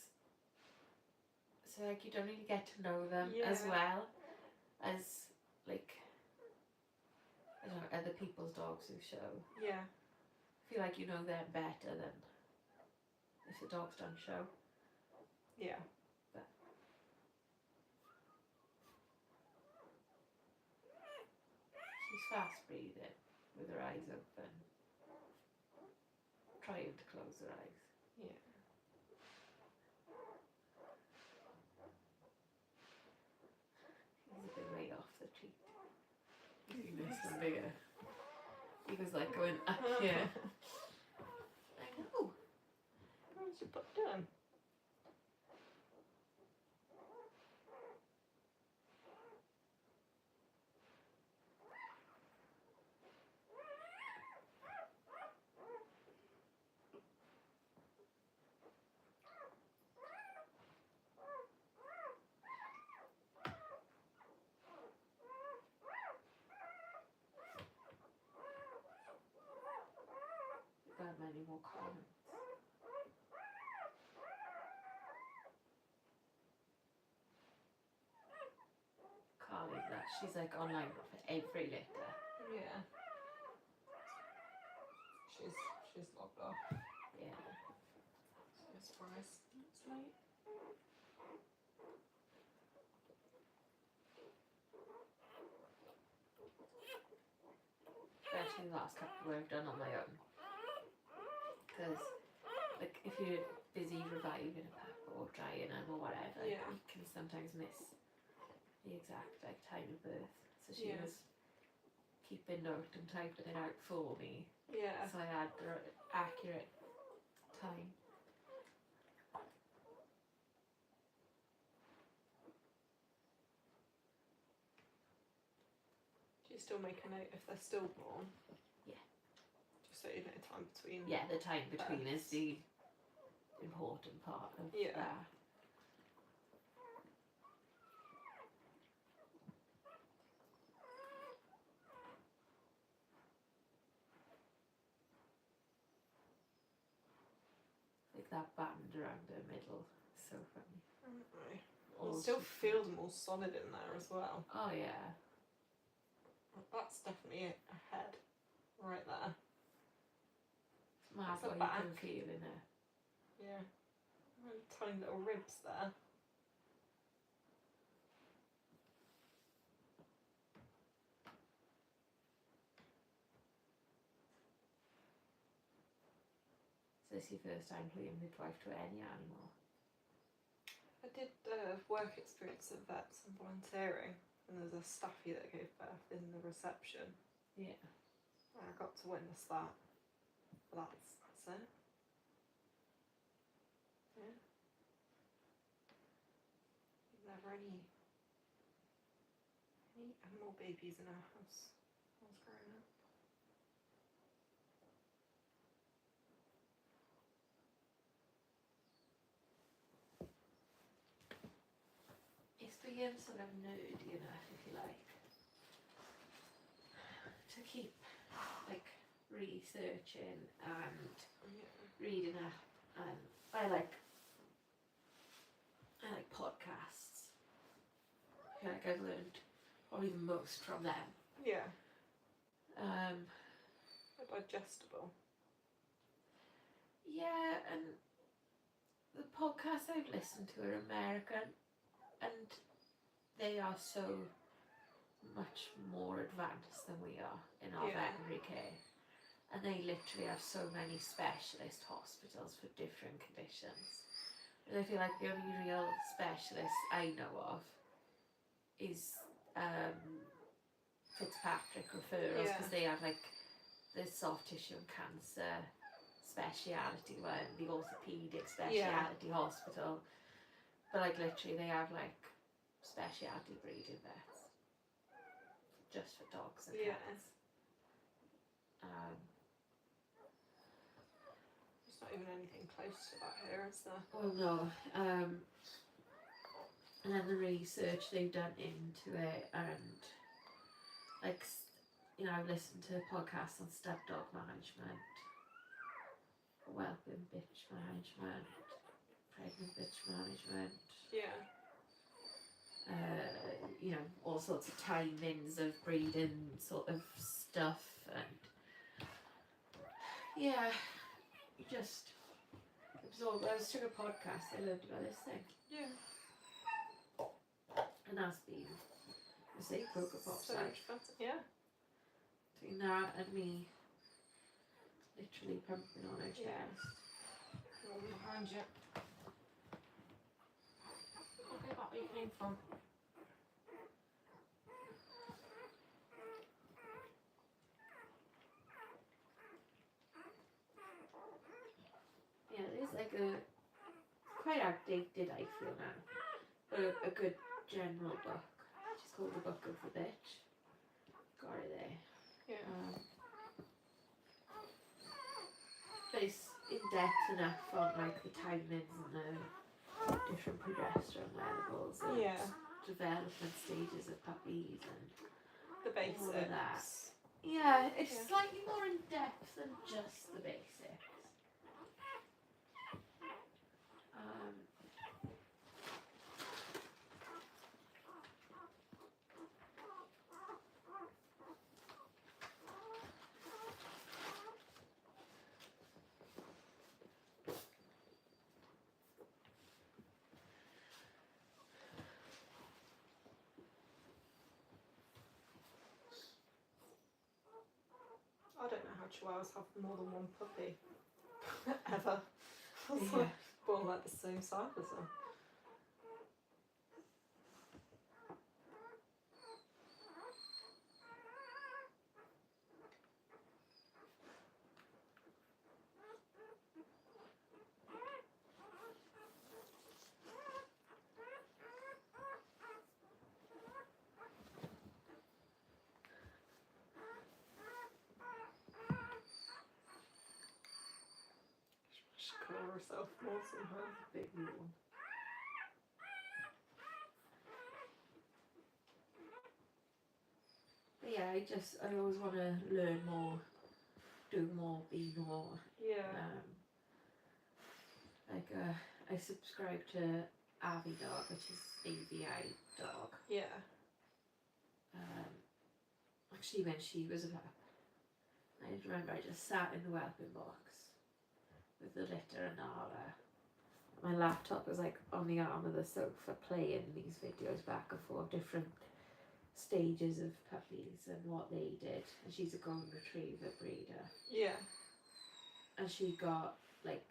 So, like, you don't really get to know them as well as, like, I don't know, other people's dogs who show. Yeah. I feel like you know them better than if the dogs don't show. Yeah. But she's fast breathing with her eyes open, trying to close her eyes. Yeah. He's a bit way off the treat. He's nice and bigger. He was like going up here. I know. What did you put down? Got many more comments. Carly's that she's like online for every litter. Yeah. She's logged off. Yeah. No surprise. It's late. Especially the last couple where I've done on my own. Because, like, if you're busy reviving a pup or drying them or whatever, Yeah. you can sometimes miss the exact like time of birth. So she Yeah. was keeping note and typing it out for me, Yeah. so I had the accurate time. Do you still make a note if they're stillborn? Yeah. Just so you know time between. Yeah, the time between births. is the important part of Yeah. that. Like that band around her middle, so funny. Right. All You still she- feel them all solid in there as well. Oh yeah. That's definitely a head right there. It's mad It's a what you back. can feel in her. Yeah. And tiny little ribs there. So this is your first time playing midwife to any animal? I did work experience at vets and volunteering, and there's a staffy that gave birth in the reception. Yeah. And I got to witness that. But that's it. Yeah. Never any many animal babies in our house when I was growing up. It's being sort of nerdy enough, if you like, to keep like researching and reading up, and I like podcasts. I feel like I've learned probably the most from them. Yeah. Um, They're digestible. yeah, and the podcasts I've listened to are American, and they are so much more advanced than we are in our veterinary care. And they literally have so many specialist hospitals for different conditions. And I feel like the only real specialist I know of is Fitzpatrick referrals, because they have like the soft tissue and cancer speciality one, the orthopedic speciality hospital. But like literally they have like speciality breeding vets just for dogs and cats. There's not even anything close to that here, is there? Well, no. And then the research they've done into it, and like, you know, I've listened to podcasts on stud dog management, whelping bitch management, pregnant bitch management. You know, all sorts of timings of breeding sort of stuff, and yeah, you just absorb. I was doing a podcast, I learned about this thing. Yeah. And that's been, I say, Cocoa Pop's so like, much fun. Yeah. between that and me literally pumping on her chest. All behind you. Okay, what are you came from? Yeah, it is like quite outdated, I feel now, but a good general book. It's called The Book of the Bitch. Got it there. Yeah. But it's in depth enough on like the timings and the different progesterone levels and development stages of puppies and the basics. all of that. Yeah, it's slightly more in depth than just the basics. I don't know how chihuahuas have more than one puppy ever. I was like, born like the same size as them. She should call herself more somehow. Big new one. But yeah, I always want to learn more, do more, be more. Yeah. I subscribe to Avi Dog, which is AVI Dog. Yeah. Actually, when she was a pup, I remember I just sat in the whelping box with the litter and Nala. My laptop was like on the arm of the sofa playing these videos back and forth, different stages of puppies and what they did. And she's a golden retriever breeder. Yeah. And she got like,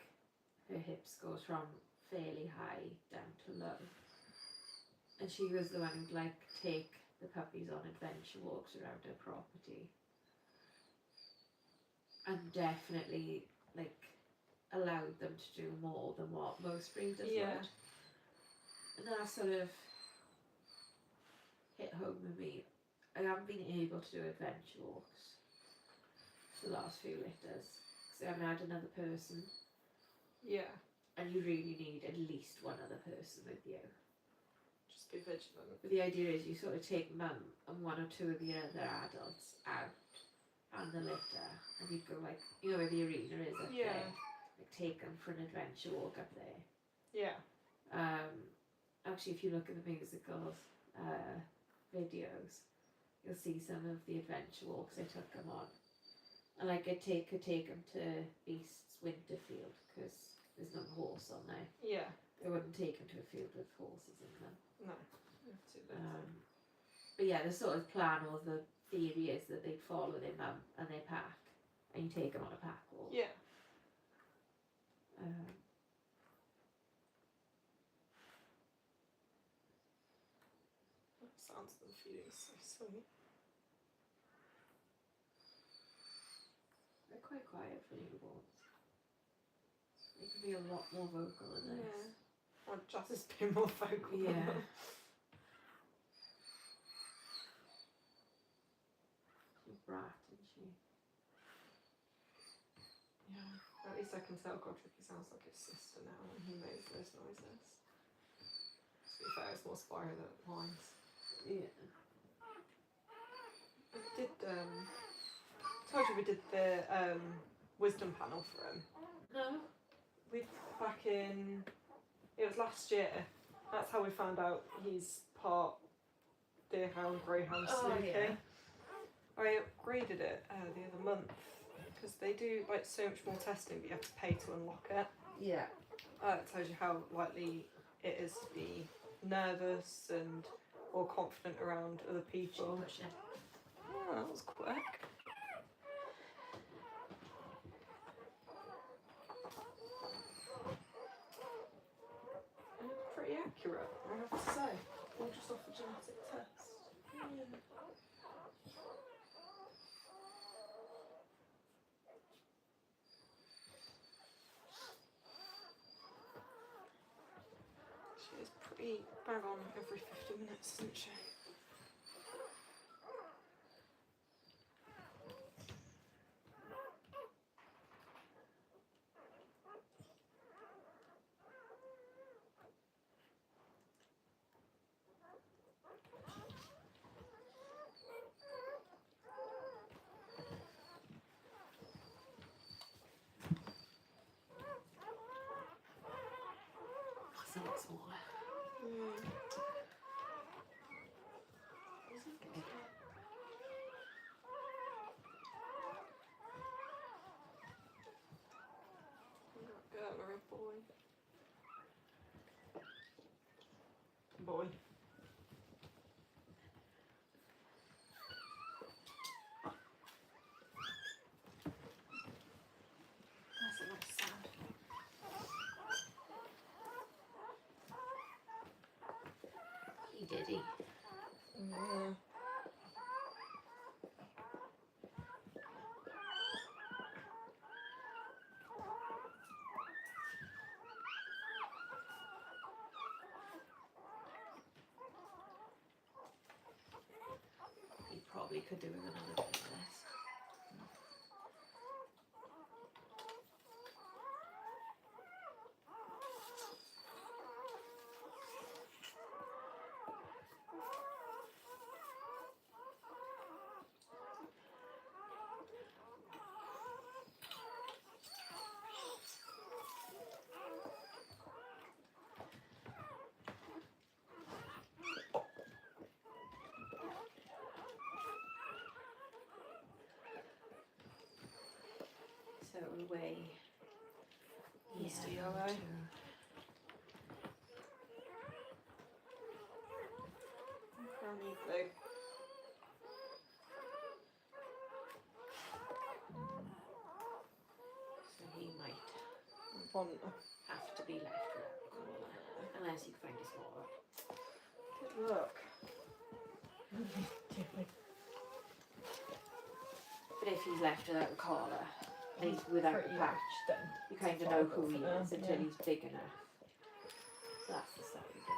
her hips goes from fairly high down to low. And she was the one who'd like take the puppies on adventure walks around her property. And definitely like allowed them to do more than what most breeders would. And that sort of hit home with me I haven't been able to do adventure walks for the last few litters because I haven't had another person, Yeah. and you really need at least one other person with you. Just be vigilant. But the idea is you sort of take mum and one or two of the other adults out and the litter, and you go like, you know where the arena is up Yeah. there, like take them for an adventure walk up there. Yeah. Actually, if you look at the musical videos, you'll see some of the adventure walks I took them on. And like could take them to Beast's Winterfield because there's no horse on there. Yeah. I wouldn't take them to a field with horses in them. No. Too late. But yeah, the sort of plan or the theory is that they'd follow their mum and their pack, and you take them on a pack walk. Yeah. That sounds them feeling so sweet. They're quite quiet for newborns. They can be a lot more vocal than this. Yeah. Or just as be more vocal. Yeah. She's a brat, isn't she? Yeah. At least I can tell Godric he sounds like his sister now when he makes those noises. To be fair, it's more Spyro that whines. Yeah. I did, told you we did the wisdom panel for him. No. Back in, it was last year, that's how we found out he's part deerhound, greyhound, snooky. yeah. I upgraded it the other month because they do like so much more testing, but you have to pay to unlock it. Yeah. It tells you how likely it is to be nervous and more confident around other people. Oh, that was quick. And it's pretty accurate, I have to say. All just off a genetic test. Yeah. She is pretty bang on every 50 minutes, isn't she? That's a lot smaller. Girl or a boy? Boy. That's a nice sound. He did he? Yeah. He probably could do with another bit of this. So it will weigh Needs to be yeah, alright. Brown blue. So he might One. have to be left without the collar, unless you can find a smaller. Good luck. But if he's left without the collar, he's without the patch, then. you kind of know who he is until he's big enough. So that's the stuff you do.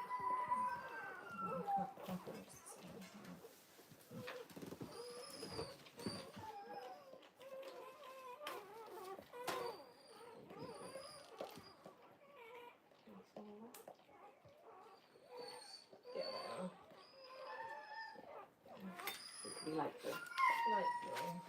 light blue. Light blue.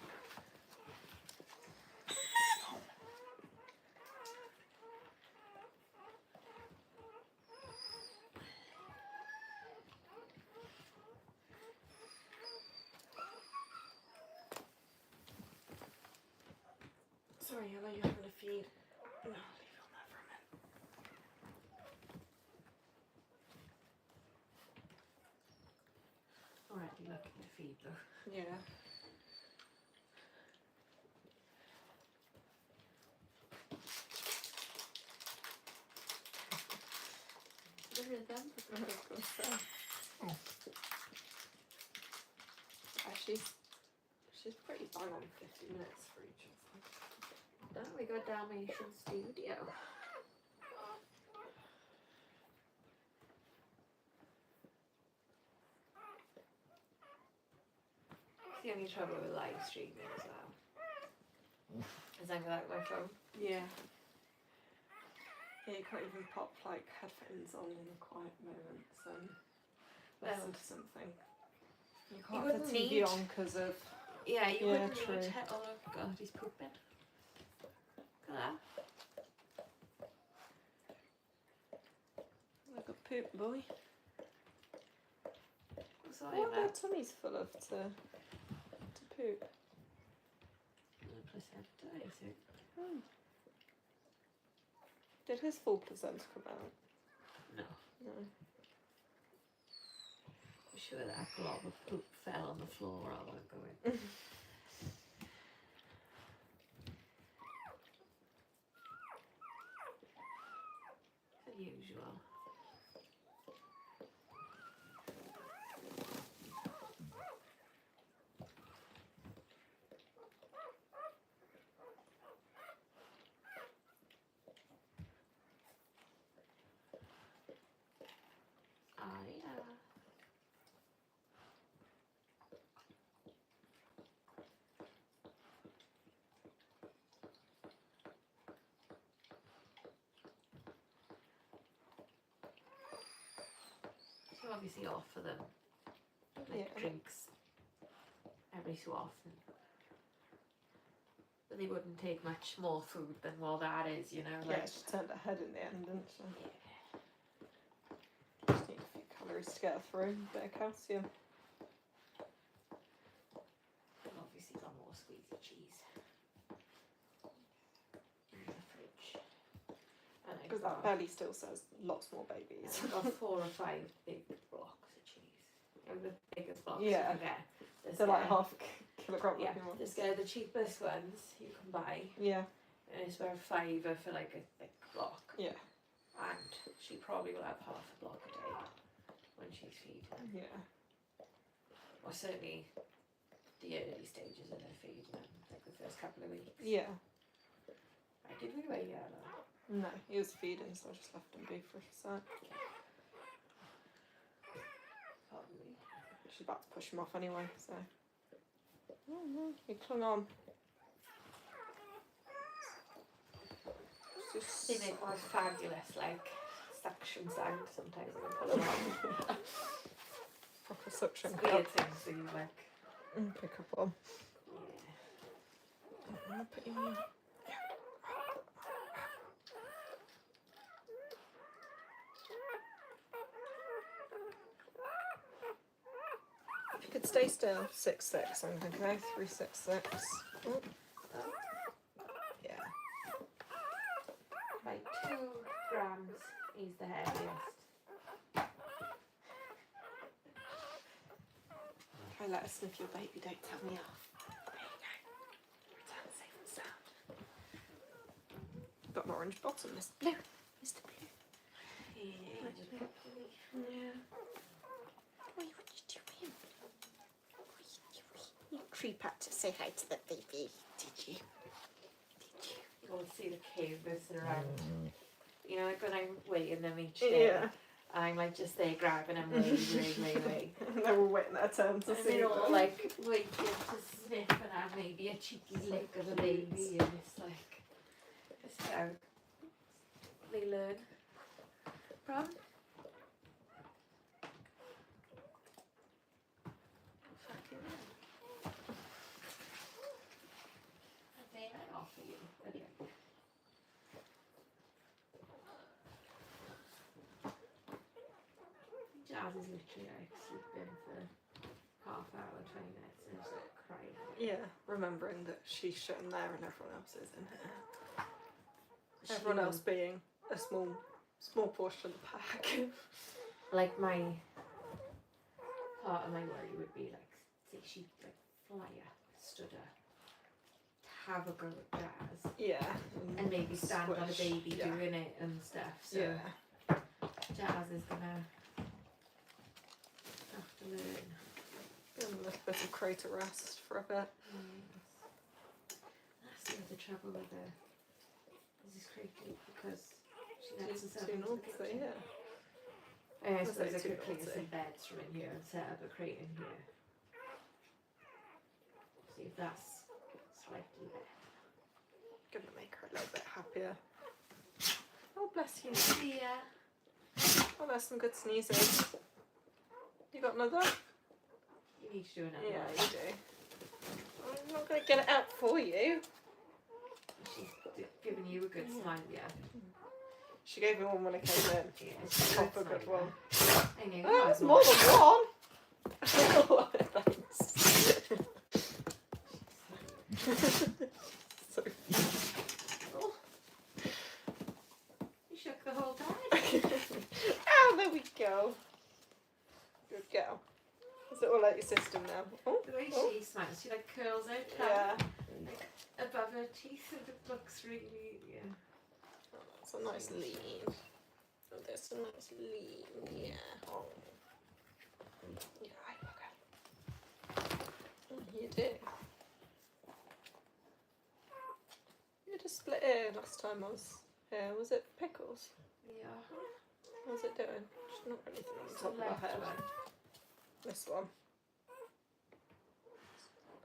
Sorry, Ella, you're having a feed. No, I'll leave it on there for a minute. Already looking to feed though. Yeah. The rhythm. I was gonna say. She's pretty bang on 50 minutes for each of them. Then we got Dalmatian studio. It's the only trouble with live streaming as well. Is I'm without my phone. Yeah. Yeah, you can't even pop like headphones on in the quiet moments and listen to something. You can't have the TV on because of. Yeah, you wouldn't true. need to. Oh god, he's pooping. Look at that. Like a poop boy. Sorry What are their about tummies full of to poop? the placenta, I think. Hmm. Did his full placenta come out? No. No. I'm sure that a lot of poop fell on the floor while I wasn't going. Unusual. Aryas. So obviously offer them like drinks every so often. But they wouldn't take much more food than what that is, you know. Like, Yeah, she turned her head in the end, didn't she? yeah. Just need a few calories to get her through. Bit of calcium. And obviously got more squeezy cheese in the fridge. And I Because that belly still says lots more babies. I've got 4 or 5 big blocks of cheese. You know, the biggest blocks Yeah. you can get. So like half a kilogram. Yeah, just get the cheapest ones you can buy. Yeah. And it's about £5 for like a thick block. Yeah. And she probably will have half a block a day when she's feeding. Yeah. Or certainly the early stages of her feeding, like the first couple of weeks. Yeah. I did we weigh yellow. No, he was feeding, so I just left him be for a sec. Probably. She's about to push him off anyway, so. He clung on. It's They just. make one fabulous like suction sound sometimes when I pull them on. Proper suction It's cup. weird things that you like. Pick up on. Yeah. I'm gonna put you in. If you could stay still, 6'6", I'm gonna go 366. Oh. Yeah. Like 2 grams is the heaviest. Try let us sniff your baby, don't tell me off. There you go. Return safe and sound. Got an orange bottom, Mr. Blue. Mr. Blue. Yeah. Yeah. What are you doing? You creep up to say hi to the baby, did you? You want to see the caves around. You know, like when I'm weighing them each day. Yeah. I'm like just there grabbing them way. And they were waiting their turn to And see they're all them. like waiting to sniff and have maybe a cheeky lick of a baby, and it's like, it's how they learn from. Fucking hell. Jazz is literally like sleeping for half hour, 20 minutes, and just like crying. Yeah, remembering that she's shown there and everyone else is in here. She Everyone else will- being a small portion of the pack. Like my part of my worry would be like, say she like fly up, stood up, have a go at Jazz, Yeah. and maybe stand on a Squish, baby yeah. doing it and stuff. So Yeah. Jazz is gonna have to learn. Give them a little bit of crater rest for a bit. That's the other trouble with her. This is creepy because she lets She's herself too into the naughty, kitchen. yeah. I Was suppose it I too could clear naughty? some beds from in here and set up a crate in here. See if that's slightly better. Gonna make her a little bit happier. Oh, bless you. Yeah. Oh, there's some good sneezes. You got another? You need to do another Yeah, one. you do. I'm not gonna get it out for you. She's giving you a good smile, yeah. She gave me one when I came in. Yeah, she's Proper good smile, one. yeah. I know. Oh, that it's was more one. than one. Thanks. So Oh. You shook the whole bed. oh, there we go. Good girl. Is it all out your system now? Oh, The way oh. she smiles, she like curls her Yeah. tongue like above her teeth, and it looks really, yeah. Oh, that's a nice lean. Oh, that's a nice lean. Yeah. Oh. Yeah, I love it. Oh, you do. You had a split ear last time I was here. Was it Pickles? Yeah. What was it doing? She's not got anything on the It's top the of her left head. one. This one.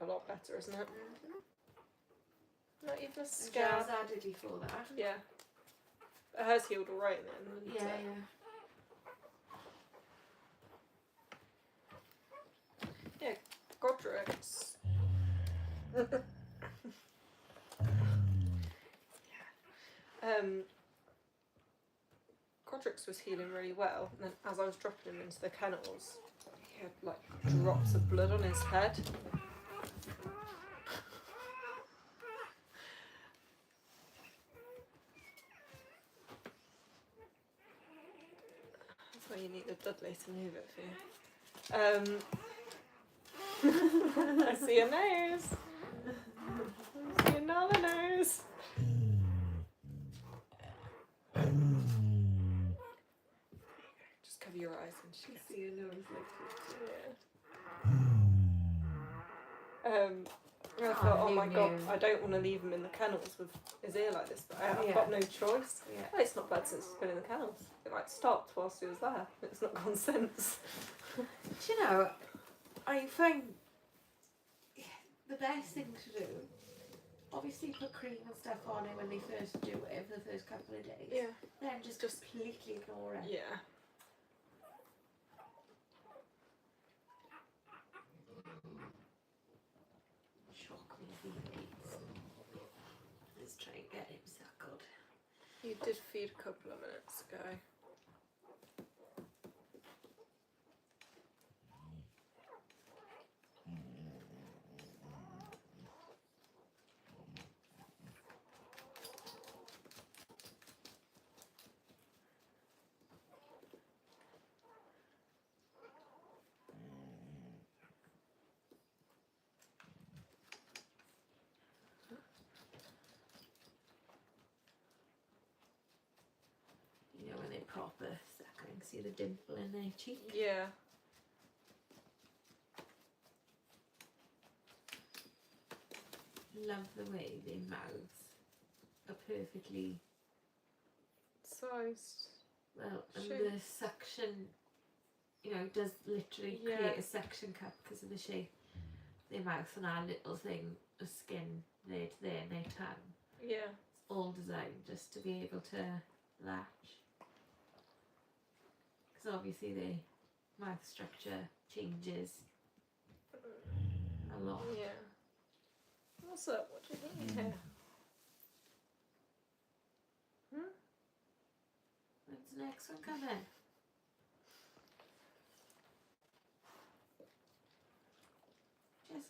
A lot better, isn't it? Not even a And scab. Jazz added before that. Yeah. But hers healed alright then. didn't Yeah, it? yeah. Godric's. Godric's was healing really well, and then as I was dropping him into the kennels, he had like drops of blood on his head. That's why you need a Dudley to move it for you. I see a nose. I see another nose. Just cover your eyes and she You gets see your nose like I thought, Oh, oh my no, god, no. I don't want to leave him in the kennels with his ear like this, but I've Yeah. got no choice. Yeah. Well, it's not bad since he's been in the kennels. It like stopped whilst he was there. It's not gone since. Do you know, I find the best thing to do, obviously put cream and stuff on it when they first do it for the first couple of days. Then just completely ignore it. Yeah. Shock me if he eats. Let's try and get him suckled. You did feed a couple of minutes ago. You know when they proper suckling, see the dimple in their cheek? Yeah. Love the way their mouths are perfectly Sized. well, and Shape. the suction, you know, does literally Yeah. create a suction cup because of the shape of their mouth and our little thing of skin there to there and their tongue. Yeah. It's all designed just to be able to latch. Because obviously their mouth structure changes a lot. Yeah. What's up? What do you think here? When's the next one coming?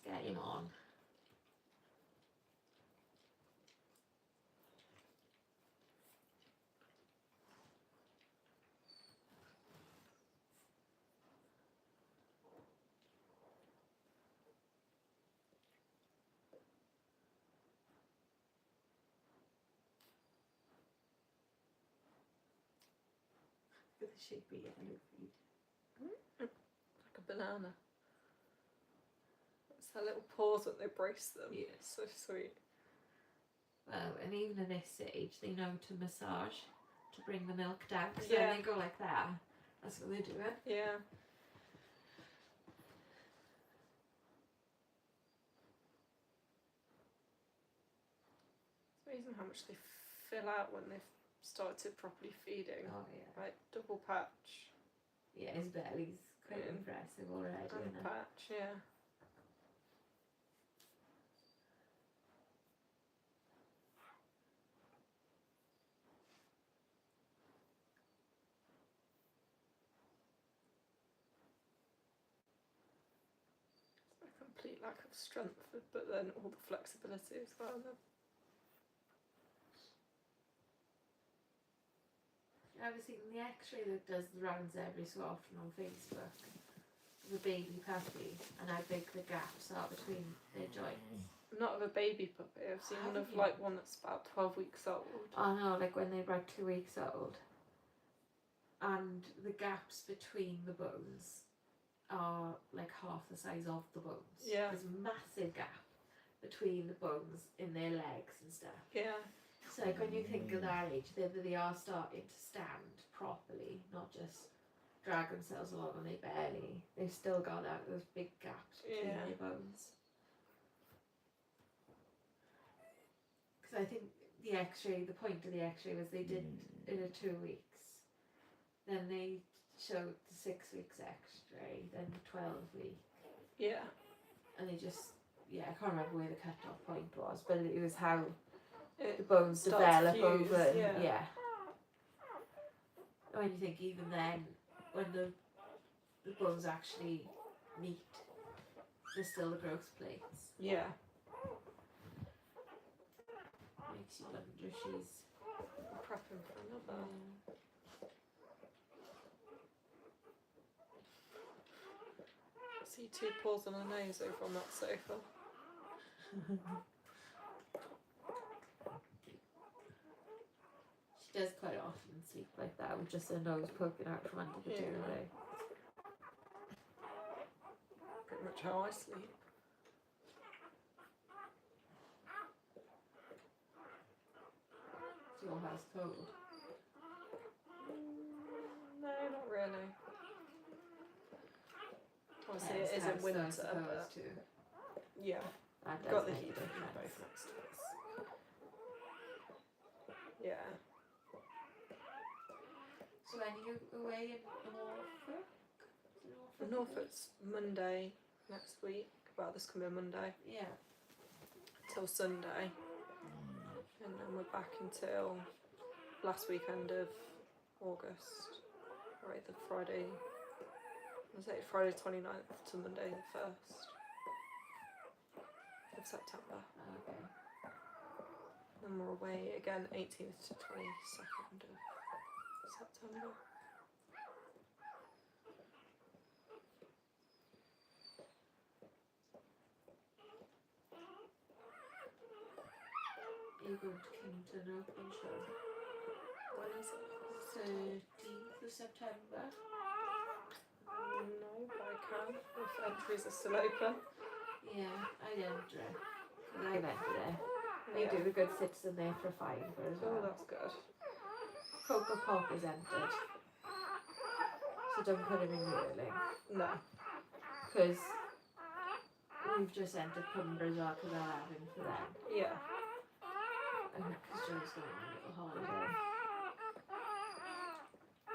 getting on. Look at the shapy yellow feet. Like a banana. It's that little pause that they brace them. Yeah. It's so sweet. Well, and even at this age, they know to massage to bring the milk down. So Yeah. when they go like that, that's what they're doing. Yeah. It's amazing how much they fill out when they've started properly feeding. Oh yeah. Like double patch Yeah, his belly's quite Yeah. impressive already. and Isn't it? patch, yeah. It's a complete lack of strength, but then all the flexibility as well. I've seen the X-ray that does the rounds every so often on Facebook of a baby puppy and how big the gaps are between their joints. Not of a baby puppy. I've seen one of Haven't you? like one that's about 12 weeks old. Oh no, like when they're about 2 weeks old. And the gaps between the bones are like half the size of the bones. Yeah. There's a massive gap between the bones in their legs and stuff. Yeah. So like when you think of that age, they are starting to stand properly, not just drag themselves along on their belly. They've still got those big gaps between Yeah. their bones. Because I think the X-ray, the point of the X-ray was they did it at 2 weeks. Then they showed the 6 weeks X-ray, then the 12 week, Yeah. and they just I can't remember where the cut-off point was, but it was how the It bones starts develop to fuse, over. yeah. When you think even then, when the bones actually meet, there's still the growth plates. Yeah. Makes you wonder if she's Prepping for another. See two paws and a nose over on that sofa. She does quite often sleep like that with just her nose poking out from under the Yeah. duvet. Pretty much how I sleep. Is your house cold? No, not really. Obviously, it is house, in though, I winter, suppose, but too. yeah, That does got the make a heat difference. both next to us. Yeah. So when are you away in Norfolk? Norfolk's Monday next week. Well, this coming Monday Yeah. till Sunday, and then we're back until last weekend of August. Right, the Friday. Was it Friday 29th to Monday the 1st of September. Okay. Then we're away again 18th to 22nd of September. Are you going to Kington Open Show? When is it? 13th of September. No, but I can if entries are still open. Yeah, I'd enter it. 'Cause I've entered it. They Yeah. do the good citizen there for a fiver as Oh, well. that's good. Coca Pop is entered. So don't put him in whirling. No. Because we've just entered Cumbria as well because I'll have him for them. Yeah. And because Joe's going on a little holiday.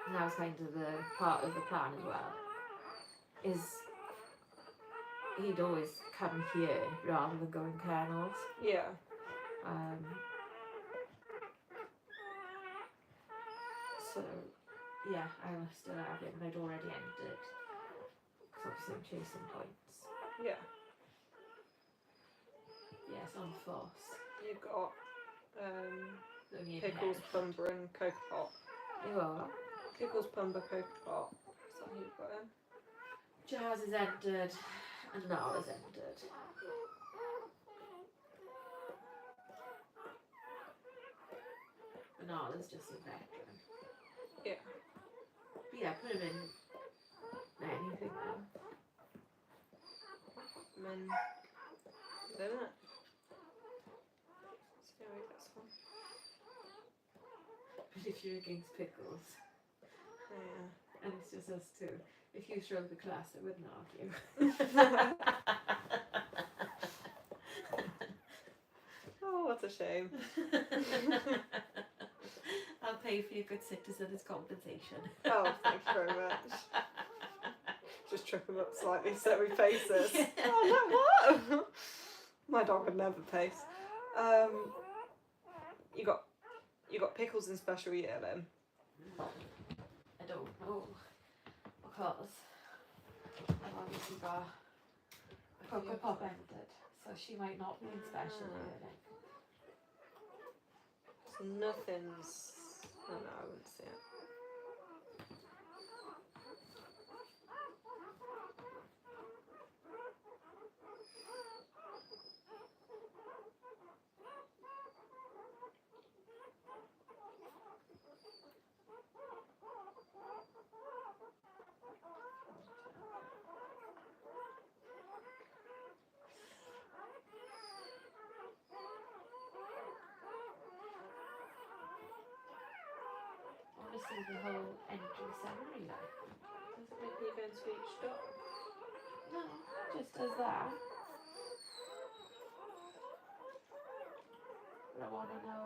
And that was kind of the part of the plan as well. Is he'd always come here rather than go in kennels. Yeah. So yeah, I will still have him. I'd already entered because obviously I'm chasing points. Yeah. Yes, on Foss. You've got Only in Pickles, Hereford. Pumba and Cocoa Pot. You are. Pickles, Pumba, Cocoa Pot. Is that who you've got in? Jazz has entered and Nala's entered. And Nala's just a veteran. Yeah. But yeah, put him in anything then. Men. Limit. See how he gets on. But if you're against Pickles, Yeah. and it's just us two, if you throw the class, I wouldn't argue. Oh, what a shame. I'll pay for your good citizen as compensation. Oh, thank you very much. Just trip him up slightly so he paces. Yeah. Oh, no, what? My dog would never pace. You got Pickles in special yearling. I don't know, because I've obviously got a Cocoa Pop ended, so she might not be in special yearling. So nothing's. Oh no, I wouldn't see it. I want to see the whole entry summary like. Does it make you go into each dog? No, just as that. But I want to know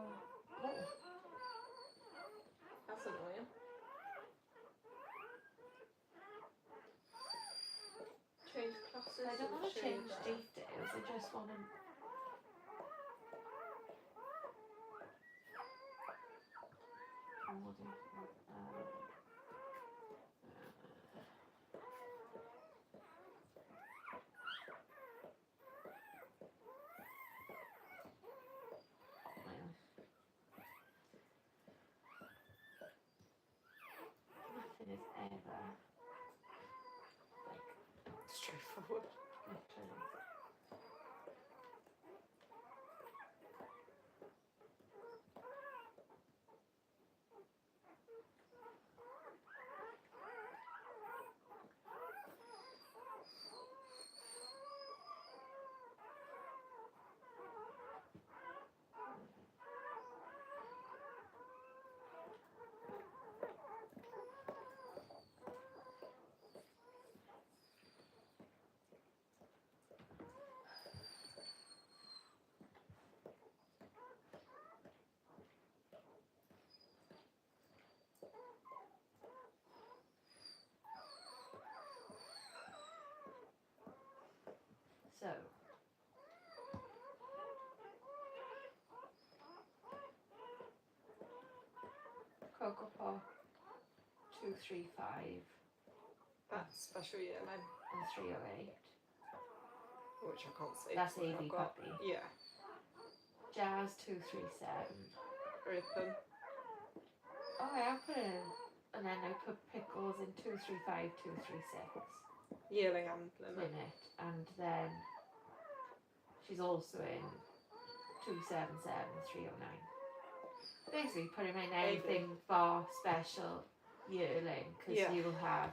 more. That's annoying. Change classes. I don't and want to change that. details, I just want to. Nothing is ever like Straightforward. literally. So, Cocoa Pop 235 That's special yearling, and 308. which I can't see. That's I've AV got- Puppy. Yeah. Jazz 237. Open. Oh, I put in, and then I put Pickles in 235, 236 Yearling and limit. limit, and then she's also in 277, 309. Basically, put him in anything for special yearling, because Yeah. you'll have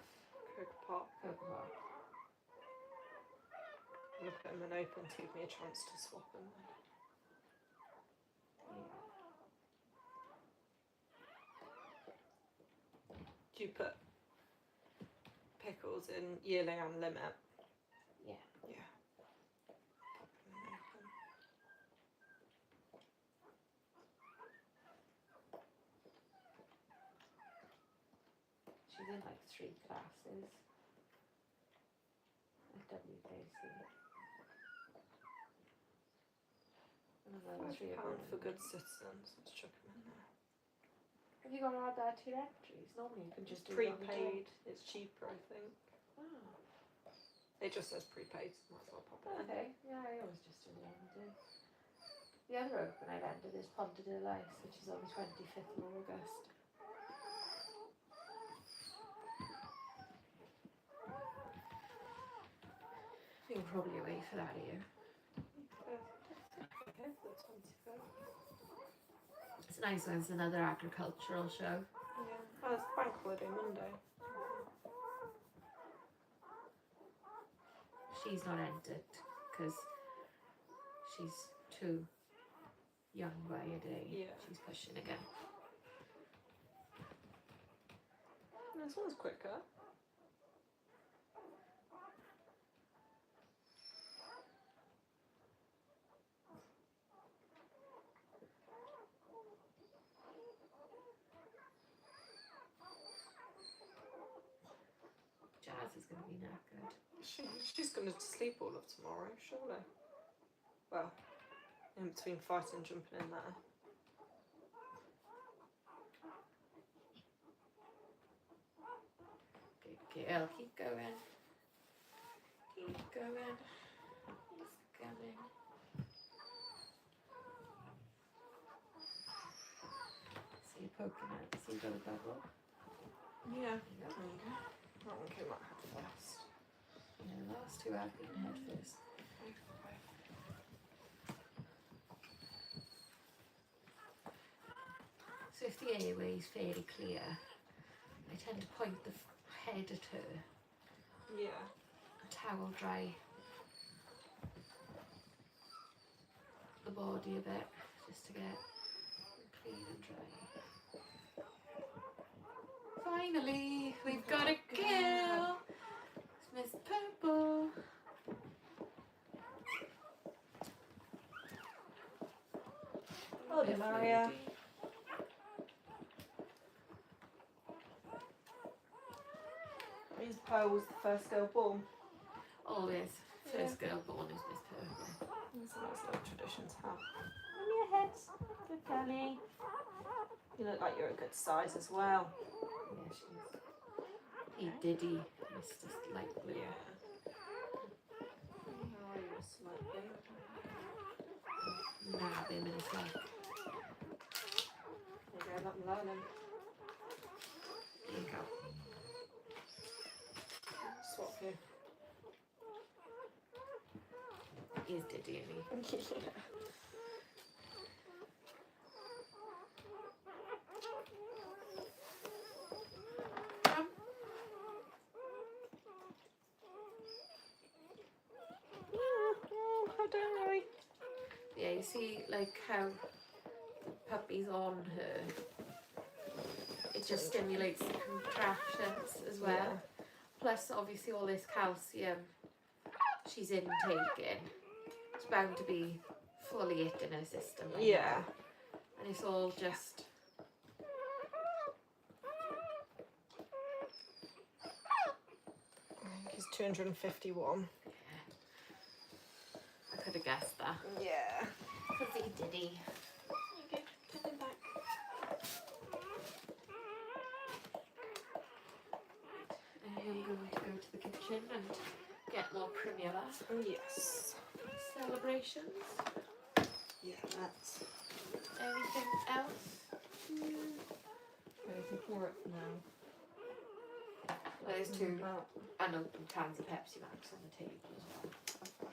Cocoa Pot. Cocoa Pop. I'm gonna put them in open to give me a chance to swap them. Yeah. Do you put Pickles in yearling and limit? Yeah. Yeah. Pop them in open. She's in like 3 classes at WKC. And another 3 of £5 for them. good citizens. Let's chuck them in there. Have you got to add that to your entries? Normally you can just do it on the day. Prepaid. It's cheaper, I think. Oh, It just says prepaid. Might as well pop it in. okay. Yeah, I always just do it on the day. The other open I've ended is Ponte de Lice, which is on the 25th of August. You're probably away for that, are you? Okay, that's 25. It's nice when it's another agricultural show. Yeah. Oh, it's bank holiday Monday. She's not entered because she's too young by a day. Yeah. She's pushing again. This one's quicker. Jazz is going to be knackered. She's going to sleep all of tomorrow, surely. Well, in between fighting and jumping in there. Good girl, keep going. Keep going. He's coming. See you poking out. See you got a bubble. Yeah. Yeah. There you go. That one came out head first. Yeah, the last two have been head first. So if the airway is fairly clear, I tend to point the head at her. Yeah. A towel dry the body a bit, just to get clean and dry. Finally, we've got a kill! It's Miss Purple. Well done, Aria. Miss Pearl was the first girl born. Always. First girl born is Miss Purple. That's a nice little tradition to have. On your head. Good girlie. You look like you're a good size as well. Yeah, she is. He diddy, Mr. Light Blue. Yeah. How are you, slightly? Nab him in his neck. There you go, let them learn him. There you go. Swap you. He's diddy, and he. Yeah. How dare I? Yeah, you see, like how the puppy's on her. It just stimulates the contractions as well. Yeah. Plus, obviously, all this calcium she's intaking, it's bound to be fully hitting her system. Right Yeah. now. And it's all just. I think he's 251. I could have guessed that. Yeah. Because he diddy. There you go. Put him back. And I'm going to go to the kitchen and get more Primula Yes. celebrations. Yeah, that's. Anything else? Anything for it now? Well, there's two About unopened cans of Pepsi Max on the table as well. perfect.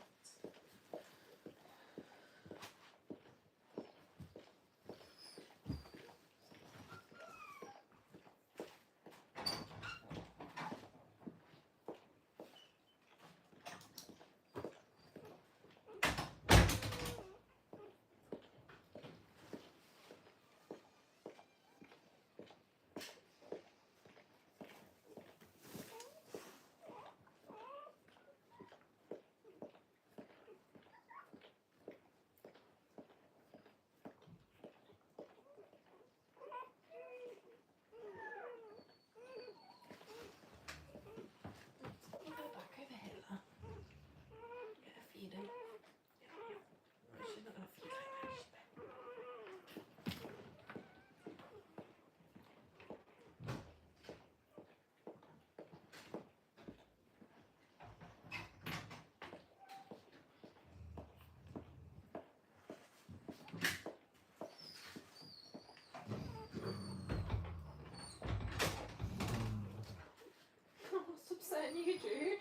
you, Jude?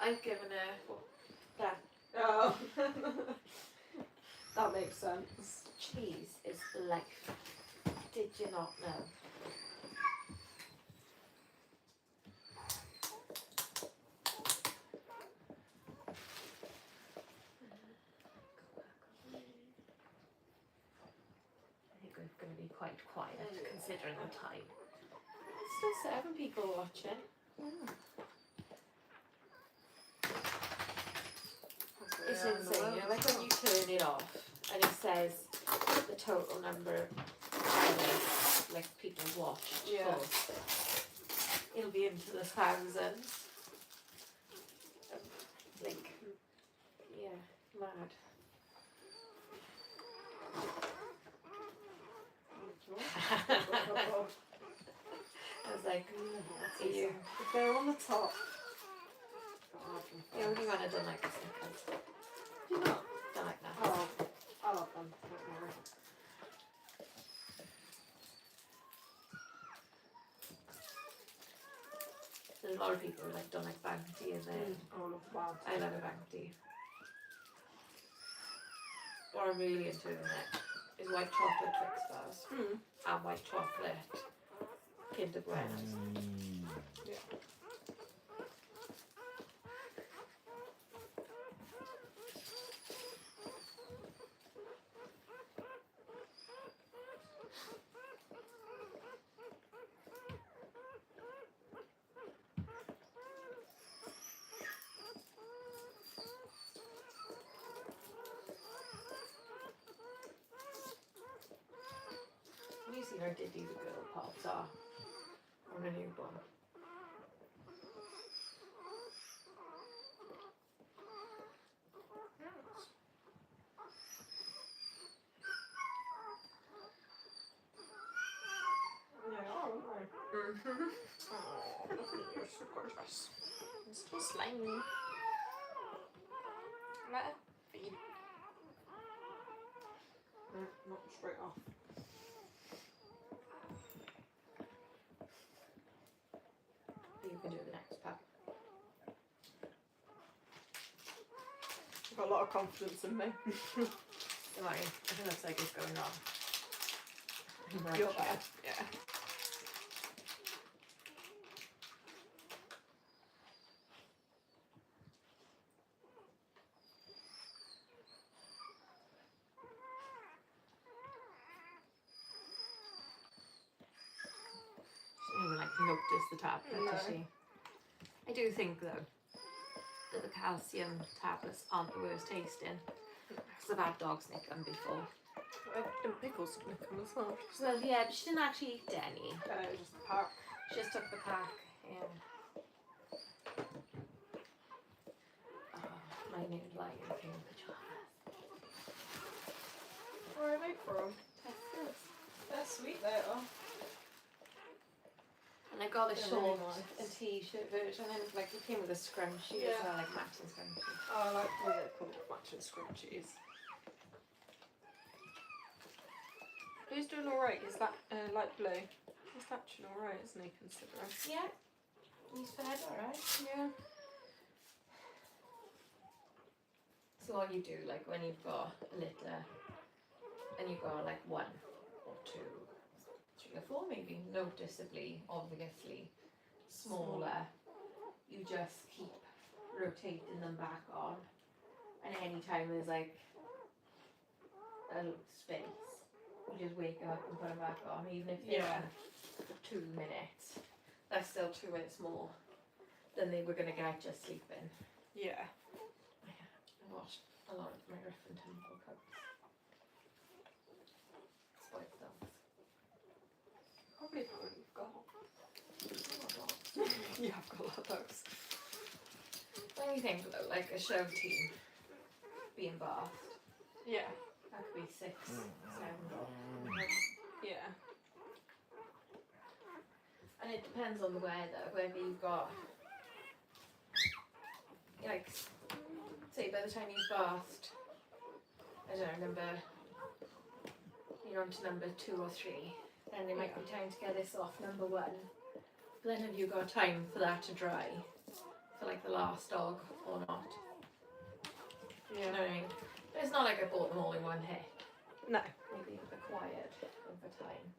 I've given her that Oh. That makes sense. cheese is life. Did you not know? I think we're going to be quite quiet considering the time. There's still 7 people watching. It's insane, you know, like when you turn it off and it says the total number of hours like people watched. Yeah. Full. It'll be into the thousands. Like, yeah, mad. I was like, that's you. If they're on the top. The only one I don't like is Snickers. Do you not? Don't like that. Oh, I love them. Don't worry. There's a lot of people who like don't like Bounty, and then I love Bounty. I love a Bounty. What I'm really into in it is white chocolate Twix bars and white chocolate Kinder Buenos. Yeah. When you see how diddy the girl pops are on a newborn. Yeah, oh, Mm-hmm. oh, look at you, so gorgeous. It's so slimy. Let it feed. No, not straight off. You can do the next pack. I've got a lot of confidence in me. Don't worry, I think looks like it's going on. Right. You're bad. Yeah. She didn't even like notice the tablet, does she? I do think though that the calcium tablets aren't the worst tasting. Because I've had dogs nick them before. Pickles nick them as well. Well, yeah, but she didn't actually eat any. Just a pack. She just took the pack. Yeah. Oh, my new Lion King pajamas. Where are they from? Tesco's. They're sweet, they are. And I got a They're short really nice. and t-shirt version, and like it came with a scrunchie as well, like matching scrunchie. Oh, I like what they're called, matching scrunchies. Who's doing alright? Is that light blue? He's matching alright, isn't he, considering? Yeah, he's fed alright. Yeah. So what you do, like when you've got a litter, and you've got like 1 or 2, 3 or 4 maybe, noticeably, obviously, smaller, you just keep rotating them back on, and anytime there's like a space, you just wake up and put them back on, even if they're on for 2 minutes. That's still 2 minutes more than they were going to get just sleeping. Yeah. I watched a lot of my Riff and Temple cubs. Spoiled dogs. Probably not what you've got. Oh, dogs. Yeah, I've got a lot of those. When you think though, like a show team being bathed, Yeah. that could be 6, 7 dogs. Yeah. And it depends on the weather, whether you've got, like, say by the time you've bathed, I don't know, you're on to number 2 or 3, then it might be time to get this off number 1. But then have you got time for that to dry for like the last dog or not. Do you know Yeah. what I mean? But it's not like I bought them all in one hit. No. Maybe acquired over time.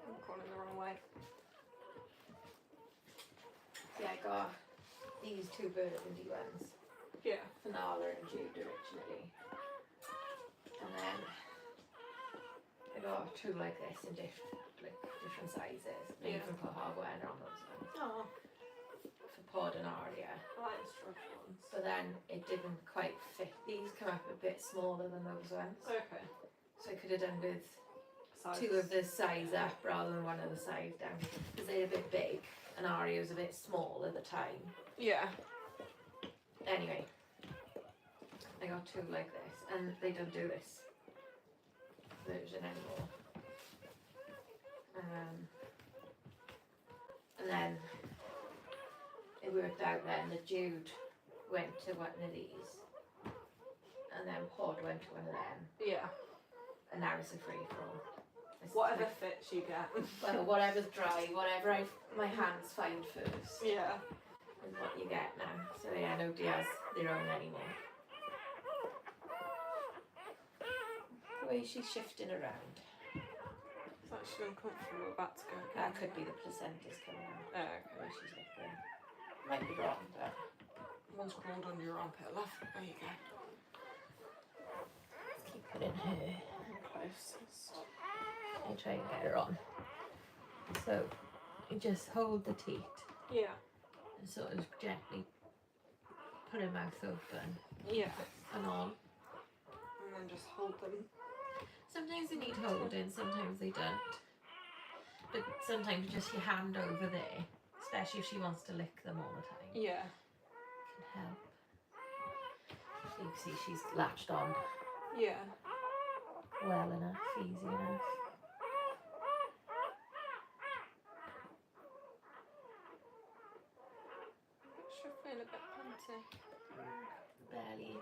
I'm calling the wrong way. Yeah, I got these two burgundy ones. Yeah. For Nala and Jude originally. And then I got two like this in different sizes. I Yeah. even put Hafwenna on those ones. Oh, For Pod and Aria. I like the stretch ones. But then it didn't quite fit. These come up a bit smaller than those ones. Okay. So I could have done with Size. two of the size up rather than one of the size down. Because they're a bit big and Aria was a bit small at the time. Yeah. Anyway. I got two like this and they don't do this version anymore. And then it worked out then that Jude went to one of these and then Pod went to one of them Yeah. and now it's a free for all. Whatever fits you get. Well, whatever's dry, whatever my hands find first Yeah. is what you get now. So yeah, nobody has their own anymore. The way she's shifting around. It's actually uncomfortable. About to go. That could be the placenta's coming out. Oh, The okay. way she's looking. Might be wrong, but One's crawled under your armpit left. There you go. let's keep it in her. Closest. I'll try and get her on. So you just hold the teat Yeah. and sort of gently put her mouth open Yeah. and on. And then just hold them. Sometimes they need holding, sometimes they don't. But sometimes just your hand over there, especially if she wants to lick them all the time, Yeah. can help. You can see she's latched on Yeah. well enough, easy enough. Should feel a bit panty. Barely.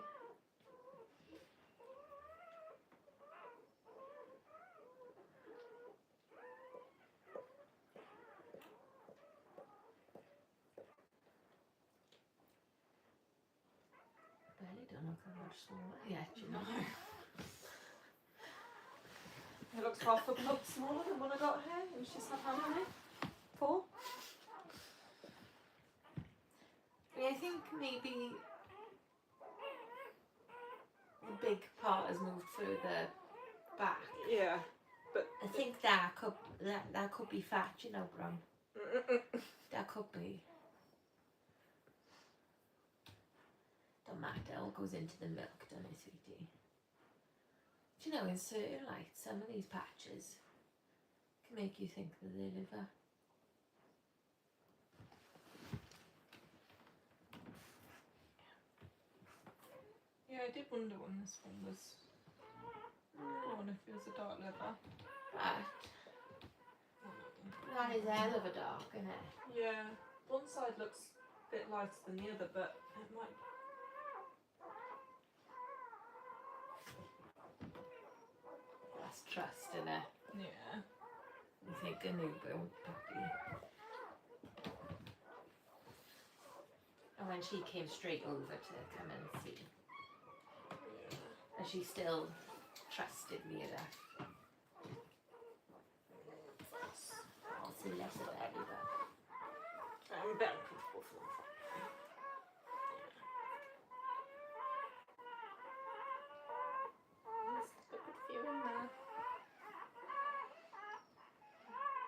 Barely don't look that much smaller yet, you know. It looks half a club smaller than when I got here. And she's had how many? 4? I mean, I think maybe the big part has moved further back. Yeah. But I think that could be fat, you know, Bron. That could be. Don't matter, it all goes into the milk, don't it, sweetie? Do you know, in certain lights, some of these patches can make you think that they're liver. yeah, I did wonder when this one was. I wonder if it was a dark liver. Right. That is a hell of a dark, isn't it? Yeah. One side looks a bit lighter than the other, but it might. That's trust, isn't it? Yeah. You think a newborn puppy. And when she came straight over to come and see, and she still trusted me enough. Also less of a liver. I'm a bit uncomfortable for them. There's a good view in there.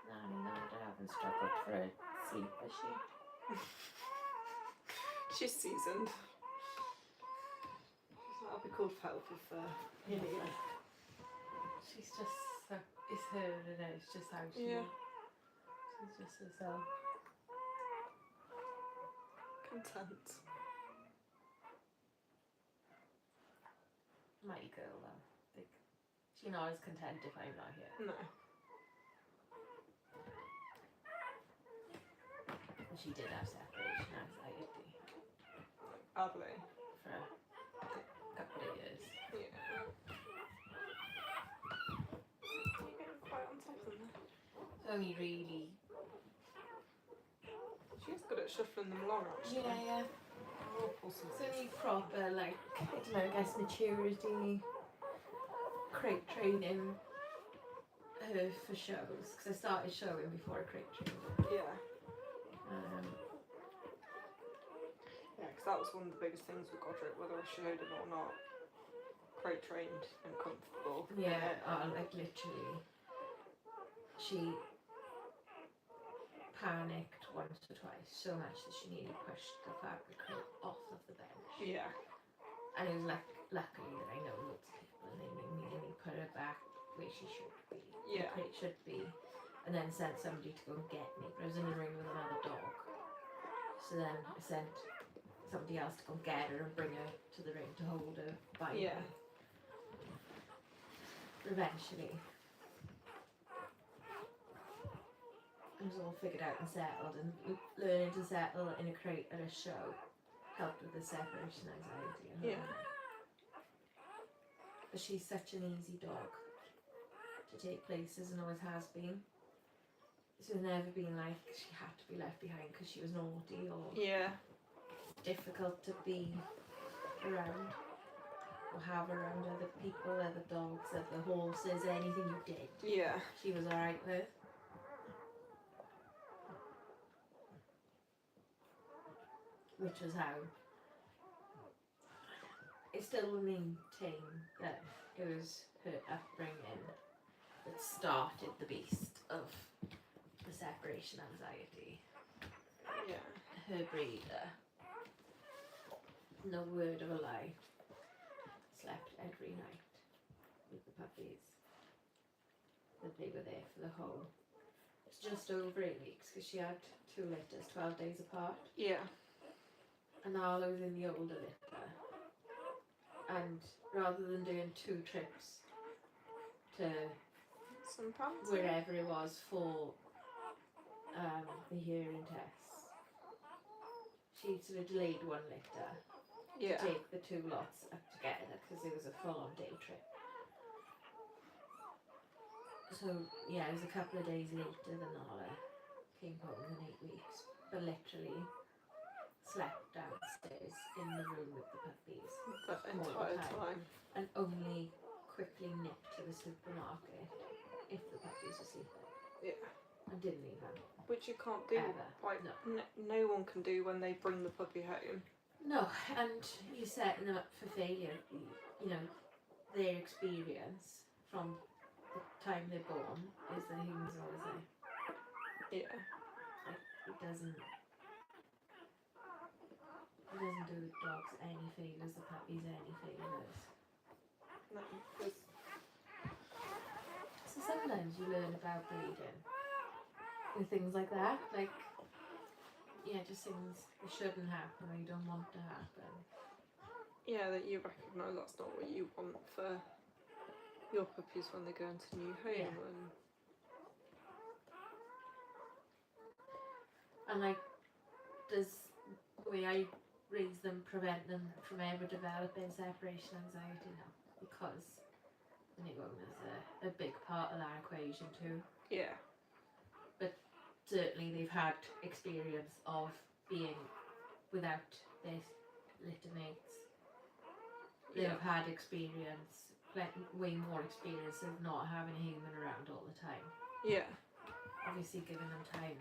I haven't struggled for a sleep, has she? She's seasoned. That'll be called healthy for Hilly. She's just so, it's her, and it's just how she Yeah. She's just herself. Content. Mighty girl though. Like, she's not as content if I'm not here. No. And she did have separation anxiety Badly. for a couple of years. Yeah. You're getting quite on top of them. Only really at shuffling them along actually. Yeah. It's only proper, like, I don't know, I guess maturity, crate training her for shows, because I started showing before I crate trained her. Yeah. Um, Yeah, because that was one of the biggest things with Godric, whether I showed him or not. Crate trained and comfortable. yeah, like literally, she panicked once or twice so much that she nearly pushed the fabric crate off of the bench. Yeah. And it was luckily that I know lots of people and they made me put her back where she should be. Yeah. The crate should be. And then sent somebody to go and get me. But I was in the ring with another dog. So then I sent somebody else to go get her and bring her to the ring to hold her by Yeah. me. Eventually. It was all figured out and settled, and learning to settle in a crate at a show helped with the separation anxiety. And Yeah. But she's such an easy dog to take places and always has been. So it's never been like she had to be left behind because she was naughty or Yeah. difficult to be around or have around other people, other dogs, other horses, anything you did. Yeah. She was alright with. Which was how I still maintain that it was her upbringing that started the beast of the separation anxiety. Yeah. Her breeder, no word of a lie, slept every night with the puppies. That they were there for the whole. It's just over 8 weeks because she had 2 litters, 12 days apart. Yeah. And Arlo was in the older litter. And rather than doing 2 trips to Some pants. wherever it was for the hearing tests, she sort of delayed 1 litter Yeah. to take the 2 lots up together because it was a full-on day trip. So yeah, it was a couple of days later than Nala came home in 8 weeks, but literally slept downstairs in the room with the puppies The all the entire time. and only quickly nipped to the supermarket if the puppies were sleeping Yeah. and didn't leave them. Which you can't do. Ever. Like, No. no one can do when they bring the puppy home. No, and you're setting them up for failure. You know, their experience from the time they're born is that humans are always there. Yeah. Like, it doesn't do the dogs any favours, the puppies any favours. No, 'cause So sometimes you learn about breeding with things like that, like, yeah, just things that shouldn't happen or you don't want to happen. yeah, that you recognise that's not what you want for your puppies when they go into a new home. Yeah. And like, does the way I raise them prevent them from ever developing separation anxiety? No, because the new owner's a big part of that equation too. Yeah. Certainly they've had experience of being without their litter mates. They've Yeah. had experience, way more experience of not having a human around all the time. Yeah. Obviously giving them time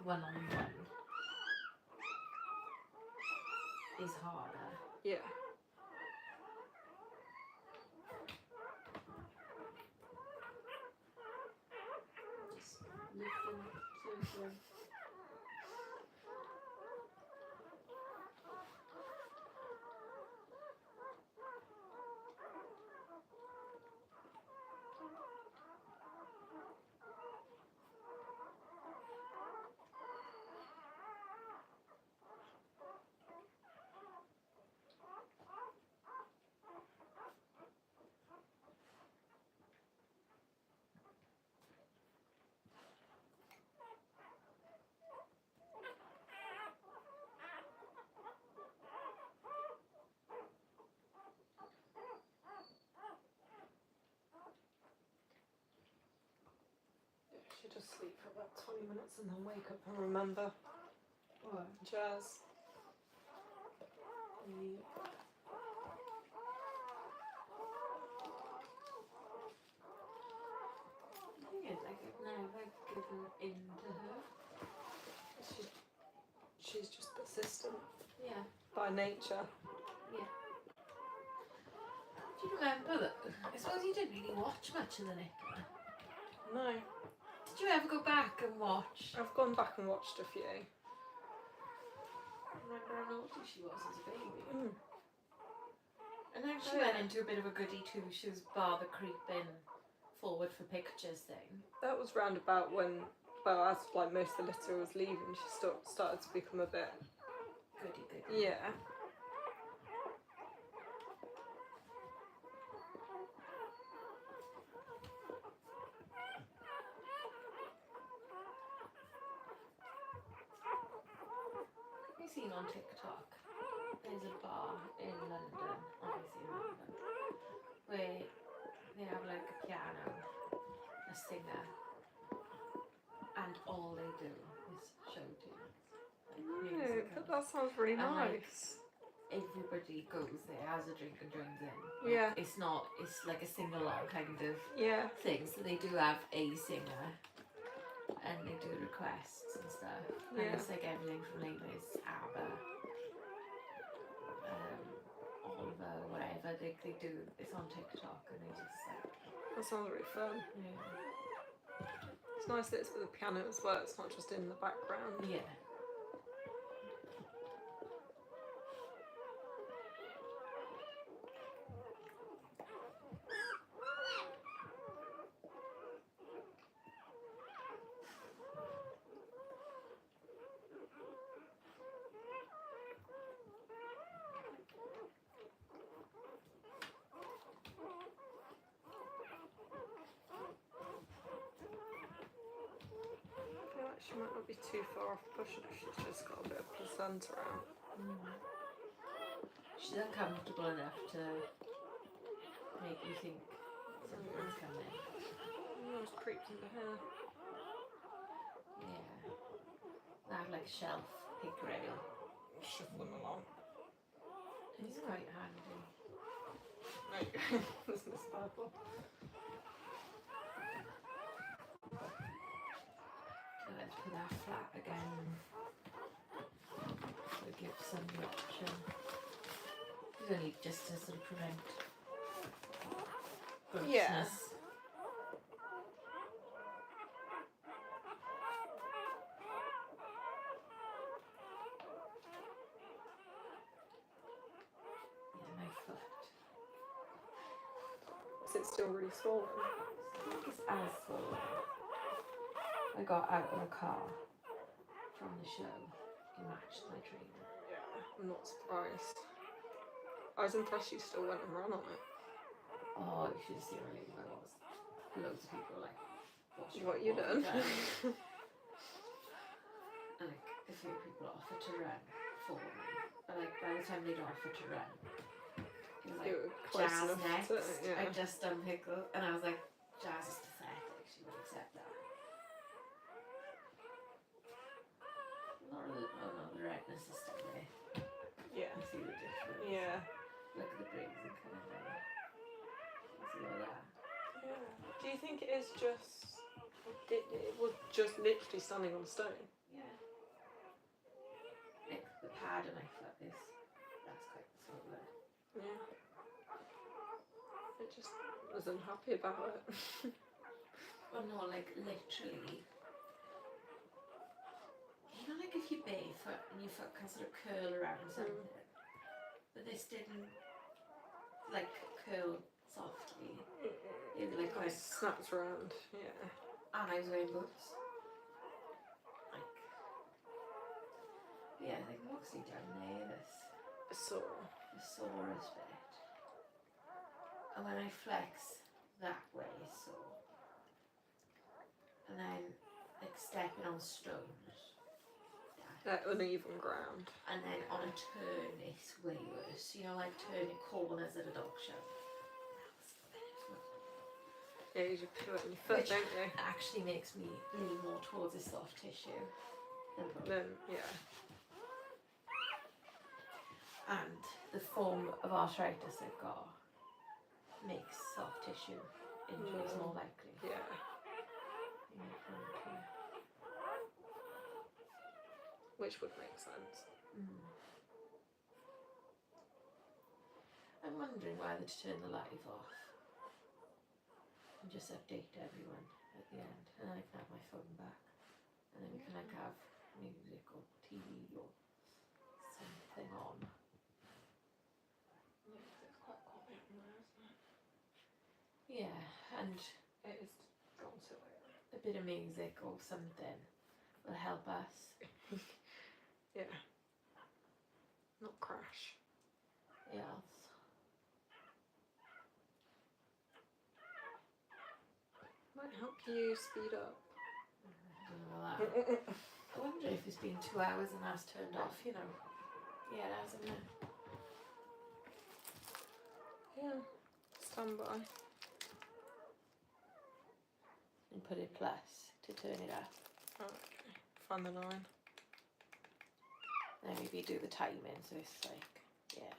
one-on-one is harder. Yeah. Just lifting, circling. She just sleep for about 20 minutes and then wake up and remember. What? Jazz. The thing is, like, I've never given in to her. She's just persistent Yeah. by nature. Yeah. Do you remember that? I suppose you didn't really watch much of the Nicola. No, Did you ever go back and watch? I've gone back and watched a few. Remember how naughty she was as a baby? Mm. And then she Oh, went yeah. into a bit of a goody too. She was bar the creeping forward for pictures thing. That was round about when, well, as like most of the litter was leaving, she started to become a bit. Goody. Yeah. Have you seen on TikTok? There's a bar in London, obviously in London, where they have like a piano, a singer, and all they do is show tunes. Like No, music but and that sounds really And, like, nice. everybody goes there, has a drink and joins in. Like, Yeah. It's like a sing-along kind of Yeah. thing. So they do have a singer and they do requests and stuff. And Yeah. it's like everything from Labour's ABBA, Oliver, whatever. They do, it's on TikTok and they just like, That sounds really fun. yeah. It's nice that it's with a piano as well. It's not just in the background. Yeah. I feel like she might not be too far off pushing if she's just got a bit of placenta out. She's uncomfortable enough to make you think something's coming. Oh, it's creeped in the hair. Yeah. They have like shelf pig rail. Shuffle them along. It's quite handy. There you go. This is purple. So let's put that flat again. So it gives some option. It's only just to sort of prevent grossness. Yeah. Yeah, my foot. Is it still really swollen? I think it's as swollen. I got out of a car from the show. It matched my trainer. Yeah. I'm not surprised. I was impressed you still went and ran on it. Oh, you should see how late I was. Loads of people were like, What you done? And like a few people offered to run for me. But like by the time they'd offered to run, it was You like were close Jazz enough next. to, yeah. I just done pickle and I was like, Jazz is pathetic, she would accept that. No, the redness is still there. Yeah. I see the difference. Yeah. Look at the bruising coming down. You see all that? Yeah. Do you think it is just... It was just literally standing on a stone? Yeah. Like the pad of my foot is, that's quite swollen. Yeah. It just was unhappy about it. Well, no, like literally. You know, like if you barefoot and your foot can sort of curl around something, but this didn't like curl softly. It like Like went, snapped around, yeah. and I was wearing boots. Like, yeah, like mostly down there, this Sore. the sorest bit. And when I flex that way, it's sore. And then like stepping on stones. That uneven ground. And then on a turn, it's way worse. You know, like turning corners at a dog show. Yeah, you just put it on your foot, Which don't you? actually makes me lean more towards a soft tissue than both. Then, yeah. And the form of arthritis I've got makes soft tissue injuries more likely. Yeah. Which would make sense. I'm wondering whether to turn the live off and just update everyone at the end, and then I can have my phone back, and then we can like have music or TV or something on. Yeah, 'cause it's quite quiet in there, isn't it? Yeah, and It is gone so late. a bit of music or something will help us. Yeah. Not crash. Yes. Might help you speed up. I don't know that. I wonder if it's been 2 hours and that's turned off, you know. Yeah, it has, isn't it? Yeah. Stand by. And put it plus to turn it up. Oh, okay. Find the line. Then maybe do the timing so it's like, yeah,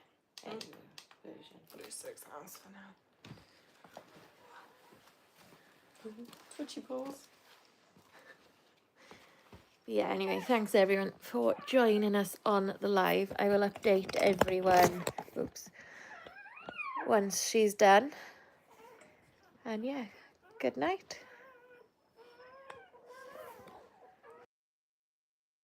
anyway, version. I'll do 6 hours for now. Twitchy paws. Yeah, anyway, thanks everyone for joining us on the live. I will update everyone, once she's done. And yeah, good night.